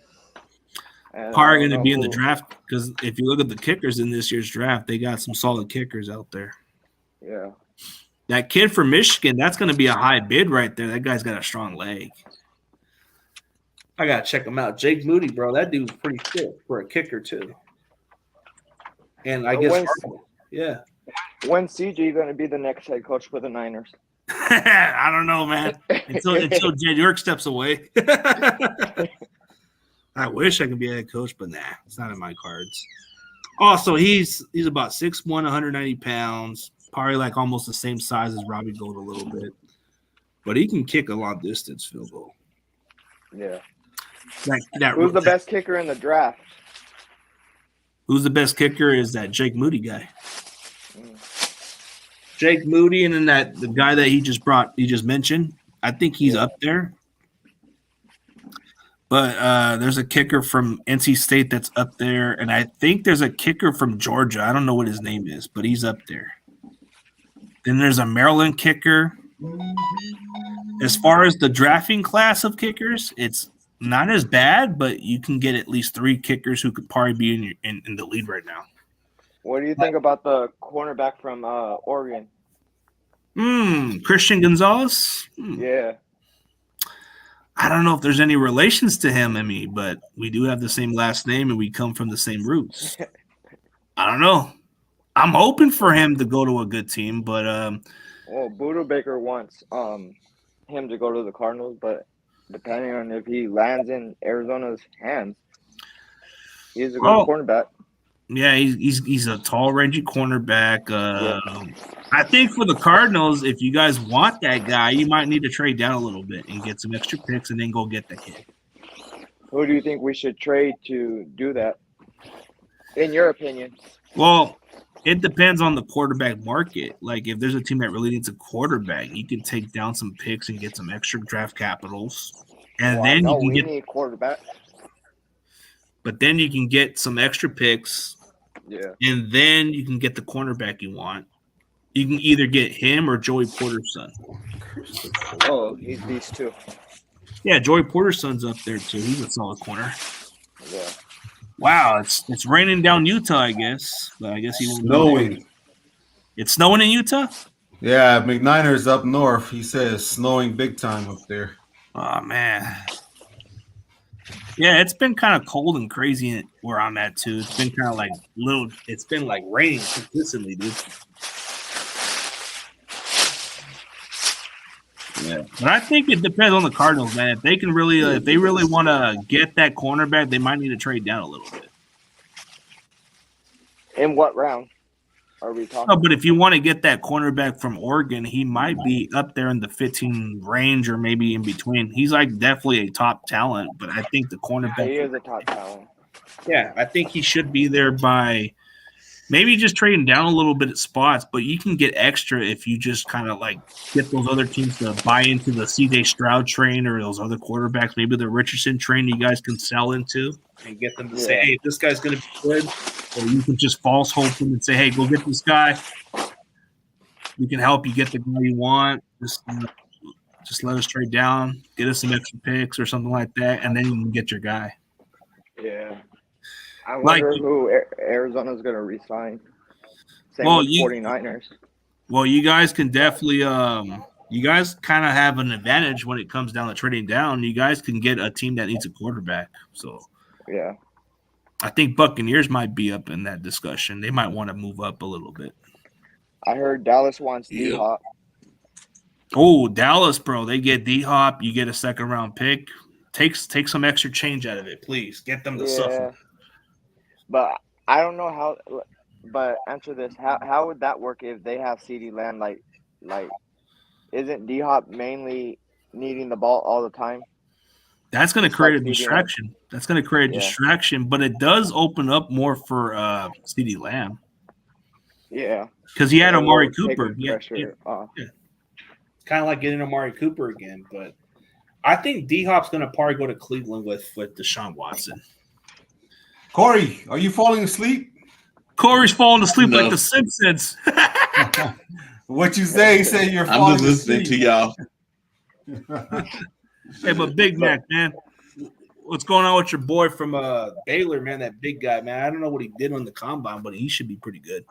And probably going to be in the draft because if you look at the kickers in this year's draft, they got some solid kickers out there. Yeah. That kid from Michigan, that's going to be a high bid right there. That guy's got a strong leg. I got to check him out. Jake Moody, bro, that dude's pretty fit for a kicker too. And I guess, yeah. When's CG going to be the next head coach for the Niners? I don't know, man. Until Jed York steps away. I wish I could be a head coach, but nah, it's not in my cards. Also, he's about 6'1", 190 pounds, probably like almost the same size as Robbie Gould a little bit. But he can kick a long distance field goal. Yeah. Who's the best kicker in the draft? Who's the best kicker is that Jake Moody guy. Jake Moody, and then the guy that he just mentioned. I think he's up there. But there's a kicker from NC State that's up there, and I think there's a kicker from Georgia. I don't know what his name is, but he's up there. Then there's a Maryland kicker. As far as the drafting class of kickers, it's not as bad, but you can get at least 3 kickers who could probably be in the lead right now. What do you think about the cornerback from Oregon? Christian Gonzalez? Yeah. I don't know if there's any relations to him and me, but we do have the same last name and we come from the same roots. I don't know. I'm hoping for him to go to a good team, but well, Buda Baker wants him to go to the Cardinals, but depending on if he lands in Arizona's hands, he's a good cornerback. Yeah, he's a tall, rangy cornerback. I think for the Cardinals, if you guys want that guy, you might need to trade down a little bit and get some extra picks and then go get the kid. Who do you think we should trade to do that, in your opinion? Well, it depends on the quarterback market. Like, if there's a team that really needs a quarterback, you can take down some picks and get some extra draft capitals. And then you can need quarterback. But then you can get some extra picks. Yeah. And then you can get the cornerback you want. You can either get him or Joey Porter's son. Oh, he's these two. Yeah, Joey Porter's son's up there too. He's a solid corner. Yeah. Wow, it's raining down Utah, I guess. But I guess he won't. Snowing. It's snowing in Utah? Yeah, McNiner's up north. He says snowing big time up there. Oh man. Yeah, it's been kind of cold and crazy where I'm at too. It's been kind of like it's been like raining consistently, dude. Yeah, but I think it depends on the Cardinals, man. If they can really, if they really want to get that cornerback, they might need to trade down a little bit. In what round are we talking? No, but if you want to get that cornerback from Oregon, he might be up there in the 15 range or maybe in between. He's like definitely a top talent, but I think the cornerback. He is a top talent. Yeah, I think he should be there by maybe just trading down a little bit at spots, but you can get extra if you just kind of like get those other teams to buy into the CJ Stroud train or those other quarterbacks, maybe the Richardson train you guys can sell into and get them to say, hey, this guy's going to be good. Or you can just false hope them and say, hey, go get this guy. We can help you get the guy you want. Just let us trade down, get us some extra picks or something like that, and then you can get your guy. Yeah. I wonder who Arizona's going to re-sign. Same with 49ers. Well, you guys can definitely you guys kind of have an advantage when it comes down to trading down. You guys can get a team that needs a quarterback. So, yeah. I think Buccaneers might be up in that discussion. They might want to move up a little bit. I heard Dallas wants D-Hop. Oh, Dallas, bro. They get D-Hop. You get a second-round pick. Take some extra change out of it, please. Get them to suffer. But I don't know how. But answer this: how would that work if they have CeeDee Lamb? Like, isn't D-Hop mainly needing the ball all the time? That's going to create a distraction. That's going to create a distraction, but it does open up more for CeeDee Lamb. Yeah, because he had Amari Cooper. Kind of like getting Amari Cooper again, but I think D-Hop's going to probably go to Cleveland with Deshaun Watson. Corey, are you falling asleep? Corey's falling asleep like the Simpsons. What you say? You say you're falling asleep. I'm just listening to y'all. Hey, but Big Mac, man, what's going on with your boy from Baylor, man? That big guy, man. I don't know what he did on the combine, but he should be pretty good.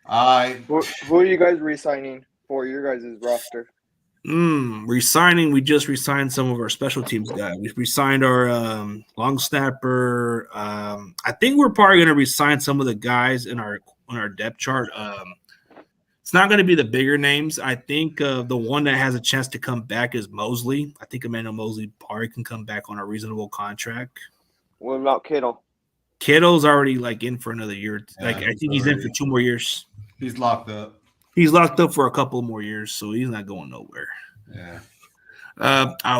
Who are you guys re-signing for your guys' roster? Resigning. We just resigned some of our special teams guys. We resigned our long snapper. I think we're probably going to resign some of the guys on our depth chart. It's not going to be the bigger names. I think the one that has a chance to come back is Mosley. I think Emmanuel Mosley probably can come back on a reasonable contract. What about Kittle? Kittle's already like in for another year. I think he's in for 2 more years. He's locked up. He's locked up for a couple more years, so he's not going nowhere. Yeah.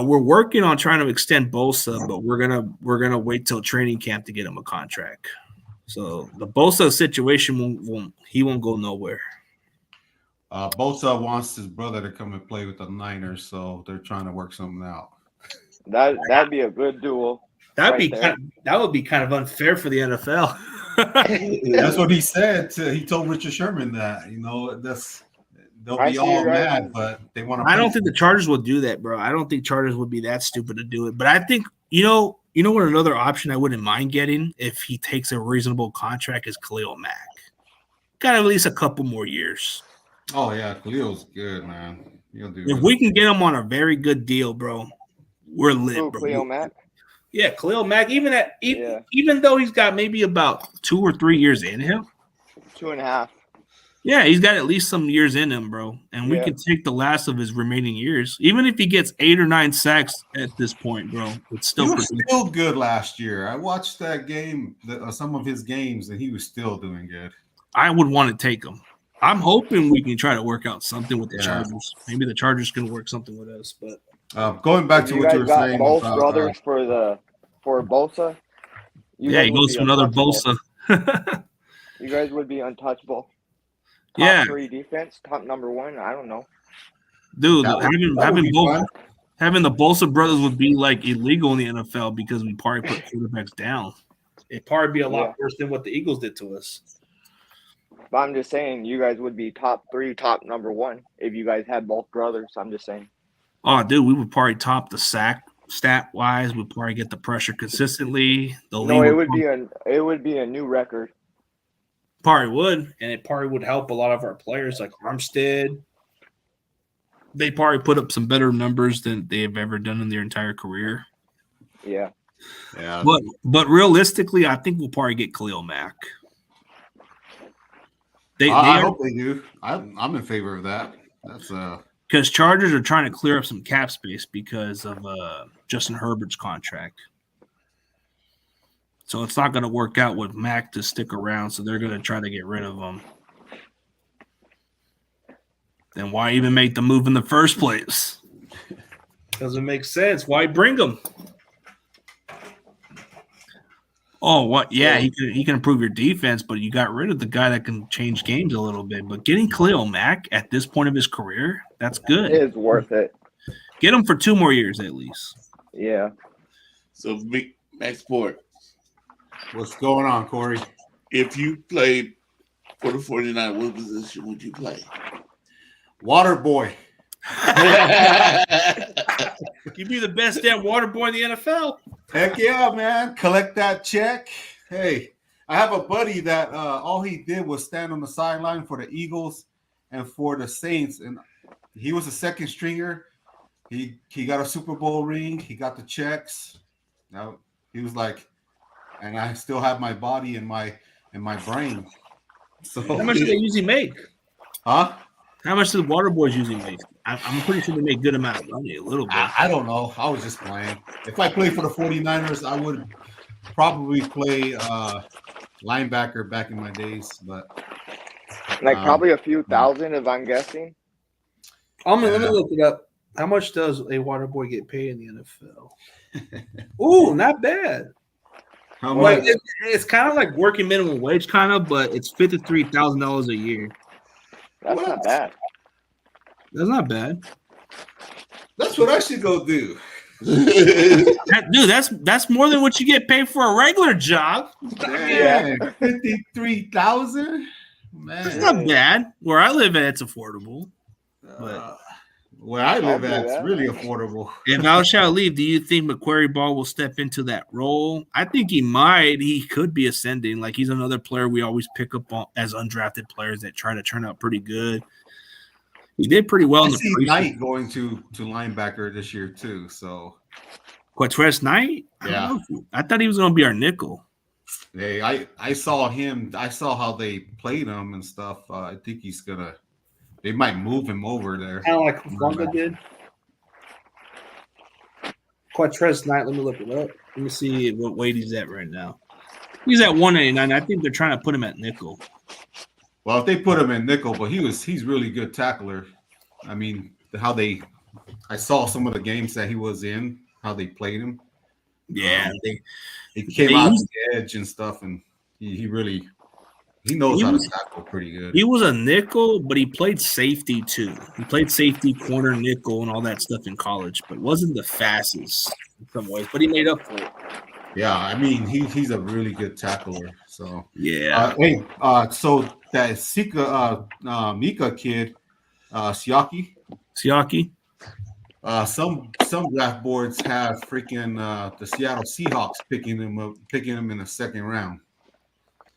We're working on trying to extend Bosa, but we're gonna wait till training camp to get him a contract. So the Bosa situation won't go nowhere. Bosa wants his brother to come and play with the Niners, so they're trying to work something out. That'd be a good duel. That would be kind of unfair for the NFL. That's what he said. He told Richard Sherman that they'll be all mad, but they want to. I don't think the Chargers will do that, bro. I don't think Chargers would be that stupid to do it. But I think you know what another option I wouldn't mind getting if he takes a reasonable contract is Khalil Mack. Got at least a couple more years. Oh yeah, Khalil's good, man. If we can get him on a very good deal, bro, we're lit, Who, bro. Cleo Mack? Yeah, Khalil Mack. Even though he's got maybe about 2 or 3 years in him. 2.5. Yeah, he's got at least some years in him, bro. And we Yeah. can take the last of his remaining years. Even if he gets 8 or 9 sacks at this point, bro, it's still He was still good last year. I watched that game, some of his games, and he was still doing good. I would want to take him. I'm hoping we can try to work out something with the Chargers. Maybe the Chargers can work something with us. But going back to what you were saying, both brothers for Bosa. He goes to another Bosa. You guys would be untouchable. Top 3 defense, top number 1. I don't know, dude. Having the Bosa brothers would be like illegal in the NFL because we probably put quarterbacks down. It'd probably be a lot worse than what the Eagles did to us. But I'm just saying, you guys would be top 3, top number 1 if you guys had both brothers. I'm just saying. Oh, dude, we would probably top the sack stat wise. We'd probably get the pressure consistently. It would be a new record. Probably would, and it probably would help a lot of our players like Armstead. They probably put up some better numbers than they have ever done in their entire career. Yeah. But realistically, I think we'll probably get Khalil Mack. I hope they do. I'm in favor of that. That's because Chargers are trying to clear up some cap space because of Justin Herbert's contract. So it's not going to work out with Mack to stick around, so they're going to try to get rid of him. Then why even make the move in the first place? Doesn't make sense. Why bring him? Oh, what? Yeah, he can improve your defense, but you got rid of the guy that can change games a little bit. But getting Khalil Mack at this point of his career, that's good. It is worth it. Get him for 2 more years at least. Yeah. So, Max Sport. What's going on, Corey? If you played for the 49, what position would you play? Water boy. You'd be the best damn water boy in the NFL. Heck yeah, man. Collect that check. Hey, I have a buddy that all he did was stand on the sideline for the Eagles and for the Saints. And he was a second stringer. He got a Super Bowl ring. He got the checks. Now he was like, and I still have my body and my brain. So how much do they usually make? Huh? How much do the water boys usually make? I'm pretty sure they make good amount of money, a little bit. I don't know. I was just playing. If I played for the 49ers, I would probably play linebacker back in my days, but probably a few thousand, if I'm guessing. Let me look it up. How much does a water boy get paid in the NFL? Ooh, not bad. How much? It's kind of like working minimum wage, kind of, but it's $53,000 a year. That's not bad. That's not bad. That's what I should go do. Dude, that's more than what you get paid for a regular job. Yeah, 53,000. Man, it's not bad. Where I live at, it's affordable. But where I live at, it's really affordable. If Al shall leave, do you think McQuarrie Ball will step into that role? I think he might. He could be ascending. Like, he's another player we always pick up on as undrafted players that try to turn out pretty good. He did pretty well in the preseason. Knight going to linebacker this year too. So Quatrez Knight? Yeah. I thought he was going to be our nickel. Hey, I saw him. I saw how they played him and stuff. I think he's gonna. They might move him over there. Kind of like Funga did. Quatrez Knight. Let me look it up. Let me see what weight he's at right now. He's at 189. I think they're trying to put him at nickel. Well, if they put him in nickel, but he's really good tackler. I mean, I saw some of the games that he was in, how they played him. Yeah, he came out to the edge and stuff, and he knows how to tackle pretty good. He was a nickel, but he played safety too. He played safety, corner, nickel, and all that stuff in college, but wasn't the fastest in some ways. But he made up for it. Yeah, I mean, he's a really good tackler. So yeah. So that Mika kid, Siaki. Some draft boards have freaking the Seattle Seahawks picking him in the second round.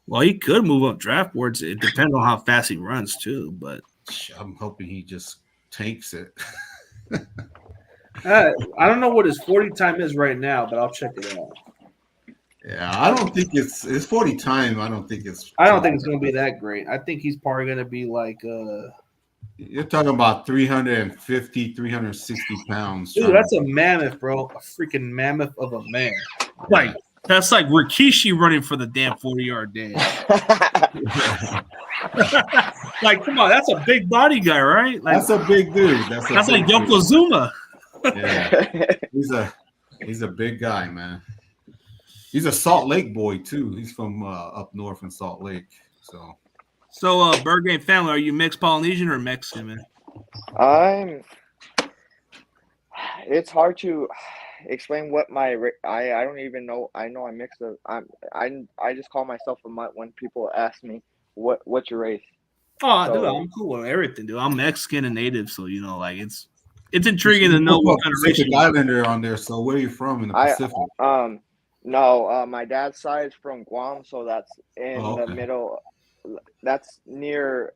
Well, he could move up draft boards. It depends on how fast he runs too. But I'm hoping he just tanks it. I don't know what his 40 time is right now, but I'll check it out. Yeah, I don't think it's 40 time. I don't think it's. I don't think it's going to be that great. I think he's probably going to be like, You're talking about 350, 360 pounds. dude, that's a mammoth, bro. A freaking mammoth of a man. Like, that's like Rikishi running for the damn 40-yard dash. Like, come on, that's a big body guy, right? Like, that's a big dude. That's like dude. Yokozuna. Yeah, he's a big guy, man. He's a Salt Lake boy too. He's from up north in Salt Lake. So, Bird Game family, are you mixed Polynesian or Mexican, man? It's hard to explain what my I don't even know. I know I'm mixed up. I just call myself a mutt when people ask me what's your race. Oh, dude, I'm cool with everything, dude. I'm Mexican and native, so you know, like it's intriguing to know what kind of race. Pacific Islander on there. So where are you from in the Pacific? No, my dad's side is from Guam, so that's in the middle. That's near.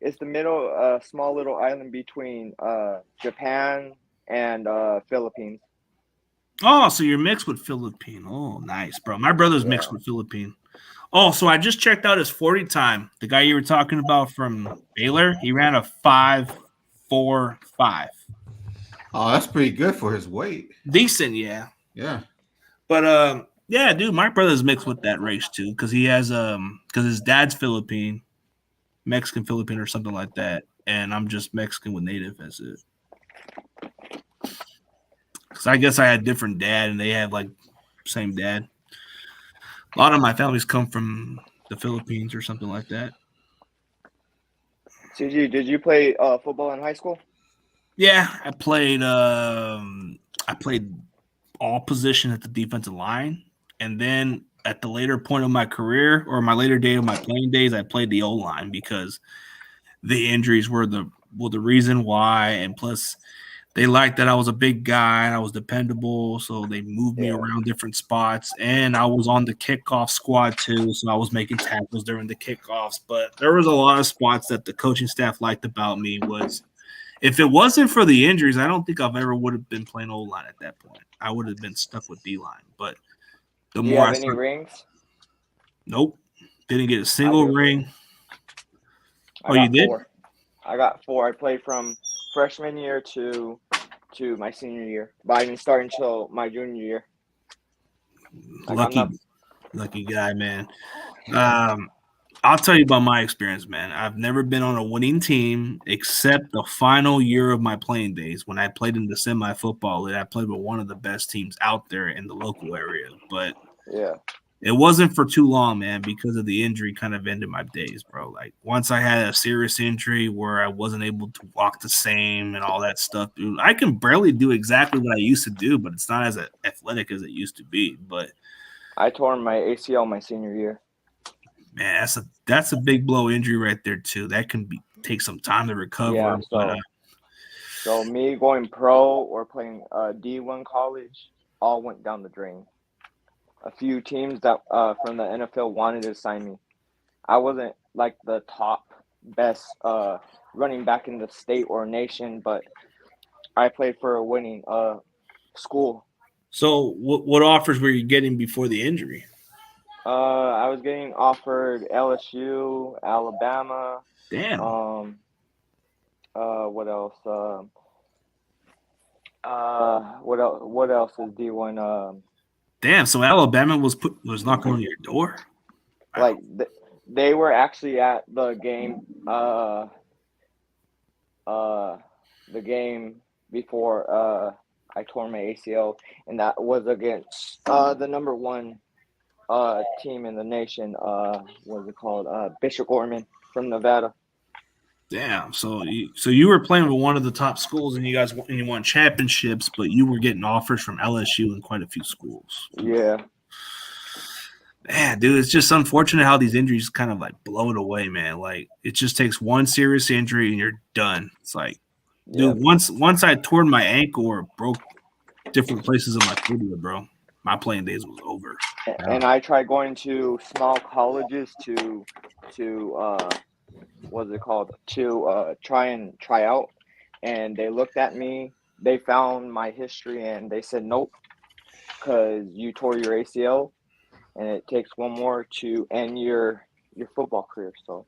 It's the middle, small little island between Japan and Philippines. Oh, so you're mixed with Philippine. Oh, nice, bro. My brother's mixed with Philippine. Oh, so I just checked out his 40 time. The guy you were talking about from Baylor, he ran a 5.45. Oh, that's pretty good for his weight. Decent, yeah. Yeah. But yeah, dude, my brother's mixed with that race too, because he has because his dad's Philippine, Mexican Philippine or something like that, and I'm just Mexican with native as it. Because I guess I had different dad, and they had like same dad. A lot of my families come from the Philippines or something like that. CG, did you play football in high school? Yeah, I played all position at the defensive line, and then at the later point of my career or my later day of my playing days, I played the O-line because the injuries were the reason why, and plus they liked that I was a big guy and I was dependable, so they moved me around different spots, and I was on the kickoff squad too, so I was making tackles during the kickoffs. But there was a lot of spots that the coaching staff liked about me was if it wasn't for the injuries, I don't think I've ever would have been playing O-line at that point. I would have been stuck with D-line. But the Do more you have any rings? Nope. Didn't get a single ring. You did? I got 4. I played from freshman year to my senior year, but I didn't start until my junior year. Lucky guy, man. I'll tell you about my experience, man. I've never been on a winning team except the final year of my playing days when I played in the semi-football league. I played with one of the best teams out there in the local area, but it wasn't for too long, man, because of the injury kind of ended my days, bro. Like once I had a serious injury where I wasn't able to walk the same and all that stuff, dude, I can barely do exactly what I used to do, but it's not as athletic as it used to be. But I tore my ACL my senior year. Man, that's a big blow injury right there too. That can take some time to recover. Yeah, so me going pro or playing D1 college all went down the drain. A few teams that from the NFL wanted to sign me. I wasn't like the top best running back in the state or nation, but I played for a winning school. So what offers were you getting before the injury? I was getting offered LSU, Alabama. Damn. What else? What else is D1? Damn. So Alabama was knocking on your door. Like they were actually at the game. The game before I tore my ACL, and that was against the number 1 team in the nation. What's it called? Bishop Gorman from Nevada. Damn. So you were playing with one of the top schools, and you won championships, but you were getting offers from LSU and quite a few schools. Yeah. Man, dude, it's just unfortunate how these injuries kind of like blow it away, man. Like it just takes one serious injury and you're done. It's like, dude, once I tore my ankle or broke different places of my tibia, bro, my playing days was over. And I tried going to small colleges to what's it called? To try out, and they looked at me they found my history and they said nope, because you tore your ACL, and it takes one more to end your football career. So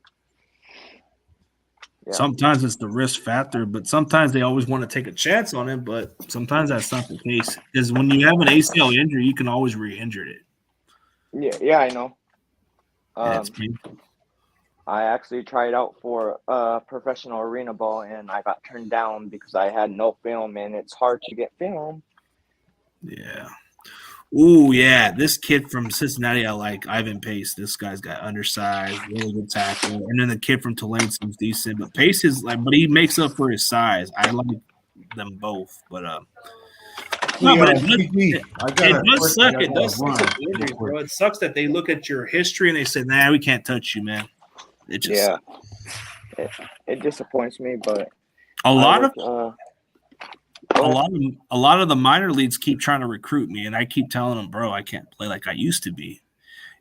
yeah, Sometimes it's the risk factor, but sometimes they always want to take a chance on it. But sometimes that's not the case because when you have an ACL injury, you can always re-injure it, yeah, I know. and it's painful. I actually tried out for professional arena ball, and I got turned down because I had no film, and it's hard to get film. Yeah. Ooh, yeah. This kid from Cincinnati, I like Ivan Pace. This guy's got undersized, really good tackle. And then the kid from Tulane seems decent. But Pace is like, but he makes up for his size. I like them both. But no, but PG, it does suck. I It gotta does suck run with the real injuries, quick. bro. It sucks that they look at your history and they say, nah, we can't touch you, man. It just Yeah, it disappoints me, but a I lot of look. a lot of the minor leagues keep trying to recruit me, and I keep telling them, bro, I can't play like I used to be.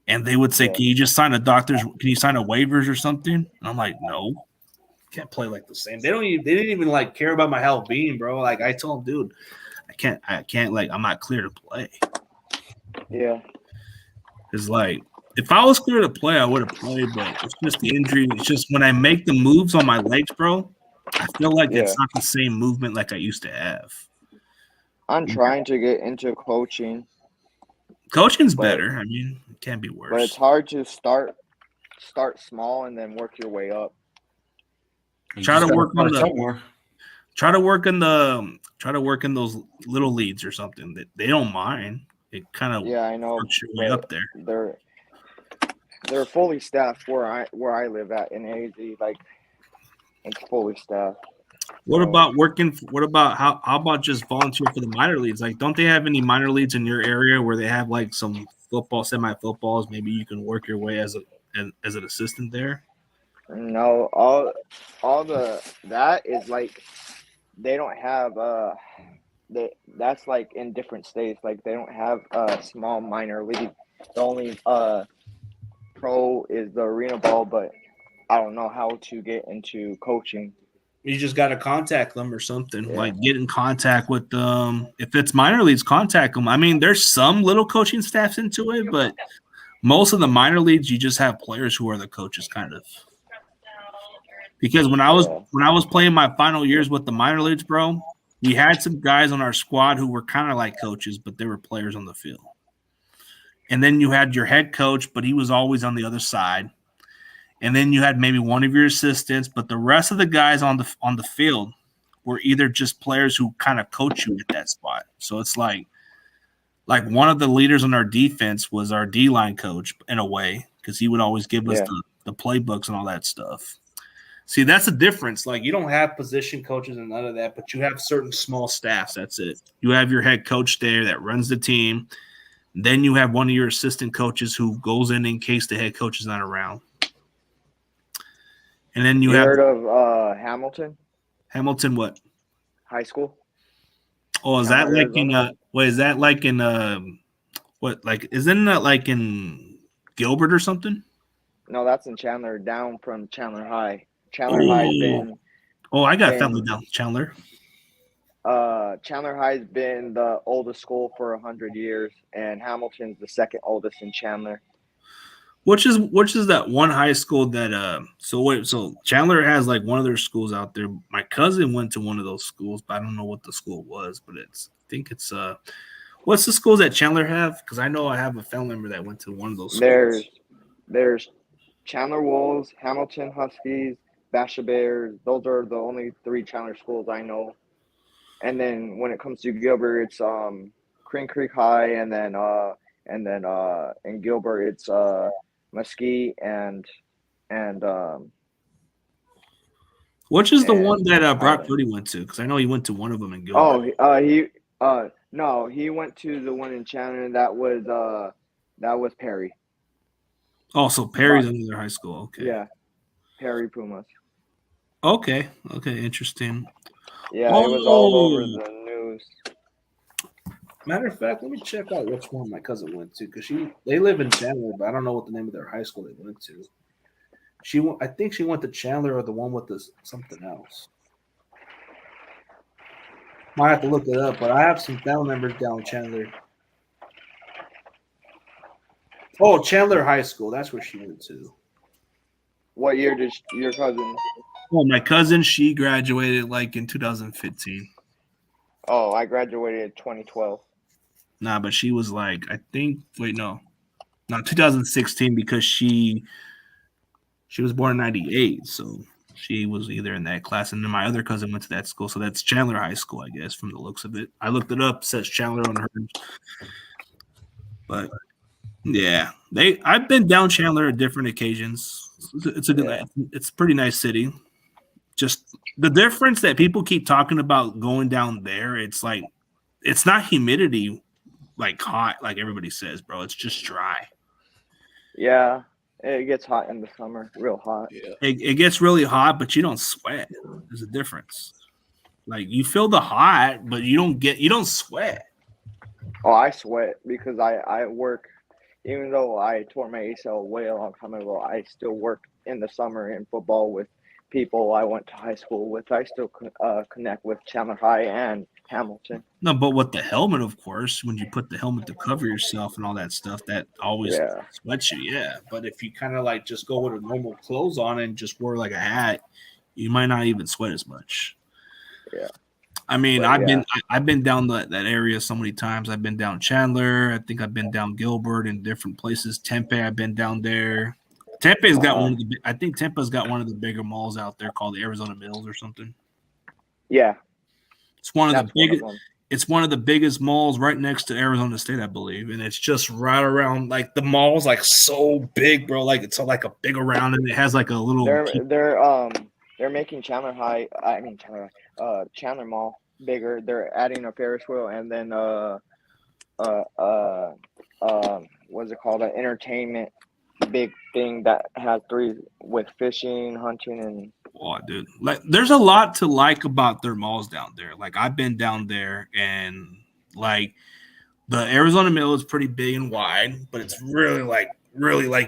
And they would say, Yeah. can you just sign can you sign a waivers or something? And I'm like, no, can't play like the same. They didn't even like care about my health being, bro. Like I told them, dude, I can't like, I'm not clear to play. Yeah. It's like, if I was clear to play, I would have played, but it's just the injury. It's just when I make the moves on my legs, bro, I feel like Yeah. it's not the same movement like I used to have. I'm trying to get into coaching, Coaching's but better. I mean, it can't be but it's worse. hard to start small and then work your way up. Try to work on the somewhere. try to work in those little leads or something that they don't mind. It kind of Yeah, I know, works your way but up there. they're fully staffed where I live at in AZ. Like, it's fully staffed. What So, about how about just volunteer for the minor leagues? Like, don't they have any minor leagues in your area where they have like some semi footballs? Maybe you can work your way as an assistant there. no, all that is like they don't have that's like in different states. Like, they don't have a small minor league. The only pro is the arena ball, but I don't know how to get into coaching. You just got to contact them or something. Yeah. Like get in contact with them. If it's minor leagues, contact them. I mean, there's some little coaching staffs into it, but most of the minor leagues, you just have players who are the coaches, kind of. Because when I was playing my final years with the minor leagues, bro, we had some guys on our squad who were kind of like coaches, but they were players on the field. And then you had your head coach, but he was always on the other side. And then you had maybe one of your assistants, but the rest of the guys on the field were either just players who kind of coach you at that spot. So it's like one of the leaders on our defense was our D-line coach in a way, because he would always give us the playbooks and all that stuff. See, that's the difference. Like, you don't have position coaches and none of that, but you have certain small staffs. That's it. You have your head coach there that runs the team. Then you have one of your assistant coaches who goes in case the head coach is not around. And then you have heard of Hamilton Hamilton. What? High School? Oh, is that like in what is that like in what, like, isn't that like in Gilbert or something? No, that's in Chandler, down from Chandler High. Chandler High's been. Oh, I got family down Chandler. Chandler High's been the oldest school for 100 years, and Hamilton's the second oldest in Chandler. Which is that one high school that so Chandler has like one of their schools out there. My cousin went to one of those schools, but I don't know what the school was, but I think it's what's the schools that Chandler have? Because I know I have a family member that went to one of those schools. There's Chandler Wolves, Hamilton Huskies, Basha Bears. Those are the only 3 Chandler schools I know. And then when it comes to Gilbert, it's Crane Creek High, and then in Gilbert it's Mesquite and which is the one that Brock Purdy went to? Because I know he went to one of them in Gilbert. No, he went to the one in Chandler, and that was Perry. Oh, so Perry's another high school. Okay. Yeah, Perry Pumas. Okay, interesting. Yeah, it was all over the news. Matter of fact, let me check out which one my cousin went to, because they live in Chandler, but I don't know what the name of their high school they went to. I think she went to Chandler, or the one with something else. Might have to look it up, but I have some family members down in Chandler. Oh, Chandler High School. That's where she went to. What year did your cousin? Well, my cousin, she graduated like in 2015. Oh, I graduated in 2012. Nah, but she was like, I think, wait, no, 2016 because she was born in 98. So she was either in that class. And then my other cousin went to that school. So that's Chandler High School, I guess, from the looks of it. I looked it up, says Chandler on hers. But yeah, I've been down Chandler at different occasions. It's a pretty nice city. Just the difference that people keep talking about going down there, it's like it's not humidity like hot like everybody says, bro. It's just dry. Yeah, it gets hot in the summer, real hot. Yeah. It gets really hot, but you don't sweat. There's a difference. Like you feel the hot, but you don't sweat. Oh, I sweat because I work. Even though I tore my ACL way a long time ago, I still work in the summer in football with people I went to high school with. I still connect with Chandler High and Hamilton. No, but with the helmet, of course, when you put the helmet to cover yourself and all that stuff, that always sweats you, yeah. But if you kind of like just go with a normal clothes on and just wear like a hat, you might not even sweat as much. Yeah. I mean, I've been down that area so many times. I've been down Chandler. I think I've been down Gilbert and different places. Tempe, I've been down there. Tempe's got I think Tempe's got one of the bigger malls out there called the Arizona Mills or something. Yeah. It's one of the biggest. It's one of the biggest malls right next to Arizona State, I believe, and it's just right around like the mall's like so big, bro. Like it's like a big around, and it has like a little. They're making Chandler Mall bigger. They're adding a Ferris wheel and then what's it called? An entertainment big thing that has three with fishing, hunting, and. Oh, dude, like there's a lot to like about their malls down there. Like I've been down there, and like the Arizona Mill is pretty big and wide, but it's really like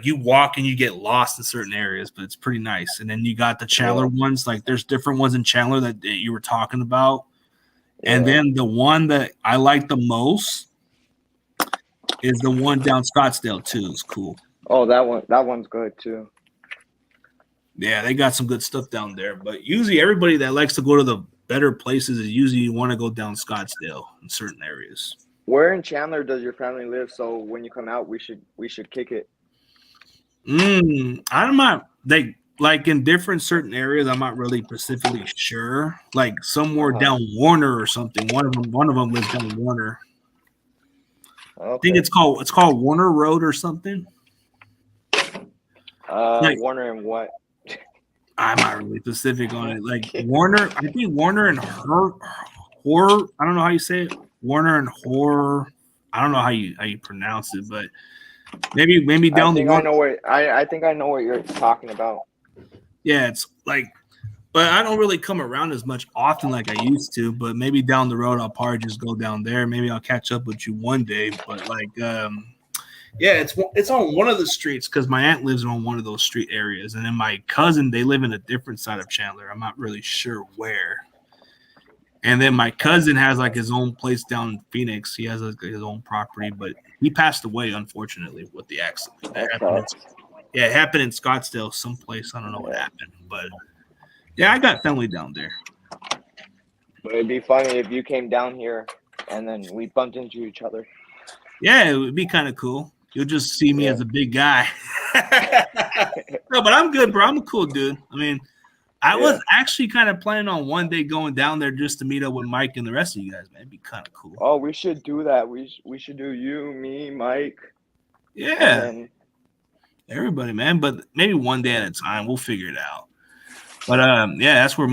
you walk and you get lost in certain areas, but it's pretty nice. And then you got the Chandler ones, like there's different ones in Chandler that you were talking about. Yeah. And then the one that I like the most is the one down Scottsdale too. It's cool. Oh, that one's good too. Yeah, they got some good stuff down there. But usually everybody that likes to go to the better places is usually you want to go down Scottsdale in certain areas. Where in Chandler does your family live? So when you come out, we should kick it. I'm not like in different certain areas. I'm not really specifically sure. Like somewhere down Warner or something. One of them lives down Warner. Okay. I think it's called Warner Road or something. Warner and what? I'm not really specific on it. Like Warner, I think Warner and Horror. I don't know how you say it. Warner and Horror. I don't know how you pronounce it, but maybe down the road. I think I know what you're talking about. Yeah, it's like, but I don't really come around as much often like I used to. But maybe down the road, I'll probably just go down there. Maybe I'll catch up with you one day. But like, yeah, it's on one of the streets because my aunt lives on one of those street areas, and then my cousin, they live in a different side of Chandler. I'm not really sure where. And then my cousin has like his own place down in Phoenix. He has like his own property, but he passed away unfortunately with the accident. It happened in Scottsdale, someplace. I don't know what happened, but yeah, I got family down there. But it'd be funny if you came down here and then we bumped into each other. Yeah, it would be kind of cool. You'll just see me as a big guy. No, but I'm good, bro. I'm a cool dude. I mean, I was actually kind of planning on one day going down there just to meet up with Mike and the rest of you guys, man. It'd be kind of cool. Oh, we should do that. We should do you, me, Mike. Yeah. Everybody, man. But maybe one day at a time. We'll figure it out. But yeah, that's where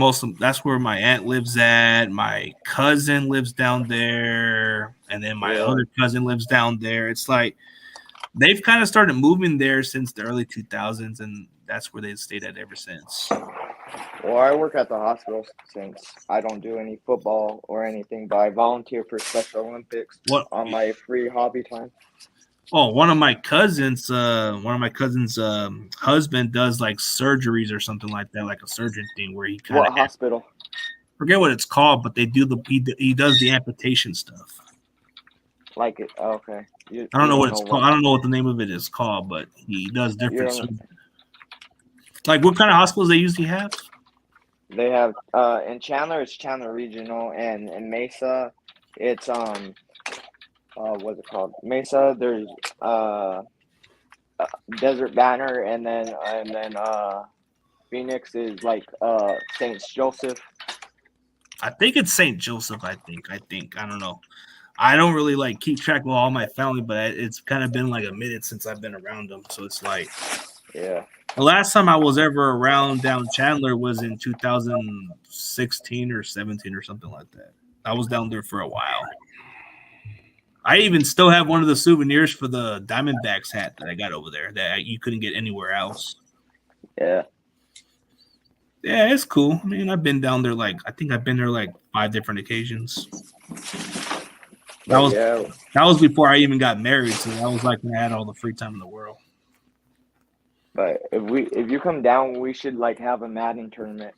my aunt lives at. My cousin lives down there, and then my other cousin lives down there. It's like they've kind of started moving there since the early 2000s, and that's where they've stayed at ever since. Well, I work at the hospital since I don't do any football or anything, but I volunteer for Special Olympics on my free hobby time. Oh, one of my cousins' husband does like surgeries or something like that, like a surgeon thing where he kind of. What hospital? forget what it's called, but they do he does the amputation stuff. Like it. Okay. I don't know what it's called. I don't know what the name of it is called, but he does different. Like what kind of hospitals they usually have? They have in Chandler, it's Chandler Regional, and in Mesa, it's what's it called? Mesa. There's Desert Banner, and then Phoenix is like Saint Joseph. I think it's St. Joseph. I think. I don't know. I don't really like keep track of all my family, but it's kind of been like a minute since I've been around them. So it's like, yeah. The last time I was ever around down Chandler was in 2016 or 17 or something like that. I was down there for a while. I even still have one of the souvenirs for the Diamondbacks hat that I got over there that you couldn't get anywhere else. Yeah. Yeah, it's cool. I mean, I've been down there I think I've been there 5 different occasions. That was before I even got married, so that was when I had all the free time in the world. But if you come down, we should have a Madden tournament.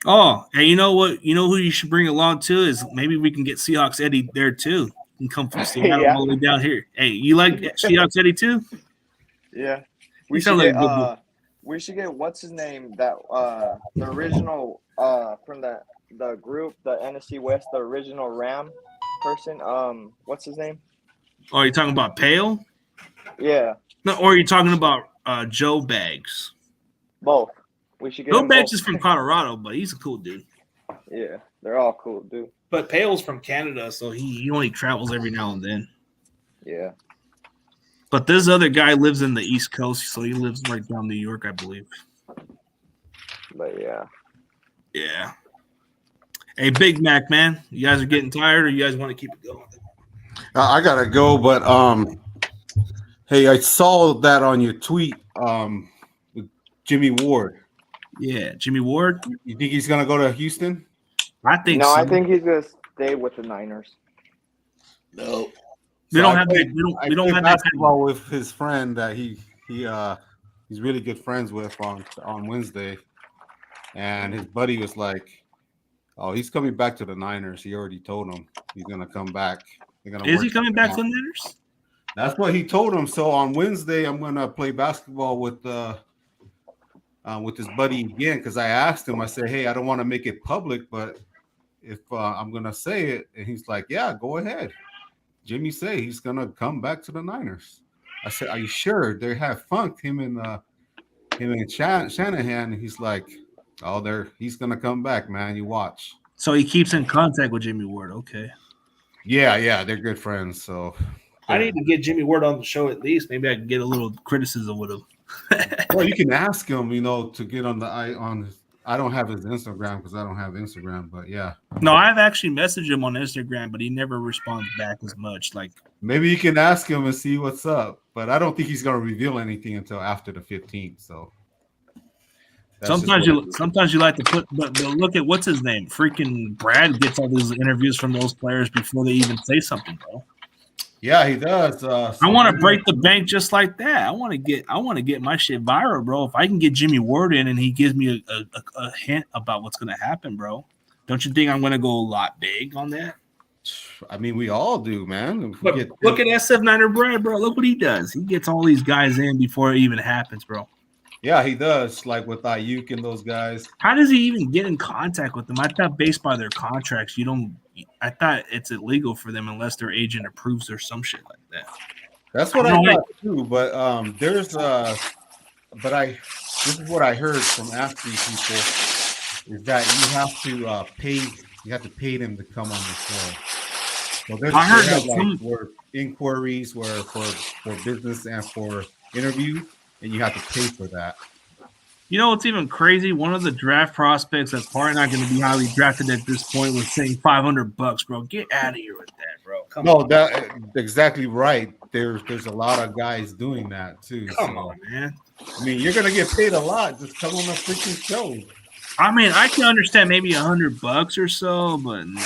Oh, and you know what? You know who you should bring along too is maybe we can get Seahawks Eddie there too. He can come from Seattle all the way down here. Hey, you like Seahawks Eddie too? Yeah, we should get what's his name, that the original from the group, the NFC West, the original Ram person. What's his name? Oh, you're talking about Pale? Yeah. No, or you're talking about Joe Baggs? Both. We should get Joe Baggs is from Colorado, but he's a cool dude. Yeah, they're all cool, dude. But Pale's from Canada, so he only travels every now and then. Yeah. But this other guy lives in the East Coast, so he lives right down New York, I believe. But yeah. Yeah. Hey, Big Mac, man, you guys are getting tired, or you guys want to keep it going? I gotta go, but hey, I saw that on your tweet, with Jimmy Ward. Yeah, Jimmy Ward. You think he's gonna go to Houston? I think so. I think he's gonna stay with the Niners. No. We don't have that. We don't have basketball with his friend that he's really good friends with on Wednesday, and his buddy was like, "Oh, he's coming back to the Niners. He already told him he's gonna come back. Is he coming back to the Niners? That's what he told him. So on Wednesday, I'm gonna play basketball with his buddy again, because I asked him. I said, "Hey, I don't want to make it public, but if I'm gonna say it," and he's like, "Yeah, go ahead." Jimmy say he's gonna come back to the Niners. I said, "Are you sure?" They have funked him and Shanahan. And he's like, "Oh, he's gonna come back, man. You watch." So he keeps in contact with Jimmy Ward. Okay. Yeah, they're good friends. So I need to get Jimmy Ward on the show at least. Maybe I can get a little criticism with him. Well, you can ask him, to get on I don't have his Instagram because I don't have Instagram, but yeah. No, I've actually messaged him on Instagram, but he never responds back as much. Maybe you can ask him and see what's up, but I don't think he's going to reveal anything until after the 15th. So sometimes you like to put, but look at what's his name. Freaking Brad gets all these interviews from those players before they even say something, bro. Yeah, he does. I want to break the bank just like that. I want to get my shit viral, bro. If I can get Jimmy Ward in and he gives me a hint about what's going to happen, bro, don't you think I'm going to go a lot big on that? I mean, we all do, man. Look at SF Niner Brad, bro. Look what he does. He gets all these guys in before it even happens, bro. Yeah, he does. Like with Ayuk and those guys. How does he even get in contact with them? I thought based by their contracts, I thought it's illegal for them unless their agent approves or some shit like that. That's what I thought too. But this is what I heard from asking people is that you have to pay them to come on the show. So I heard that inquiries were for business and for interviews, and you have to pay for that. You know what's even crazy? One of the draft prospects that's probably not going to be highly drafted at this point was saying $500, bro. Get out of here with that, bro. Come on. That's exactly right. There's a lot of guys doing that too. Come on, man. I mean, you're gonna get paid a lot. Just come on a freaking show. I mean, I can understand maybe $100 or so, but nah.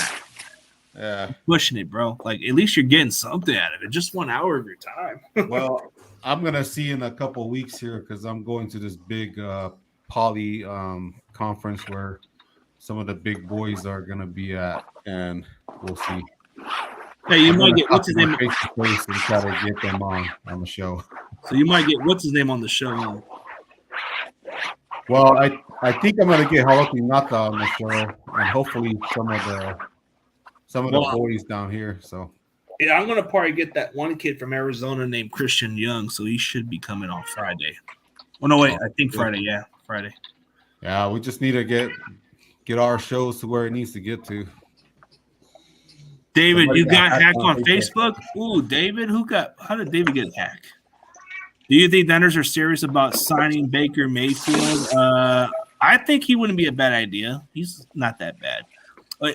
Yeah, pushing it, bro. At least you're getting something out of it. Just 1 hour of your time. Well, I'm gonna see in a couple of weeks here because I'm going to this big poly conference where some of the big boys are gonna be at, and we'll see. Hey, you I'm might gonna get talk what's his to them name. face to face and try to get them on the show. So you might get what's his name on the show. Well, I think I'm gonna get Haruki Nata on the show, and hopefully some of the boys down here. So Yeah, I'm gonna probably get that one kid from Arizona named Christian Young, so he should be coming on Friday. Oh no, wait, I think good. Friday. Yeah, Friday. Yeah, we just need to get our shows to where it needs to get to. David, Somebody you got hacked on Facebook. Facebook? Ooh, David, how did David get hacked? Do you think the Niners are serious about signing Baker Mayfield? I think he wouldn't be a bad idea. He's not that bad.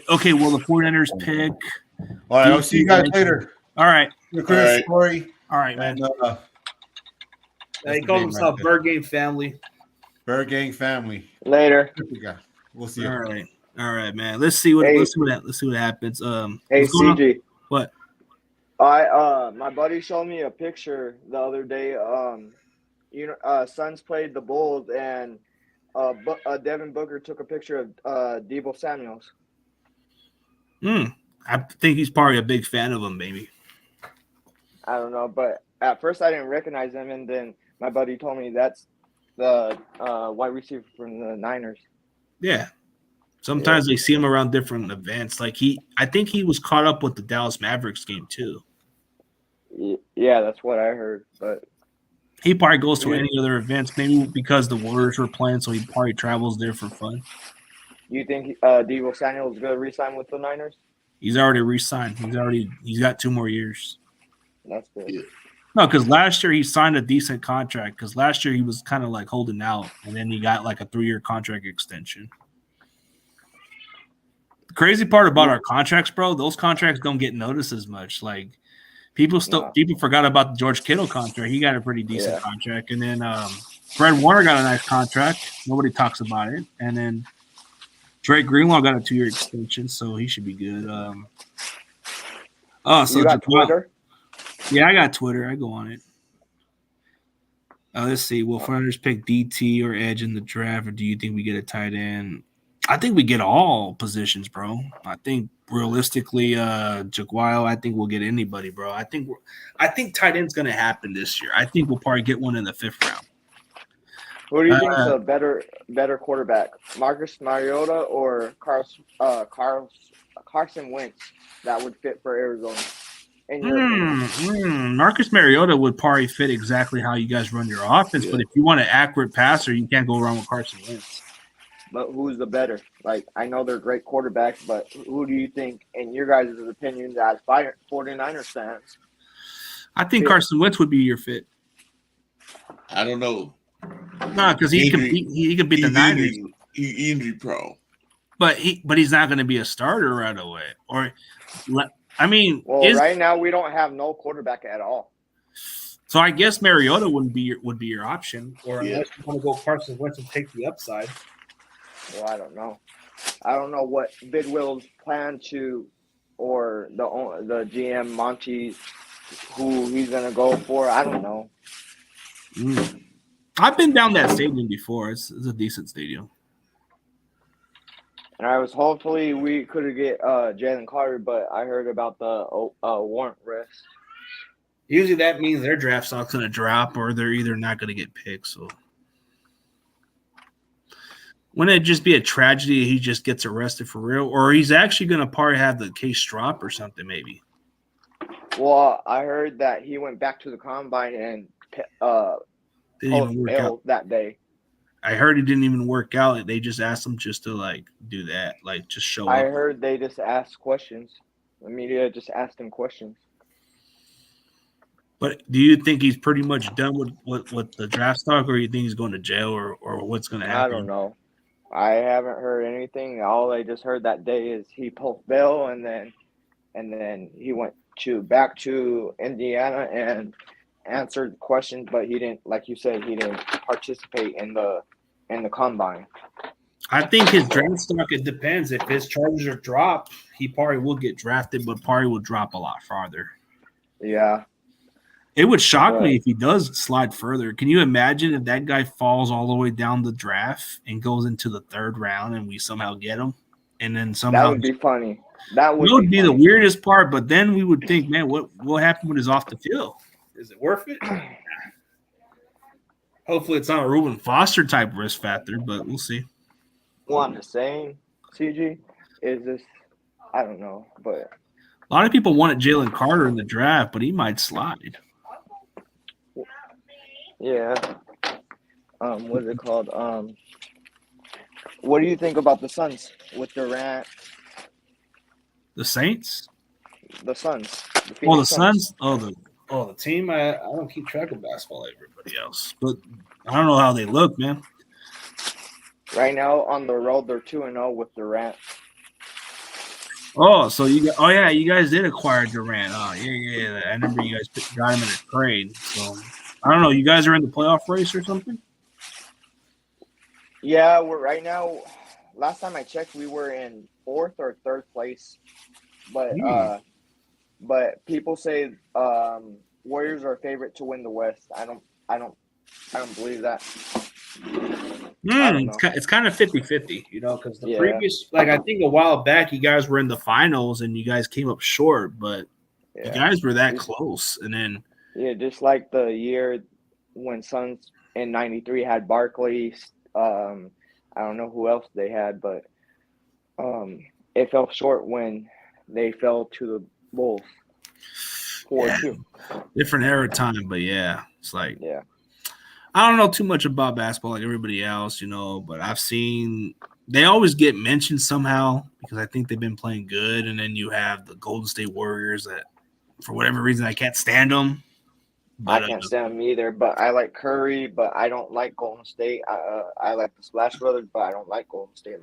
Okay, well, the 49ers pick. All right, I'll see you guys later. All right. Chris, Corey. All right, man. And, He calls himself Bird Game Family. Bird Gang Family. Later. We'll see you. All right, man. Let's see what happens. Hey, CG. What? My buddy showed me a picture the other day. Suns played the Bulls, and Devin Booker took a picture of Deebo Samuels. I think he's probably a big fan of him, maybe. I don't know, but at first I didn't recognize him, and then my buddy told me that's the wide receiver from the Niners. Yeah. Sometimes they see him around different events. Like I think he was caught up with the Dallas Mavericks game too. Yeah, that's what I heard. But he probably goes to any other events, maybe because the Warriors were playing, so he probably travels there for fun. You think Deebo Samuel is going to re-sign with the Niners? He's already re-signed. He's got 2 more years. That's good. Yeah. No, because last year he signed a decent contract. Because last year he was kind of like holding out, and then he got like a 3-year contract extension. The crazy part about our contracts, bro, those contracts don't get noticed as much. Like people forgot about the George Kittle contract. He got a pretty decent contract, and then Fred Warner got a nice contract. Nobody talks about it, and then Drake Greenlaw got a 2-year extension, so he should be good. So you got Twitter? Yeah, I got Twitter. I go on it. Let's see. Will Flanders pick DT or Edge in the draft, or do you think we get a tight end? I think we get all positions, bro. I think realistically, Jaguar, I think we'll get anybody, bro. I think tight end's going to happen this year. I think we'll probably get one in the 5th round. Who do you think is a better quarterback, Marcus Mariota or Carson Wentz that would fit for Arizona? Marcus Mariota would probably fit exactly how you guys run your offense, but if you want an accurate passer, you can't go wrong with Carson Wentz. But who's the better? Like, I know they're great quarterbacks, but who do you think, in your guys' opinion, as 49ers fans? I think Carson Wentz would be your fit. I don't know. No, because he can beat the Niners. He's injury prone. But he's not going to be a starter right away. Right now we don't have no quarterback at all. So I guess Mariota would be your option, or unless you want to go Carson Wentz and take the upside. Well, I don't know. I don't know what Big Will's plan to, or the GM Monty, who he's gonna go for. I don't know. I've been down that stadium before. It's a decent stadium. And I was hopefully we could get Jalen Carter, but I heard about the warrant risk. Usually that means their draft stock's going to drop, or they're either not going to get picked. So wouldn't it just be a tragedy he just gets arrested for real, or he's actually going to probably have the case drop or something maybe? Well, I heard that he went back to the combine and didn't even work out that day. I heard it didn't even work out. They just asked him just to do that, just show up. I heard they just asked questions. The media just asked him questions. But do you think he's pretty much done with the draft stock, or you think he's going to jail, or what's going to happen? I don't know. I haven't heard anything. All I just heard that day is he pulled bail, and then he went back to Indiana and answered questions, but he didn't, like you said, he didn't participate in the combine. I think his draft stock, it depends. If his charges are dropped, he probably will get drafted, but probably will drop a lot farther. Yeah. It would shock But me if he does slide further. Can you imagine if that guy falls all the way down the draft and goes into the 3rd round and we somehow get him? And then that somehow would be funny. That it would would be be the funny. weirdest part, but then we would think, man, what happened with his off the field? Is it worth it? Hopefully it's not a Reuben Foster type risk factor, but we'll see. Well, I'm just saying, CG, is this? I don't know, but A lot of people wanted Jalen Carter in the draft, but he might slide. yeah. What is it called? What do you think about the Suns with Durant? The Saints? The Suns. The Oh, the Phoenix Suns. Suns? The team. I don't keep track of basketball like everybody else, but I don't know how they look, man. Right now on the road, they're 2-0 with Durant. Oh, so you guys did acquire Durant. Oh, yeah. I remember you guys got him in a trade. So I don't know. You guys are in the playoff race or something? Yeah, we're right now. Last time I checked, we were in 4th or 3rd place, but people say Warriors are favorite to win the West. I don't believe that. I don't know. It's kind of 50-50, because the Yeah. previous, I think a while back, you guys were in the finals and you guys came up short, but you Yeah. guys were that close. And then, Yeah, just like the year when Suns in '93 had Barkley. I don't know who else they had, but it fell short when they fell to the Bulls 4-2. different era time, but yeah, it's like, Yeah. I don't know too much about basketball like everybody else, but I've seen they always get mentioned somehow because I think they've been playing good. And then you have the Golden State Warriors that, for whatever reason, I can't stand them. But, I can't stand them either, but I like Curry, but I don't like Golden State. I like the Splash Brothers, but I don't like Golden State.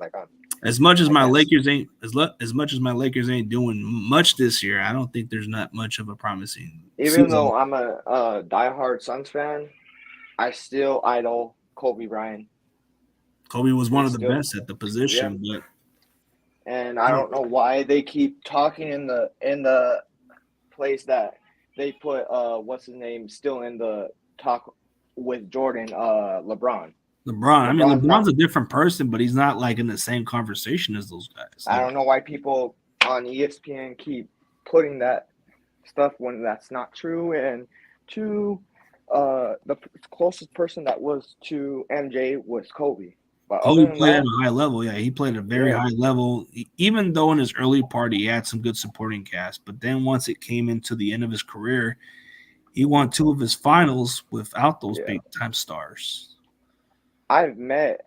as much as my Lakers ain't doing much this year, I don't think there's not much of a promising Even season. though I'm a diehard Suns fan, I still idol Kobe Bryant. Kobe was one of the best at the position, but and I don't know why they keep talking in the place that they put what's his name still in the talk with Jordan, LeBron. I mean, LeBron's a different person, but he's not in the same conversation as those guys. I don't know why people on ESPN keep putting that stuff when that's not true. And the closest person that was to MJ was Kobe. But Kobe played at a high level. Yeah, he played at a very high level. Even though in his early part he had some good supporting cast, but then once it came into the end of his career, he won 2 of his finals without those big time stars. I've met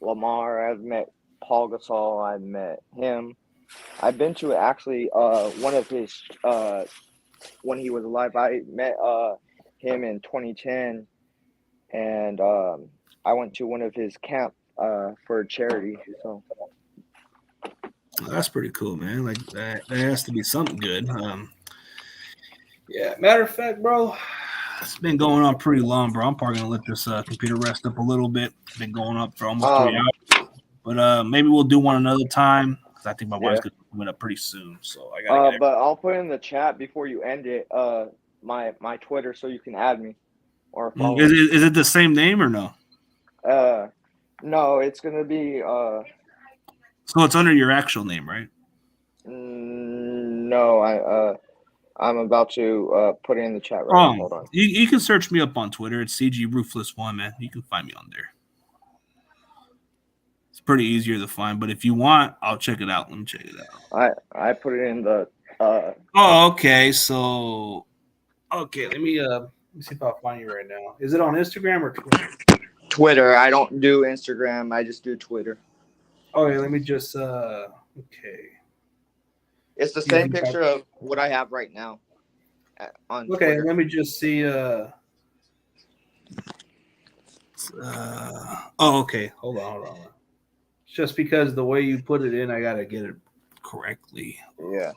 Lamar. I've met Paul Gasol. I've met him. I've been to actually one of his when he was alive. I met him in 2010, and I went to one of his camp for a charity. So that's pretty cool, man. That has to be something good. Yeah. Matter of fact, bro, it's been going on pretty long, bro. I'm probably gonna let this computer rest up a little bit. It's been going up for almost 3 hours, but maybe we'll do one another time because I think my wife's gonna come up pretty soon. So I got. But I'll put in the chat before you end it. My Twitter so you can add me or follow. Is it the same name or no? No, it's gonna be So it's under your actual name, right? No, I'm about to put it in the chat right now. Hold on. You can search me up on Twitter. It's CG Ruthless 1, man. You can find me on there. It's pretty easier to find, but if you want, I'll check it out. Let me check it out. I put it in the. Okay. So, let me see if I'll find you right now. Is it on Instagram or Twitter? Twitter. I don't do Instagram. I just do Twitter. Okay, let me just. Okay. It's the same picture of what I have right now. On Twitter. Let me just see. Okay. Hold on. Just because the way you put it in, I gotta get it correctly. Yeah.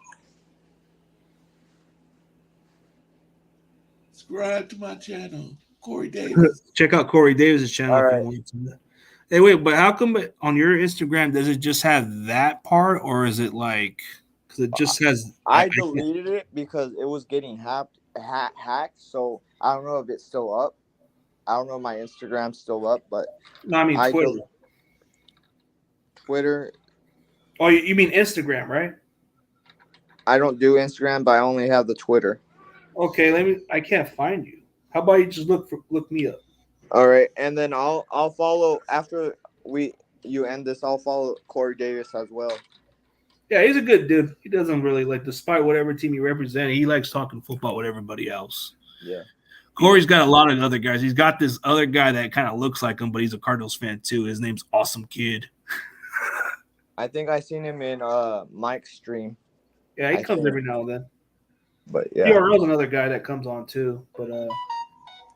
Subscribe to my channel, Corey Davis. Check out Corey Davis' channel. All if right. you want to. Hey, wait, but how come on your Instagram does it just have that part, or is it because it just has? I deleted it because it was getting hacked hacked, so I don't know if it's still up. I don't know if my Instagram's still up, but No, I mean Twitter. Twitter. Oh, you mean Instagram, right? I don't do Instagram, but I only have the Twitter. Okay, I can't find you. How about you just look me up? All right, and then I'll follow after you end this. I'll follow Corey Davis as well. Yeah, he's a good dude. He doesn't really despite whatever team he represents, he likes talking football with everybody else. Yeah. Corey's got a lot of other guys. He's got this other guy that kind of looks like him, but he's a Cardinals fan too. His name's Awesome Kid. I think I seen him in Mike's stream. Yeah, he comes every now and then. But yeah. PRL's another guy that comes on too. But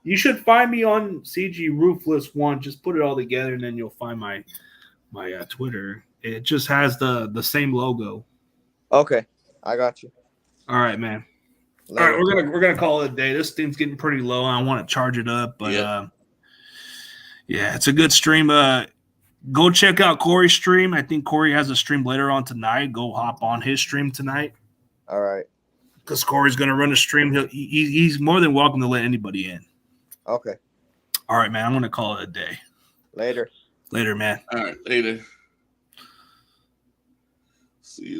you should find me on CG Roofless 1. Just put it all together, and then you'll find my Twitter. It just has the same logo. Okay, I got you. All right, man. Later. All right, we're gonna call it a day. This thing's getting pretty low. I want to charge it up, but yeah, it's a good stream. Go check out Corey's stream. I think Corey has a stream later on tonight. Go hop on his stream tonight. All right. Because Corey's gonna run a stream. He's more than welcome to let anybody in. Okay. All right, man. I'm gonna call it a day. Later. Later, man. All right, later. See you.